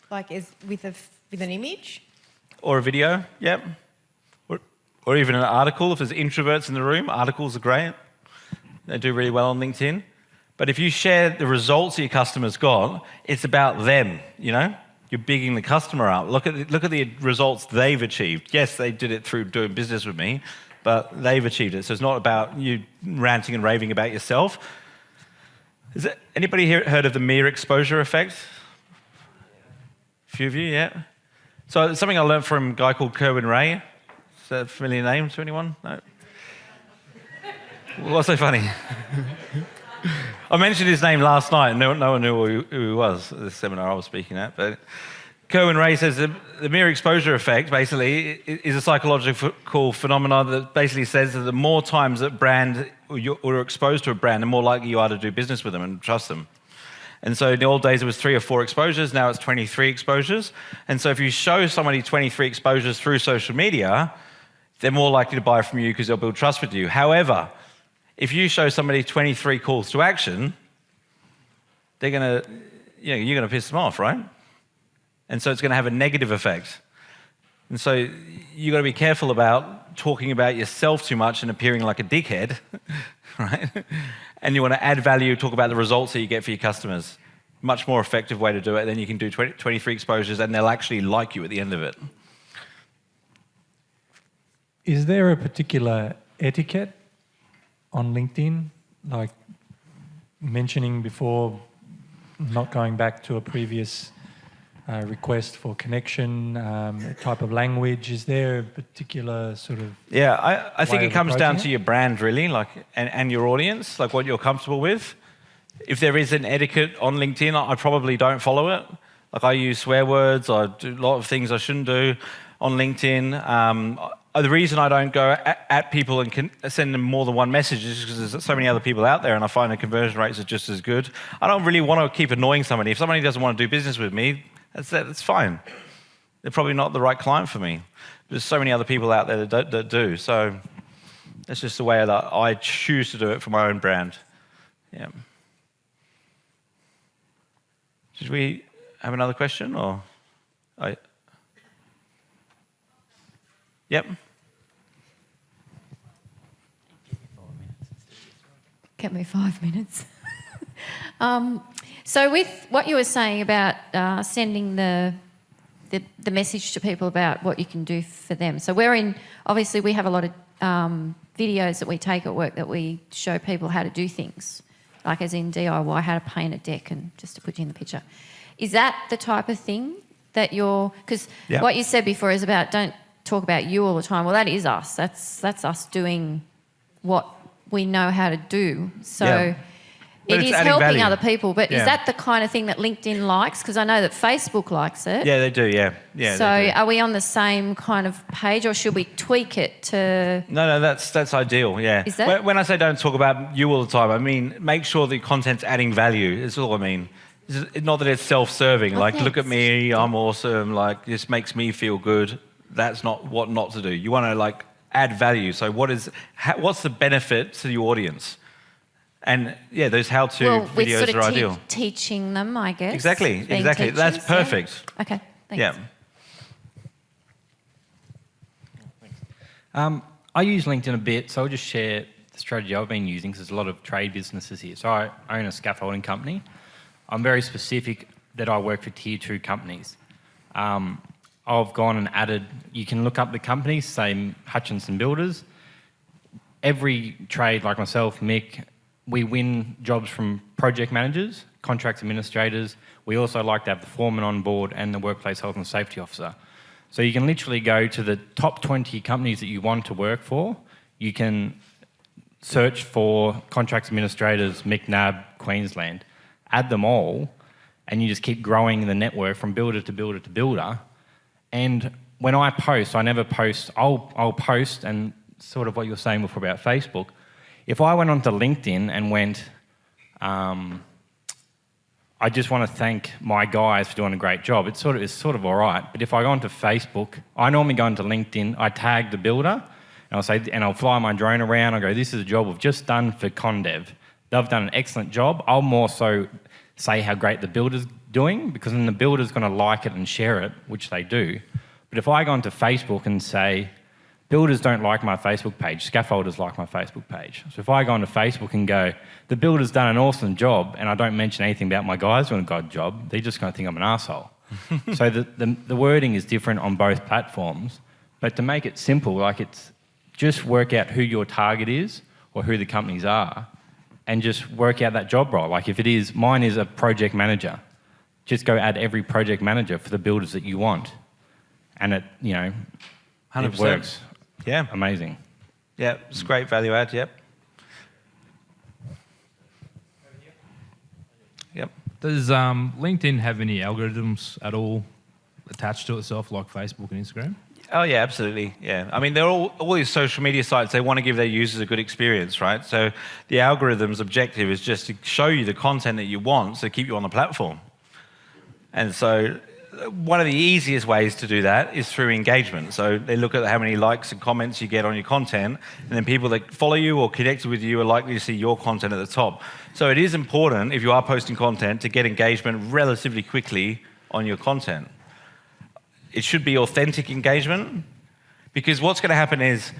Like with an image? Or a video, yep. Or even an article. If there's introverts in the room, articles are great. They do really well on LinkedIn. But if you share the results that your customers got, it's about them, You're bigging the customer up. Look at the results they've achieved. Yes, they did it through doing business with me, but they've achieved it. So it's not about you ranting and raving about yourself. Anybody here heard of the mere exposure effect? A few of you, yeah. So it's something I learned from a guy called Kerwin Ray. Is that a familiar name to anyone? No? What's so funny? I mentioned his name last night and no one knew who he was at the seminar I was speaking at. But Kerwin Ray says the mere exposure effect basically is a psychological phenomenon that basically says that the more times that you're exposed to a brand, the more likely you are to do business with them and trust them. And so in the old days it was 3 or 4 exposures, now it's 23 exposures. And so if you show somebody 23 exposures through social media, they're more likely to buy from you because they'll build trust with you. However, if you show somebody 23 calls to action, you're going to piss them off, right? And so it's going to have a negative effect. And so you've got to be careful about talking about yourself too much and appearing like a dickhead, right? And you want to add value, talk about the results that you get for your customers. Much more effective way to do it. Then you can do 23 exposures and they'll actually like you at the end of it. Is there a particular etiquette on LinkedIn, like mentioning before not going back to a previous request for connection, type of language? Is there a particular sort of... Yeah, I think it comes down to your brand, really, and your audience, like what you're comfortable with. If there is an etiquette on LinkedIn, I probably don't follow it. Like I use swear words, I do a lot of things I shouldn't do on LinkedIn. The reason I don't go at people and can send them more than one message is because there's so many other people out there and I find the conversion rates are just as good. I don't really want to keep annoying somebody. If somebody doesn't want to do business with me, that's fine. they're probably not the right client for me. There's so many other people out there that do. So it's just the way that I choose to do it for my own brand. Yeah. Did we have another question, or? Yep. Get me 5 minutes. So with what you were saying about sending the message to people about what you can do for them. So obviously we have a lot of videos that we take at work that we show people how to do things, like as in DIY, how to paint a deck, and just to put you in the picture. Is that the type of thing that because what you said before is about don't talk about you all the time. Well, that is us. That's us doing what we know how to do. So it is helping value. Other people. But is that the kind of thing that LinkedIn likes? Because I know that Facebook likes it. Yeah, they do, yeah. So are we on the same kind of page, or should we tweak it to... No, that's ideal, yeah. Is that? When I say don't talk about you all the time, I mean make sure the content's adding value. That's all I mean. It's not that it's self-serving, like, look at me, I'm awesome, like, this makes me feel good. That's not what not to do. You want to, like, add value. So what's the benefit to the audience? And, yeah, those how-to videos sort of are ideal. Teaching them, I guess. Exactly. Teachers, That's perfect. Yeah. Okay, thanks. Yeah. I use LinkedIn a bit, so I'll just share the strategy I've been using, because there's a lot of trade businesses here. So I own a scaffolding company. I'm very specific that I work for tier 2 companies. I've gone and added, you can look up the companies, say Hutchinson Builders. Every trade, like myself, Mick, we win jobs from project managers, contracts administrators. We also like to have the foreman on board and the workplace health and safety officer. So you can literally go to the top 20 companies that you want to work for. You can search for contracts administrators, McNab, Queensland, add them all, and you just keep growing the network from builder to builder to builder. And when I post, I never post, I'll post, and sort of what you were saying before about Facebook. If I went onto LinkedIn and went, I just want to thank my guys for doing a great job, it's sort of all right. But if I go onto Facebook, I normally go into LinkedIn, I tag the builder, and I'll fly my drone around, I go, this is a job we've just done for Condev. They've done an excellent job. I'll more so say how great the builder's doing, because then the builder's going to like it and share it, which they do. But if I go onto Facebook and say, builders don't like my Facebook page, scaffolders like my Facebook page. So if I go onto Facebook and go, the builder's done an awesome job, and I don't mention anything about my guys doing a good job, they're just going to think I'm an arsehole. So the wording is different on both platforms. But to make it simple, like, it's just work out who your target is or who the companies are, and just work out that job role. Like, if it is, mine is a project manager, just go add every project manager for the builders that you want. And it 100%. It works. Yeah. Amazing. Yeah, it's great value add, yep. Yep. Does LinkedIn have any algorithms at all attached to itself, like Facebook and Instagram? Oh yeah, absolutely. Yeah, I mean, they're all these social media sites. They want to give their users a good experience, right? So the algorithm's objective is just to show you the content that you want, so keep you on the platform. And so one of the easiest ways to do that is through engagement. So they look at how many likes and comments you get on your content, and then people that follow you or connected with you are likely to see your content at the top. So it is important, if you are posting content, to get engagement relatively quickly on your content. It should be authentic engagement, because what's going to happen is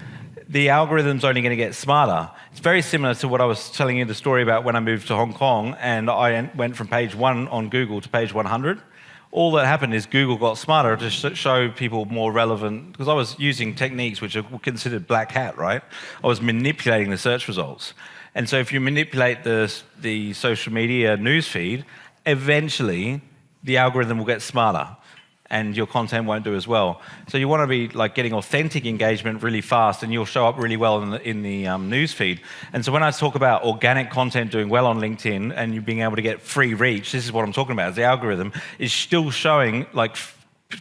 the algorithm's only going to get smarter. It's very similar to what I was telling you the story about when I moved to Hong Kong and I went from page 1 on Google to page 100. All that happened is Google got smarter to show people more relevant, because I was using techniques which are considered black hat, right? I was manipulating the search results. And so if you manipulate the social media newsfeed, eventually the algorithm will get smarter and your content won't do as well. So you want to be like getting authentic engagement really fast, and you'll show up really well in the newsfeed. And so when I talk about organic content doing well on LinkedIn and you being able to get free reach, this is what I'm talking about. The algorithm is still showing like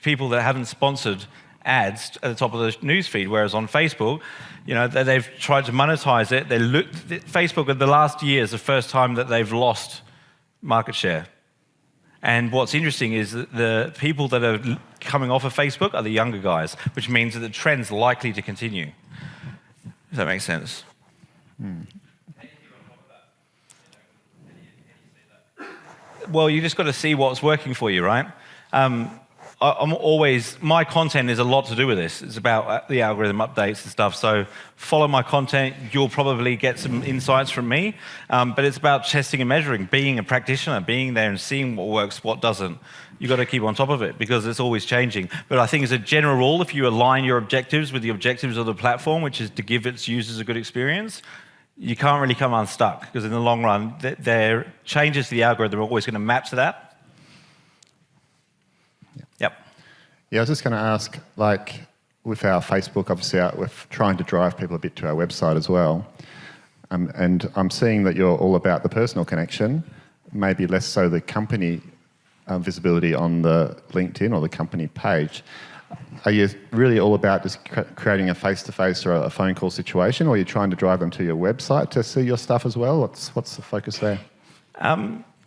people that haven't sponsored ads at the top of the newsfeed, whereas on Facebook, they've tried to monetize it. Facebook in the last year is the first time that they've lost market share. And what's interesting is that the people that are coming off of Facebook are the younger guys, which means that the trend's likely to continue. Does that make sense? Well, you just got to see what's working for you, right? My content is a lot to do with this. It's about the algorithm updates and stuff. So follow my content. You'll probably get some insights from me. But it's about testing and measuring, being a practitioner, being there and seeing what works, what doesn't. You've got to keep on top of it because it's always changing. But I think as a general rule, if you align your objectives with the objectives of the platform, which is to give its users a good experience, you can't really come unstuck because in the long run, their changes to the algorithm are always going to map to that. Yep. Yeah, I was just going to ask, like, with our Facebook, obviously, we're trying to drive people a bit to our website as well. And I'm seeing that you're all about the personal connection, maybe less so the company visibility on the LinkedIn or the company page. Are you really all about just creating a face-to-face or a phone call situation, or are you trying to drive them to your website to see your stuff as well? What's the focus there?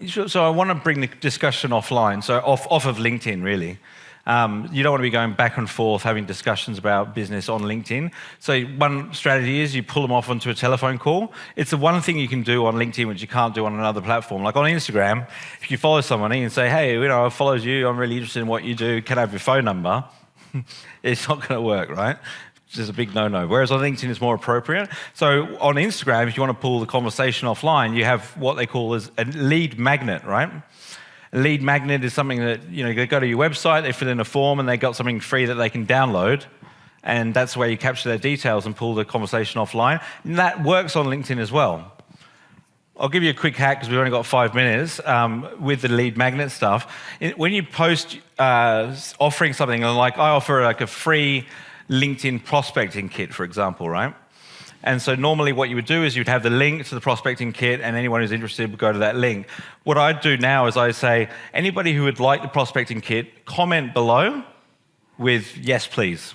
So I want to bring the discussion offline, so off of LinkedIn, really. You don't want to be going back and forth having discussions about business on LinkedIn. So one strategy is you pull them off onto a telephone call. It's the one thing you can do on LinkedIn which you can't do on another platform. Like on Instagram, if you follow someone and say, hey, I followed you, I'm really interested in what you do, can I have your phone number? It's not going to work, right? It's just a big no-no. Whereas on LinkedIn, it's more appropriate. So on Instagram, if you want to pull the conversation offline, you have what they call as a lead magnet, right? A lead magnet is something that, they go to your website, they fill in a form, and they got something free that they can download. And that's where you capture their details and pull the conversation offline. And that works on LinkedIn as well. I'll give you a quick hack because we've only got 5 minutes with the lead magnet stuff. When you post offering something, like I offer like a free LinkedIn prospecting kit, for example, right? And so normally what you would do is you'd have the link to the prospecting kit and anyone who's interested would go to that link. What I do now is I say, anybody who would like the prospecting kit, comment below with yes, please.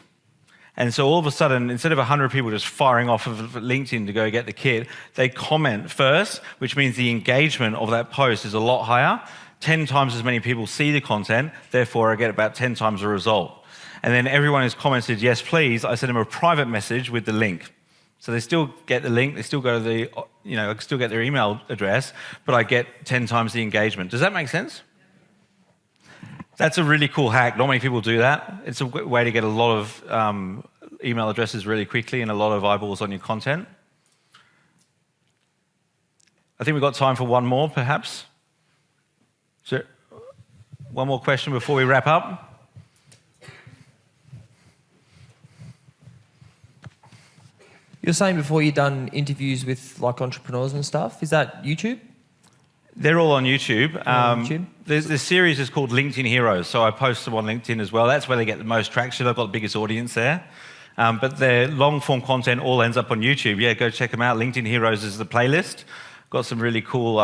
And so all of a sudden, instead of 100 people just firing off of LinkedIn to go get the kit, they comment first, which means the engagement of that post is a lot higher. 10 times as many people see the content, therefore I get about 10 times the result. And then everyone who's commented yes, please, I send them a private message with the link. So they still get the link, they still go to the, I still get their email address, but I get 10 times the engagement. Does that make sense? That's a really cool hack. Not many people do that. It's a way to get a lot of email addresses really quickly and a lot of eyeballs on your content. I think we've got time for one more, perhaps. So, one more question before we wrap up. You were saying before you'd done interviews with like entrepreneurs and stuff. Is that YouTube? They're all on YouTube. The series is called LinkedIn Heroes, so I post them on LinkedIn as well. That's where they get the most traction. I've got the biggest audience there. But their long-form content all ends up on YouTube. Yeah, go check them out. LinkedIn Heroes is the playlist. Got some really cool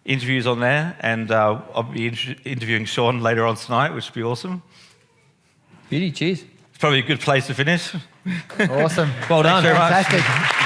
interviews on there, and I'll be interviewing Sean later on tonight, which will be awesome. Beauty, cheers. It's probably a good place to finish. Awesome. Well done. Thanks very much. Fantastic.